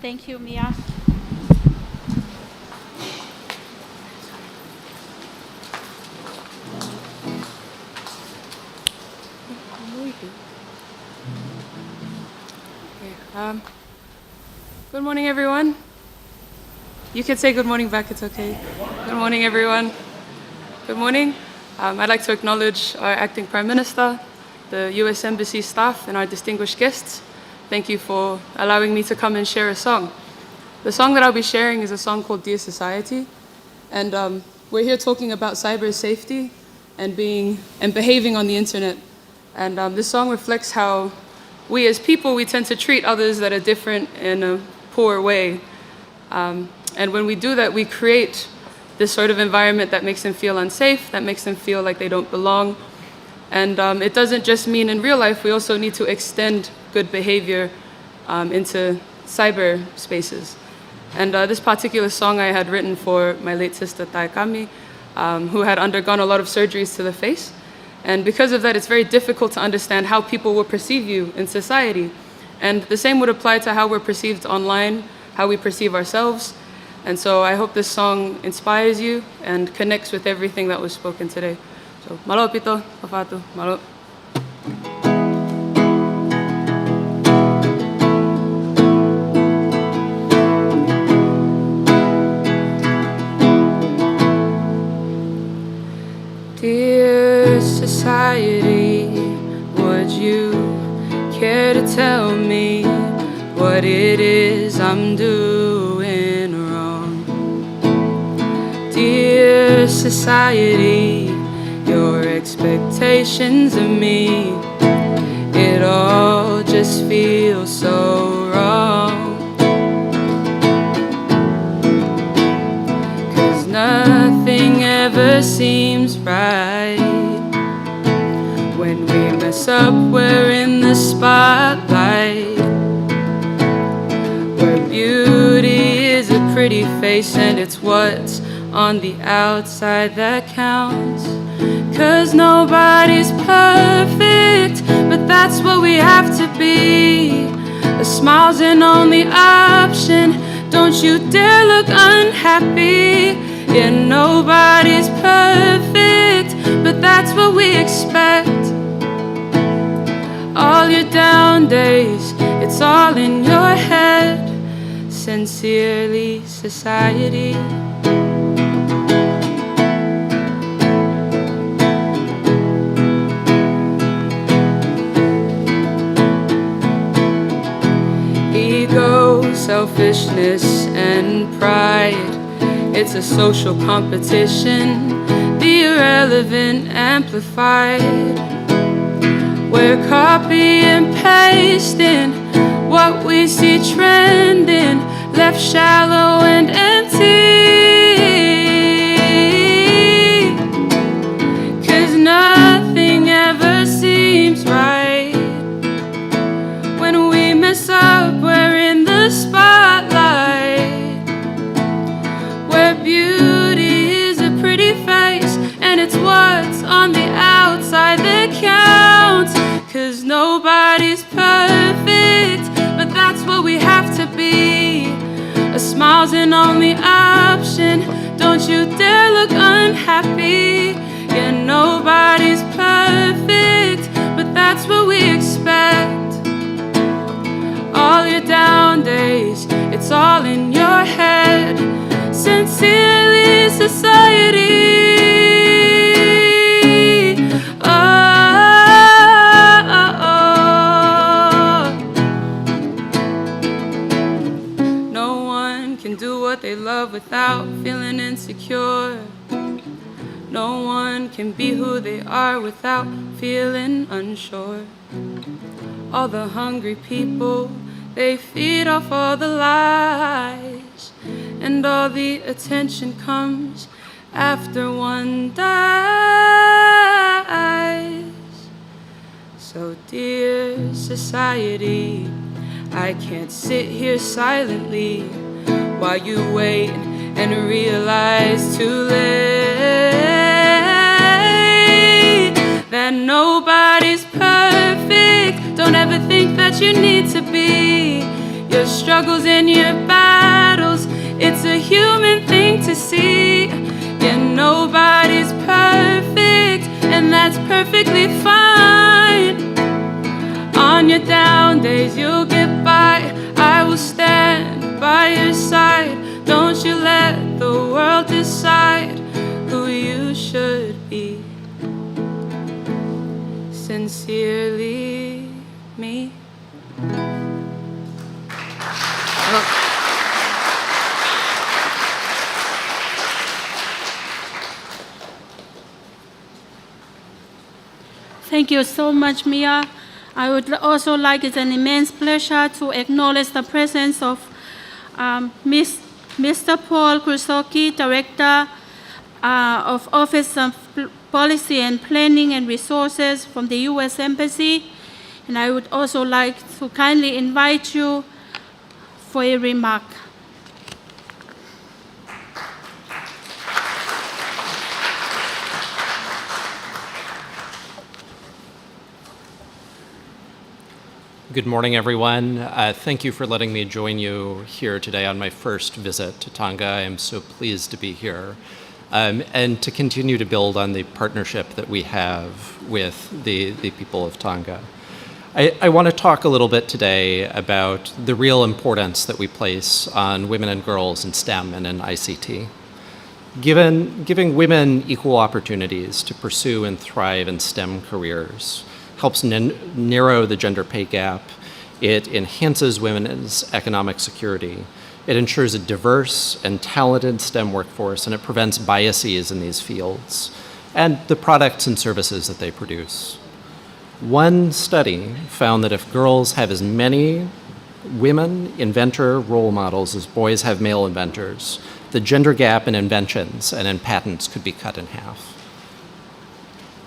Thank you, Mia. Good morning, everyone. You can say good morning back, it's okay. Good morning, everyone. Good morning. I'd like to acknowledge our acting Prime Minister, the US Embassy staff, and our distinguished guests. Thank you for allowing me to come and share a song. The song that I'll be sharing is a song called Dear Society. And we're here talking about cyber safety and behaving on the internet. And this song reflects how we as people, we tend to treat others that are different in a poor way. And when we do that, we create this sort of environment that makes them feel unsafe, that makes them feel like they don't belong. And it doesn't just mean in real life, we also need to extend good behavior into cyber spaces. And this particular song I had written for my late sister, Taekami, who had undergone a lot of surgeries to the face. And because of that, it's very difficult to understand how people will perceive you in society. And the same would apply to how we're perceived online, how we perceive ourselves. And so I hope this song inspires you and connects with everything that was spoken today. So, malo pito, papatu, malo. Dear society, would you care to tell me what it is I'm doing wrong? Dear society, your expectations of me, it all just feels so wrong. 'Cause nothing ever seems right. When we mess up, we're in the spotlight, where beauty is a pretty face and it's what's on the outside that counts. 'Cause nobody's perfect, but that's what we have to be. A smile's an only option, don't you dare look unhappy. Yeah, nobody's perfect, but that's what we expect. All your down days, it's all in your head. Sincerely, society. selfishness and pride. It's a social competition, the irrelevant amplified. We're copy and pasting what we see trending, left shallow and empty. 'Cause nothing ever seems right. When we mess up, we're in the spotlight, where beauty is a pretty face, and it's what's on the outside that counts. 'Cause nobody's perfect, but that's what we have to be. A smile's an only option, don't you dare look unhappy. Yeah, nobody's perfect, but that's what we expect. All your down days, it's all in your head. Sincerely, society. They love without feeling insecure. No one can be who they are without feeling unsure. All the hungry people, they feed off all the lies, and all the attention comes after one dies. So dear society, I can't sit here silently while you wait and realize too late that nobody's perfect. Don't ever think that you need to be. Your struggles and your battles, it's a human thing to see. Yeah, nobody's perfect, and that's perfectly fine. On your down days, you'll get by. I will stand by your side. Don't you let the world decide who you should be. Sincerely, me. Thank you so much, Mia. I would also like, it's an immense pleasure to acknowledge the presence of Mr. Paul Krusocki, Director of Office of Policy and Planning and Resources from the U.S. Embassy. And I would also like to kindly invite you for a remark. Good morning, everyone. Thank you for letting me join you here today on my first visit to Tonga. I am so pleased to be here and to continue to build on the partnership that we have with the people of Tonga. I want to talk a little bit today about the real importance that we place on women and girls in STEM and in ICT. Giving women equal opportunities to pursue and thrive in STEM careers helps narrow the gender pay gap. It enhances women's economic security. It ensures a diverse and talented STEM workforce, and it prevents biases in these fields and the products and services that they produce. One study found that if girls have as many women inventor role models as boys have male inventors, the gender gap in inventions and in patents could be cut in half.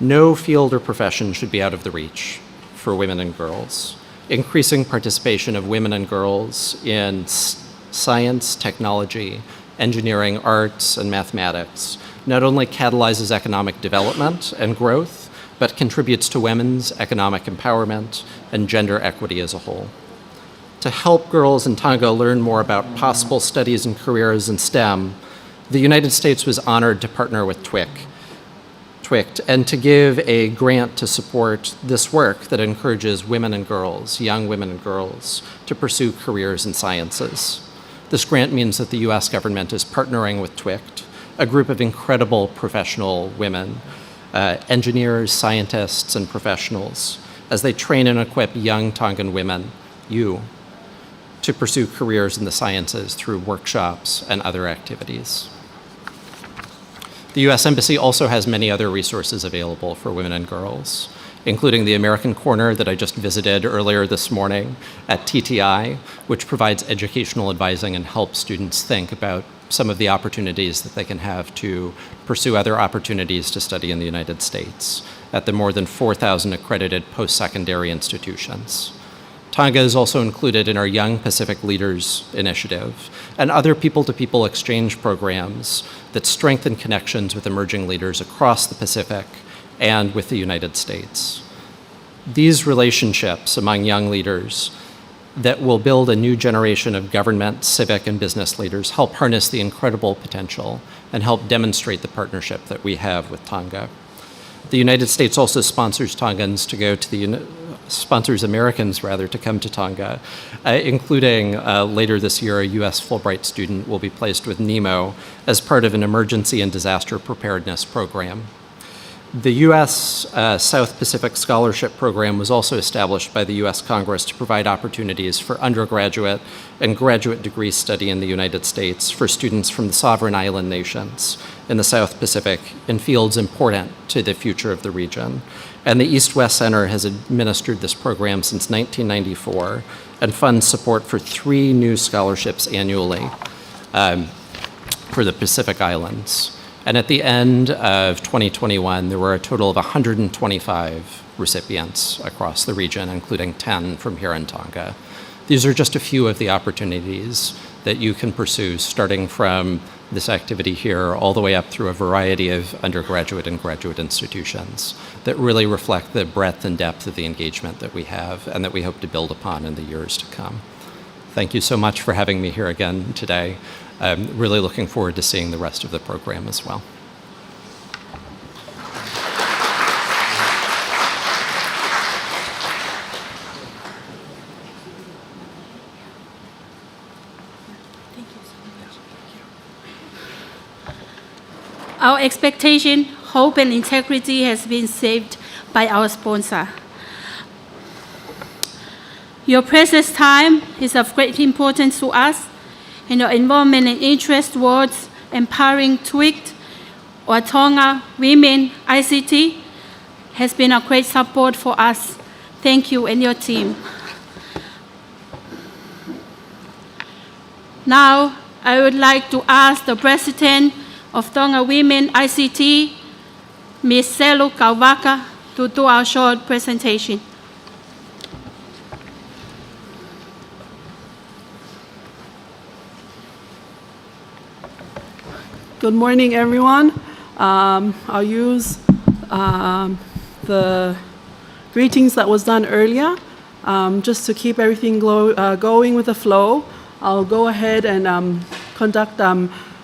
No field or profession should be out of the reach for women and girls. Increasing participation of women and girls in science, technology, engineering, arts, and mathematics not only catalyzes economic development and growth, but contributes to women's economic empowerment and gender equity as a whole. To help girls in Tonga learn more about possible studies and careers in STEM, the United States was honored to partner with TWIC and to give a grant to support this work that encourages women and girls, young women and girls, to pursue careers in sciences. This grant means that the US government is partnering with TWIC, a group of incredible professional women, engineers, scientists, and professionals, as they train and equip young Tongan women, you, to pursue careers in the sciences through workshops and other activities. The U.S. Embassy also has many other resources available for women and girls, including the American Corner that I just visited earlier this morning at TTI, which provides educational advising and helps students think about some of the opportunities that they can have to pursue other opportunities to study in the United States at the more than 4,000 accredited post-secondary institutions. Tonga is also included in our Young Pacific Leaders Initiative and other people-to-people exchange programs that strengthen connections with emerging leaders across the Pacific and with the United States. These relationships among young leaders that will build a new generation of government, civic, and business leaders help harness the incredible potential and help demonstrate the partnership that we have with Tonga. The United States also sponsors Tongans to go to sponsors Americans to come to Tonga, including later this year, a U.S. Fulbright student will be placed with NEMO as part of an emergency and disaster preparedness program. The U.S. South Pacific Scholarship Program was also established by the U.S. Congress to provide opportunities for undergraduate and graduate degree study in the United States for students from the sovereign island nations in the South Pacific in fields important to the future of the region. And the East-West Center has administered this program since 1994 and funds support for 3 new scholarships annually for the Pacific Islands. And at the end of 2021, there were a total of 125 recipients across the region, including 10 from here in Tonga. These are just a few of the opportunities that you can pursue, starting from this activity here all the way up through a variety of undergraduate and graduate institutions that really reflect the breadth and depth of the engagement that we have and that we hope to build upon in the years to come. Thank you so much for having me here again today. I'm really looking forward to seeing the rest of the program as well. Our expectation, hope, and integrity has been saved by our sponsor. Your precious time is of great importance to us, and your involvement and interest towards empowering TWICT or Tonga Women ICT has been a great support for us. Thank you and your team. Now, I would like to ask the President of Tonga Women ICT, Ms. Selu Kauwaka, to do our short presentation. Good morning, everyone. I'll use the greetings that was done earlier. Just to keep everything going with the flow, I'll go ahead and conduct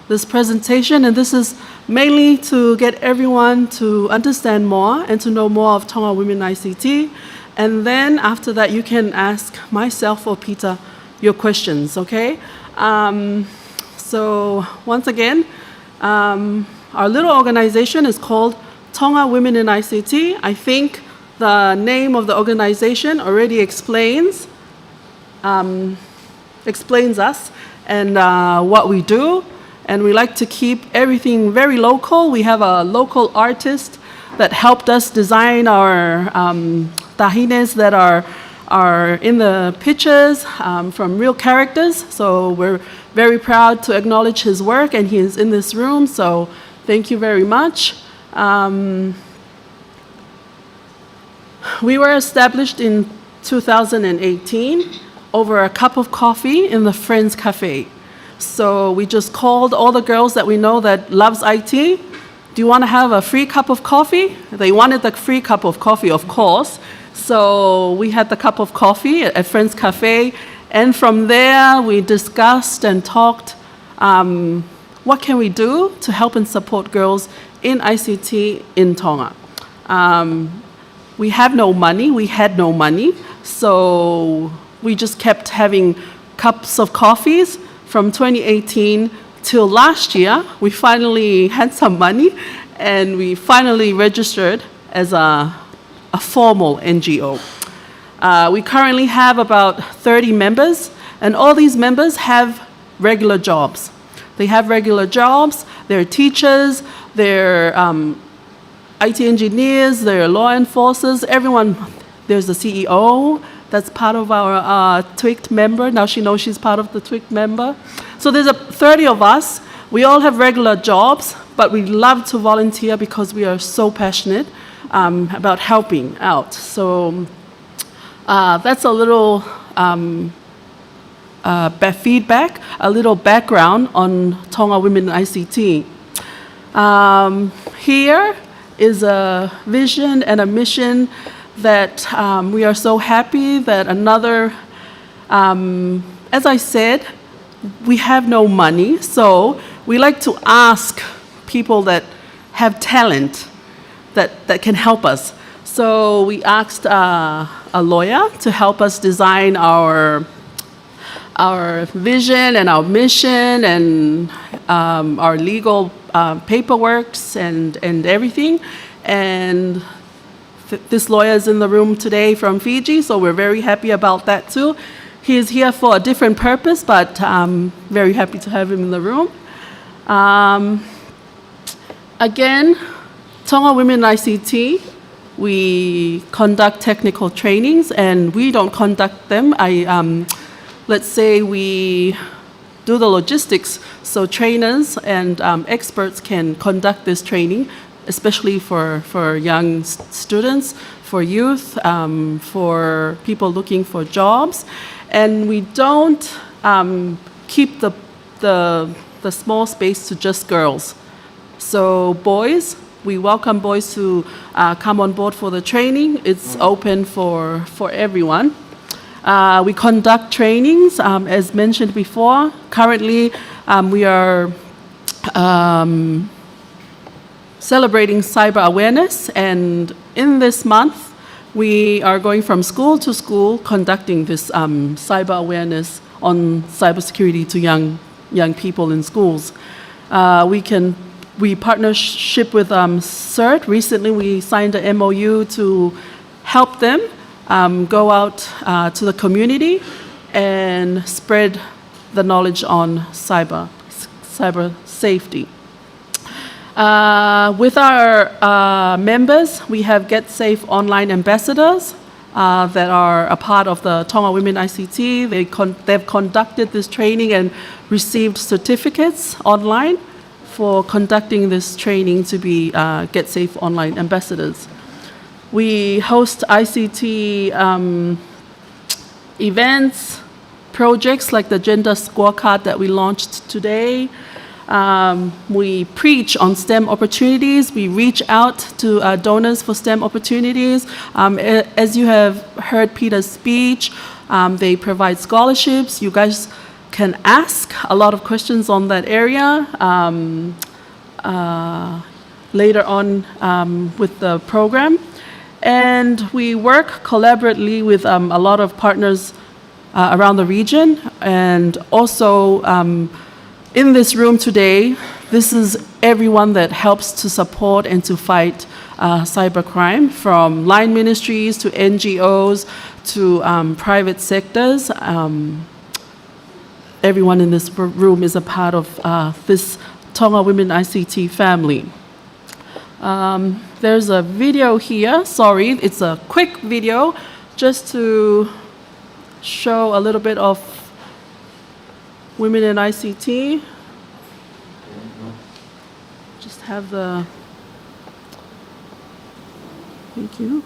this presentation, and this is mainly to get everyone to understand more and to know more of Tonga Women ICT. And then after that, you can ask myself or Peter your questions, okay? So once again, our little organization is called Tonga Women in ICT. I think the name of the organization already explains us and what we do. And we like to keep everything very local. We have a local artist that helped us design our tahines that are in the pictures from real characters. So we're very proud to acknowledge his work, and he is in this room, so thank you very much. We were established in 2018 over a cup of coffee in the Friends Cafe. So we just called all the girls that we know that loves IT. Do you want to have a free cup of coffee? They wanted the free cup of coffee, of course. So we had the cup of coffee at Friends Cafe. And from there, we discussed and talked, what can we do to help and support girls in ICT in Tonga? We have no money, we had no money, so we just kept having cups of coffees from 2018 till last year. We finally had some money, and we finally registered as a formal NGO. We currently have about 30 members, And all these members have regular jobs. They have regular jobs, they're teachers, they're IT engineers, they're law enforcers, everyone. There's a CEO that's part of our TWICT member. Now she knows she's part of the TWICT member. So there's 30 of us. We all have regular jobs, but we love to volunteer because we are so passionate about helping out. So that's a little feedback, a little background on Tonga Women in ICT. Here is a vision and a mission that we are so happy that another, as I said, we have no money, so we like to ask people that have talent that can help us. So we asked a lawyer to help us design our vision and our mission and our legal paperworks and everything. And this lawyer is in the room today from Fiji, so we're very happy about that too. He is here for a different purpose, but I'm very happy to have him in the room. Again, Tonga Women in ICT, we conduct technical trainings, and we don't conduct them. Let's say we do the logistics, so trainers and experts can conduct this training, especially for young students, for youth, for people looking for jobs. And we don't keep the small space to just girls. So boys, we welcome boys to come on board for the training. It's open for everyone. We conduct trainings, as mentioned before. Currently, we are celebrating cyber awareness, and in this month, we are going from school to school conducting this cyber awareness on cybersecurity to young people in schools. We partnership with CERT. Recently, we signed an MOU to help them go out to the community and spread the knowledge on cyber safety. With our members, we have GetSafe online ambassadors that are a part of the Tonga Women ICT. They've conducted this training and received certificates online for conducting this training to be GetSafe online ambassadors. We host ICT events, projects like the gender scorecard that we launched today. We preach on STEM opportunities. We reach out to donors for STEM opportunities. As you have heard Peter's speech, they provide scholarships. You guys can ask a lot of questions on that area later on with the program. And we work collaboratively with a lot of partners around the region. And also in this room today, this is everyone that helps to support and to fight cybercrime, from line ministries to NGOs to private sectors. Everyone in this room is a part of this Tonga Women ICT family. There's a video here. Sorry, it's a quick video just to show a little bit of Women in ICT. Just have the... Thank you.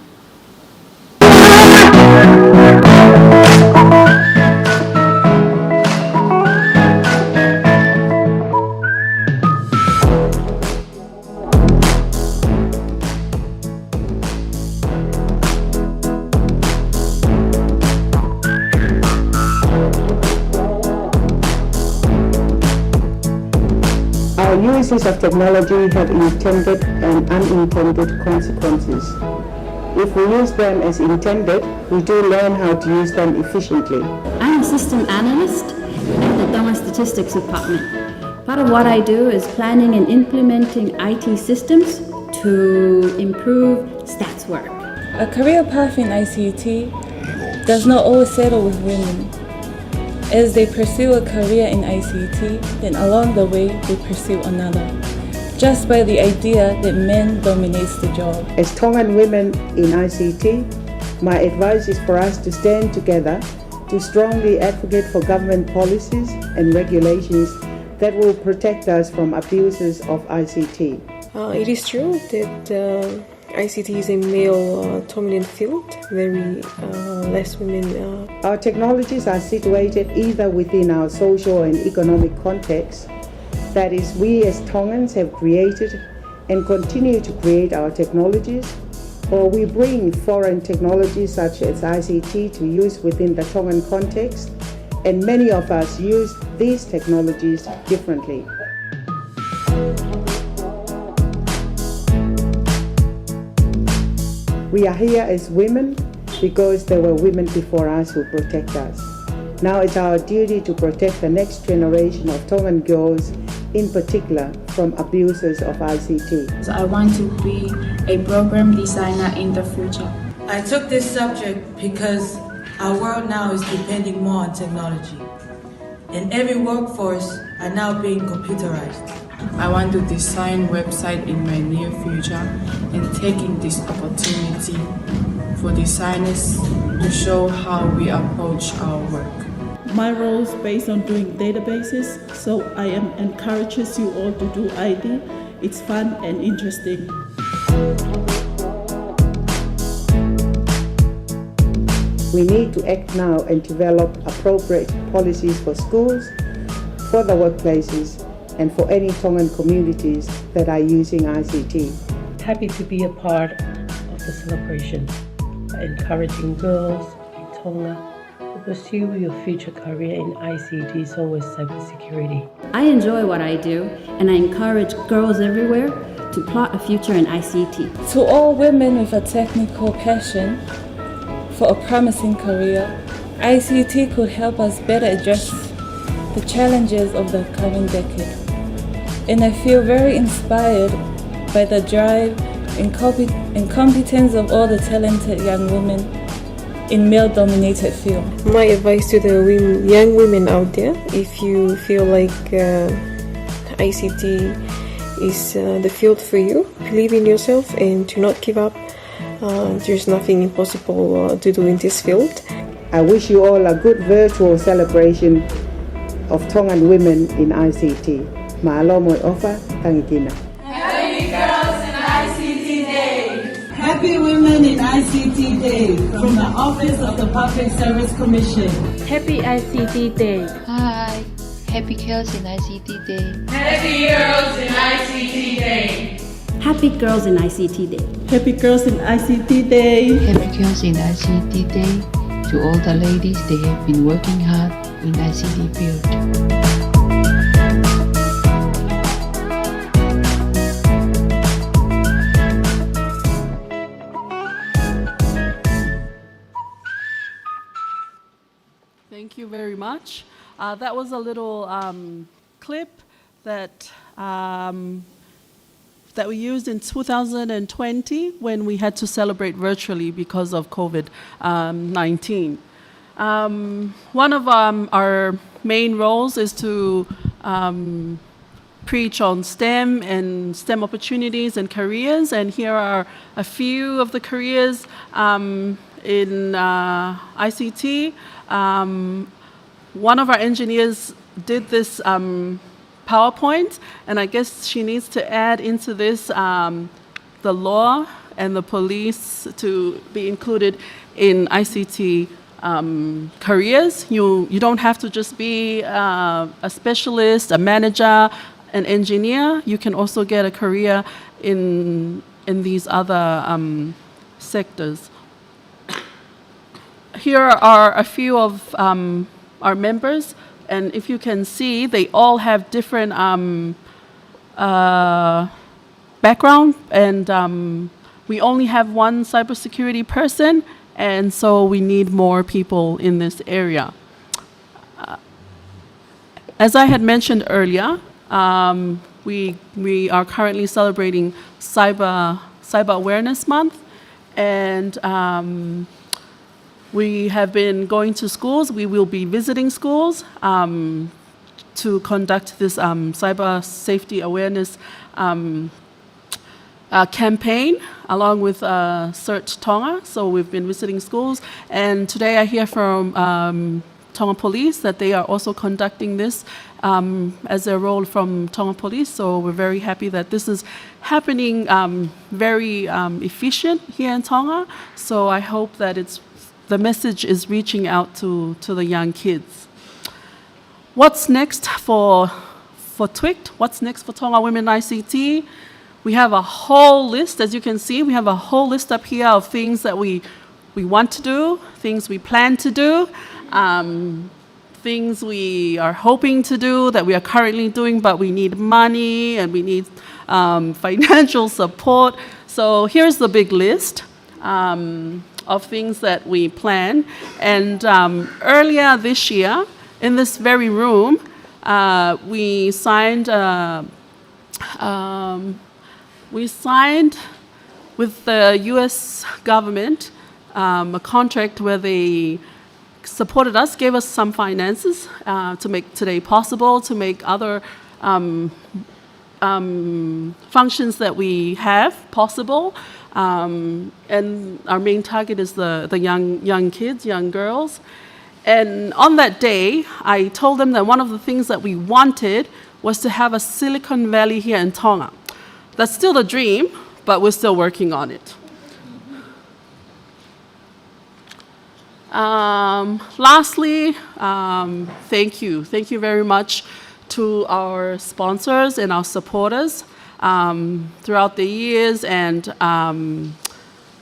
Uses of technology have intended and unintended consequences. If we use them as intended, we do learn how to use them efficiently. I'm a system analyst at the Tonga Statistics Department. Part of what I do is planning and implementing IT systems to improve stats work. A career path in ICT does not always settle with women. As they pursue a career in ICT, then along the way they pursue another, just by the idea that men dominates the job. As Tongan women in ICT, my advice is for us to stand together to strongly advocate for government policies and regulations that will protect us from abuses of ICT. It is true that ICT is a male-dominant field, very less women. Our technologies are situated either within our social and economic context, that is, we as Tongans have created and continue to create our technologies, or we bring foreign technologies such as ICT to use within the Tongan context, and many of us use these technologies differently. We are here as women because there were women before us who protect us. Now it's our duty to protect the next generation of Tongan girls, in particular from abuses of ICT. So I want to be a program designer in the future. I took this subject because our world now is depending more on technology, and every workforce are now being computerized. I want to design website in my near future and taking this opportunity for designers to show how we approach our work. My role is based on doing databases, so I encourages you all to do ID. It's fun and interesting. We need to act now and develop appropriate policies for schools, for the workplaces, and for any Tongan communities that are using ICT. Happy to be a part of the celebration, encouraging girls in Tonga to pursue your future career in ICT, so with cybersecurity. I enjoy what I do, and I encourage girls everywhere to plot a future in ICT. To all women with a technical passion for a promising career, ICT could help us better address the challenges of the coming decade. And I feel very inspired by the drive and competence of all the talented young women in male-dominated field. My advice to the young women out there, if you feel like ICT is the field for you, believe in yourself and do not give up. There's nothing impossible to do in this field. I wish you all a good virtual celebration of Tongan women in ICT. Ma'alomo ofa, tangikina. Happy Girls in ICT Day! Happy Women in ICT Day from the Office of the Public Service Commission. Happy ICT Day. Hi, Happy Girls in ICT Day. Happy Girls in ICT Day! Happy Girls in ICT Day. Happy Girls in ICT Day. Happy Girls in ICT Day. To all the ladies, they have been working hard in ICT field. Thank you very much. That was a little clip that that we used in 2020 when we had to celebrate virtually because of COVID-19. One of our main roles is to preach on STEM and STEM opportunities and careers, and here are a few of the careers in ICT. One of our engineers did this PowerPoint, and I guess she needs to add into this the law and the police to be included in ICT careers. You don't have to just be a specialist, a manager, an engineer. You can also get a career in these other sectors. Here are a few of our members. And if you can see, they all have different background, and we only have one cybersecurity person, and so we need more people in this area. As I had mentioned earlier, we are currently celebrating Cyber Awareness Month, and We have been going to schools. We will be visiting schools to conduct this cyber safety awareness campaign along with CERT Tonga. So we've been visiting schools, and today I hear from Tonga Police that they are also conducting this as a role from Tonga Police. So we're very happy that this is happening very efficient here in Tonga. So I hope that the message is reaching out to the young kids. What's next for TWICT? What's next for Tonga Women ICT? We have a whole list, as you can see, we have a whole list up here of things that we want to do, things we plan to do, things we are hoping to do that we are currently doing, but we need money and we need financial support. So here's the big list of things that we plan. And earlier this year, in this very room, we signed with the U.S. government a contract where they supported us, gave us some finances to make today possible, to make other functions that we have possible. And our main target is the young kids, young girls. And on that day, I told them that one of the things that we wanted was to have a Silicon Valley here in Tonga. That's still the dream, but we're still working on it. Lastly, thank you. Thank you very much to our sponsors and our supporters throughout the years, and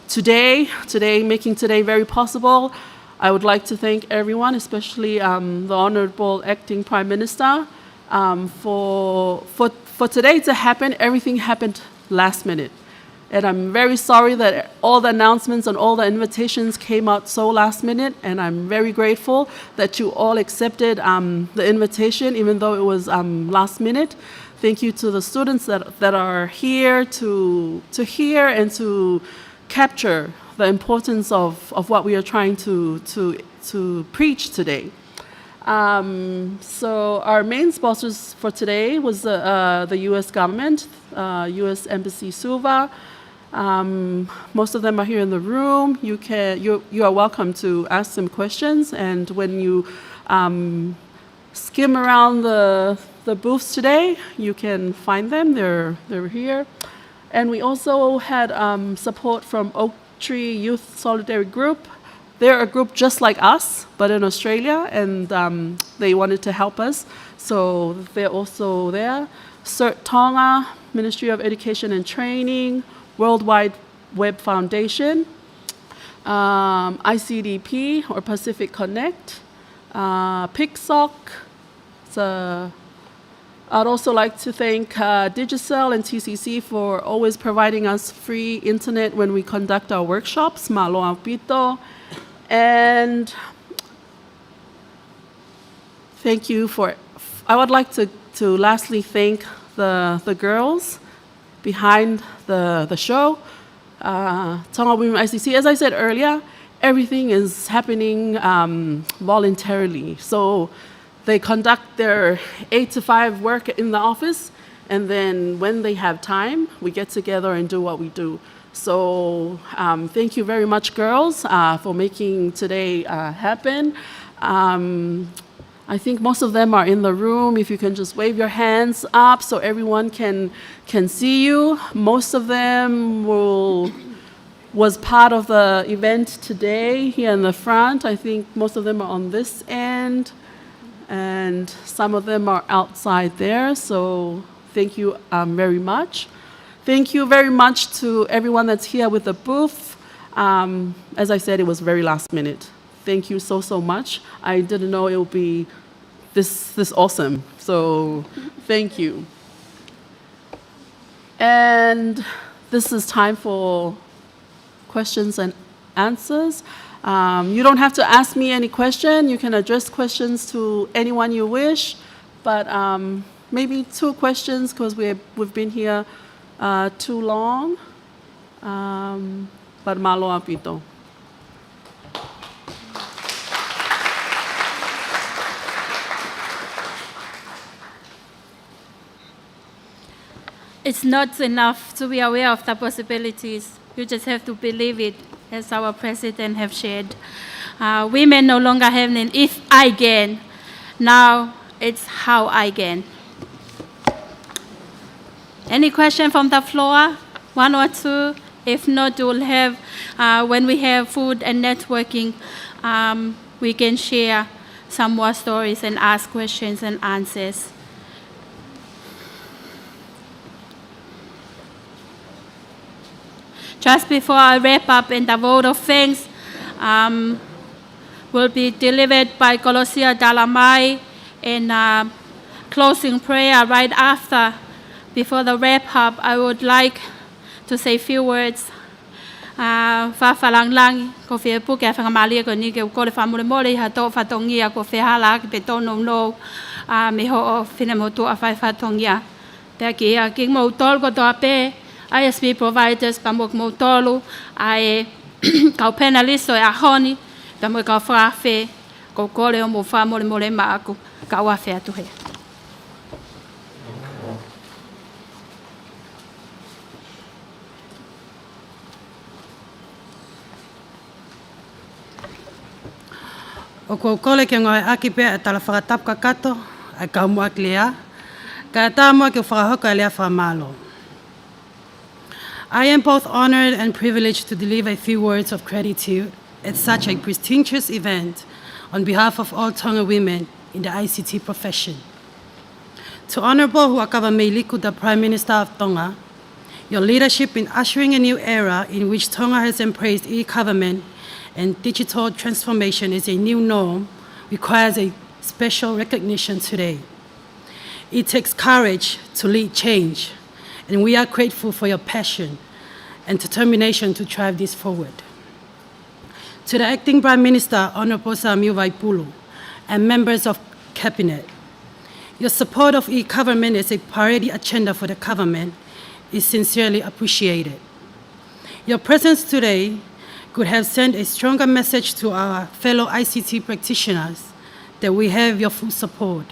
today, making today very possible. I would like to thank everyone, especially the Honorable Acting Prime Minister, for today to happen. Everything happened last minute. And I'm very sorry that all the announcements and all the invitations came out so last minute, and I'm very grateful that you all accepted the invitation, even though it was last minute. Thank you to the students that are here to hear and to capture the importance of what we are trying to preach today. So our main sponsors for today was the U.S. government, U.S. Embassy Suva. Most of them are here in the room. You are welcome to ask them questions, and when you skim around the booths today, you can find them. They're here. And we also had support from Oak Tree Youth Solidarity Group. They're a group just like us, but in Australia, and they wanted to help us, so they're also there. CERT Tonga, Ministry of Education and Training, Worldwide Web Foundation, ICDP, or Pacific Connect, PICSOC. I'd also like to thank Digicel and TCC for always providing us free internet when we conduct our workshops, Maloa Pito. And thank you I would like to lastly thank the girls behind the show, Tonga Women ICT. As I said earlier, everything is happening voluntarily. So they conduct their 8 to 5 work in the office, and then when they have time, we get together and do what we do. So thank you very much, girls, for making today happen. I think most of them are in the room. If you can just wave your hands up so everyone can see you. Most of them was part of the event today here in the front. I think most of them are on this end, and some of them are outside there. So thank you very much. Thank you very much to everyone that's here with the booth. As I said, it was very last minute. Thank you so much. I didn't know it would be this awesome. So thank you. And this is time for questions and answers. You don't have to ask me any question. You can address questions to anyone you wish, but maybe 2 questions because we've been here too long. But Maloa Pito. it's not enough to be aware of the possibilities. You just have to believe it, as our president have shared. Women no longer have an if I can. Now it's how I can. Any question from the floor? One or two? If not, we'll have, when we have food and networking, we can share some more stories and ask questions and answers. Just before I wrap up, in the vote of thanks will be delivered by Colosia Dalamai in closing prayer right after. Before the wrap up, I would like to say a few words. Fafalang lang ko fe pu ke fa ngamalia ko ni ke ko le fa mo le ha to fa tongia ko fe hala ke to no me ho fina mo to fa tongia pe ke ya ke mo tol ko to pe ISP providers pa mo tolu ai ka panelist so ya honi pa mo ka fa fe ko le mo fa mo le ma ko ka wa fe to he. O ko kole ke ngai aki pe tala whakatap ka kato, ai ka mua klea, ka tā mua ke whakahoka lea whamalo. I am both honored and privileged to deliver a few words of gratitude at such a prestigious event on behalf of all Tonga women in the ICT profession. To Honourable Huakava Meiliku, the Prime Minister of Tonga, your leadership in ushering a new era in which Tonga has embraced e-government and digital transformation is a new norm requires a special recognition today. It takes courage to lead change, and we are grateful for your passion and determination to drive this forward. To the Acting Prime Minister, Honourable Samuel Vaipulu, and members of Cabinet, your support of e-government as a priority agenda for the government is sincerely appreciated. Your presence today could have sent a stronger message to our fellow ICT practitioners that we have your full support.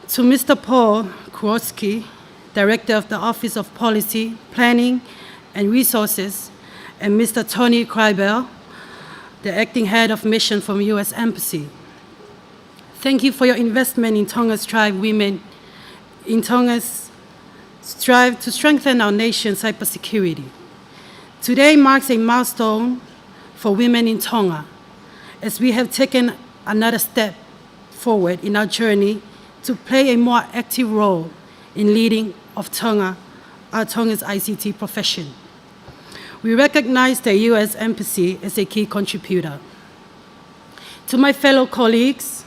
To Mr. Paul Kowalski, Director of the Office of Policy, Planning and Resources, and Mr. Tony Kreibel, the Acting Head of Mission from U.S. Embassy. Thank you for your investment in Tonga's Tribe Women, in Tonga's strive to strengthen our nation's cybersecurity. Today marks a milestone for women in Tonga, as we have taken another step forward in our journey to play a more active role in leading of our Tonga's ICT profession. We recognize the U.S. Embassy as a key contributor. To my fellow colleagues,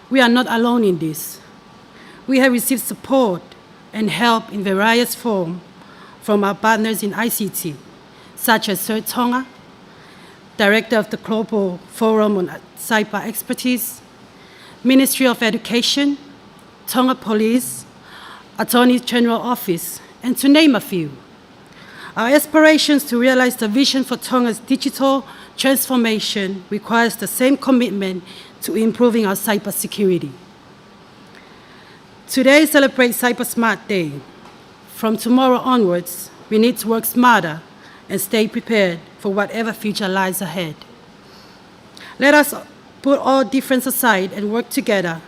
we are not alone in this. We have received support and help in various forms from our partners in ICT, such as Sir Tonga, Director of the Global Forum on Cyber Expertise, Ministry of Education, Tonga Police, Attorney General Office, and to name a few. Our aspirations to realize the vision for Tonga's digital transformation requires the same commitment to improving our cybersecurity. Today celebrates Cyber Smart Day. From tomorrow onwards, we need to work smarter and stay prepared for whatever future lies ahead. Let us put all difference aside and work together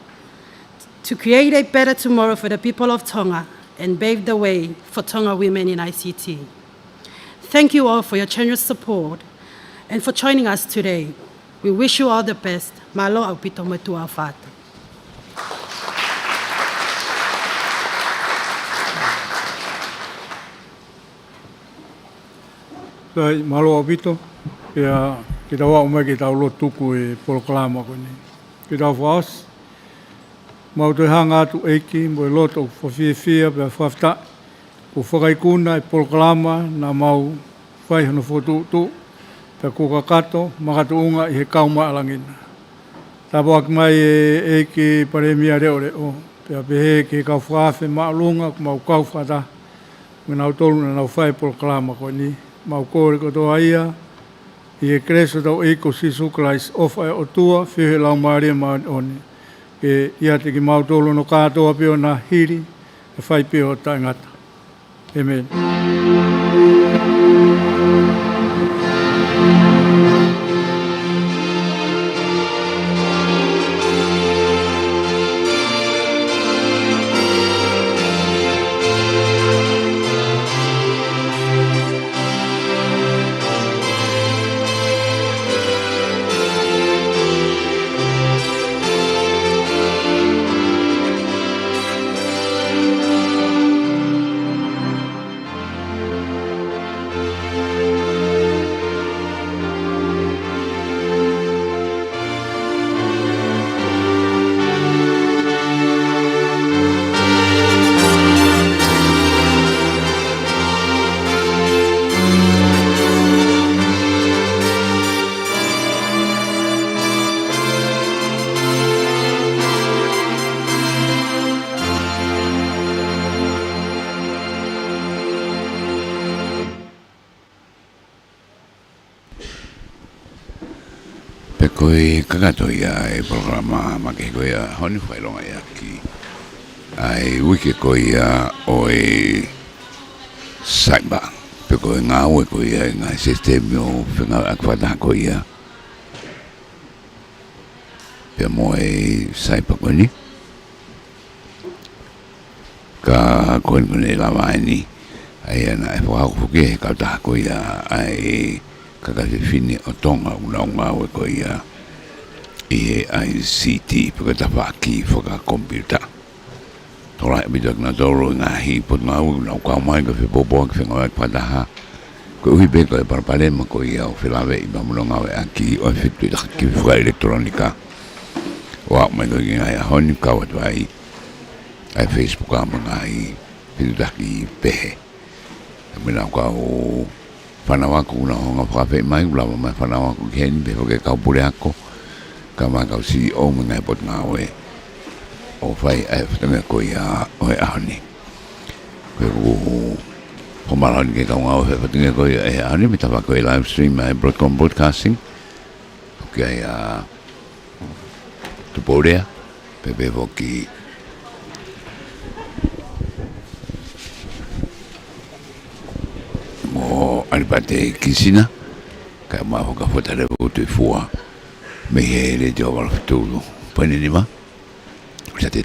to create a better tomorrow for the people of Tonga and pave the way for Tonga women in ICT. Thank you all for your generous support and for joining us today. We wish you all the best. Malo au pito metu au fata. Sai malo abito ya kita wa umai kita ulo tuku e proklama ko ni. Kita fas mau te hanga tu eki mo lot o fofia be fafta ko fokai kuna e proklama na mau fai no fotu tu pe ko kakato magatu unga I he kauma alangina. Tabo ak mai eki paremia re ore o pe be ke ka fafe malunga mau kau fata ngina tolu na fai proklama ko ni. Mau kore ko toa ia, I e kreso tau eiko sisu klais ofa e o tua, whihe lau maria maani oni. Ke ia te ki mau tolo no kātoa pio na hiri, e whai pio o taingata. Amen. Koe kakato ia e programa ma ke koe honi fai longa ia ki ai wiki koe ia o e saiba pe koe ngā ue koe ia ngā sistemi o whenga akwata koe ia pe mo e saiba koe ni ka koe kone lawa ni ai ana e whakako fuke he kauta koe ia ai kakase fini o tonga unga ue koe ia i ICT pagata whaki whaka komputa. Tora e bitak na toro ngā hi pot ngā ui nau kau mai ka whipopo ki whenga wak pataha. Ko uhi beko e parapalema ko ia o whilawe i mamuno ngā wai aki o e whitu i taki whuka elektronika. O au mai koe ngai a honi kau atu ai ai Facebook ama ngai whitu taki pehe. E mina kau whanawaku una honga whakawhi mai ulawa mai whanawaku ki heni peho ke kau pure ako. Ka makau si o mga pot nga oe o whai e whatunga ko ia oe ahoni koe ku homarani ke kau nga oe whatunga ko ia e ahoni me tawa ko e live stream e Broadcom Broadcasting ok ai a tuporea pepe voki mo alipate kisina ka maho ka whatare o te fua me he le te o wala whatulu. Pwene ni ma. Sa te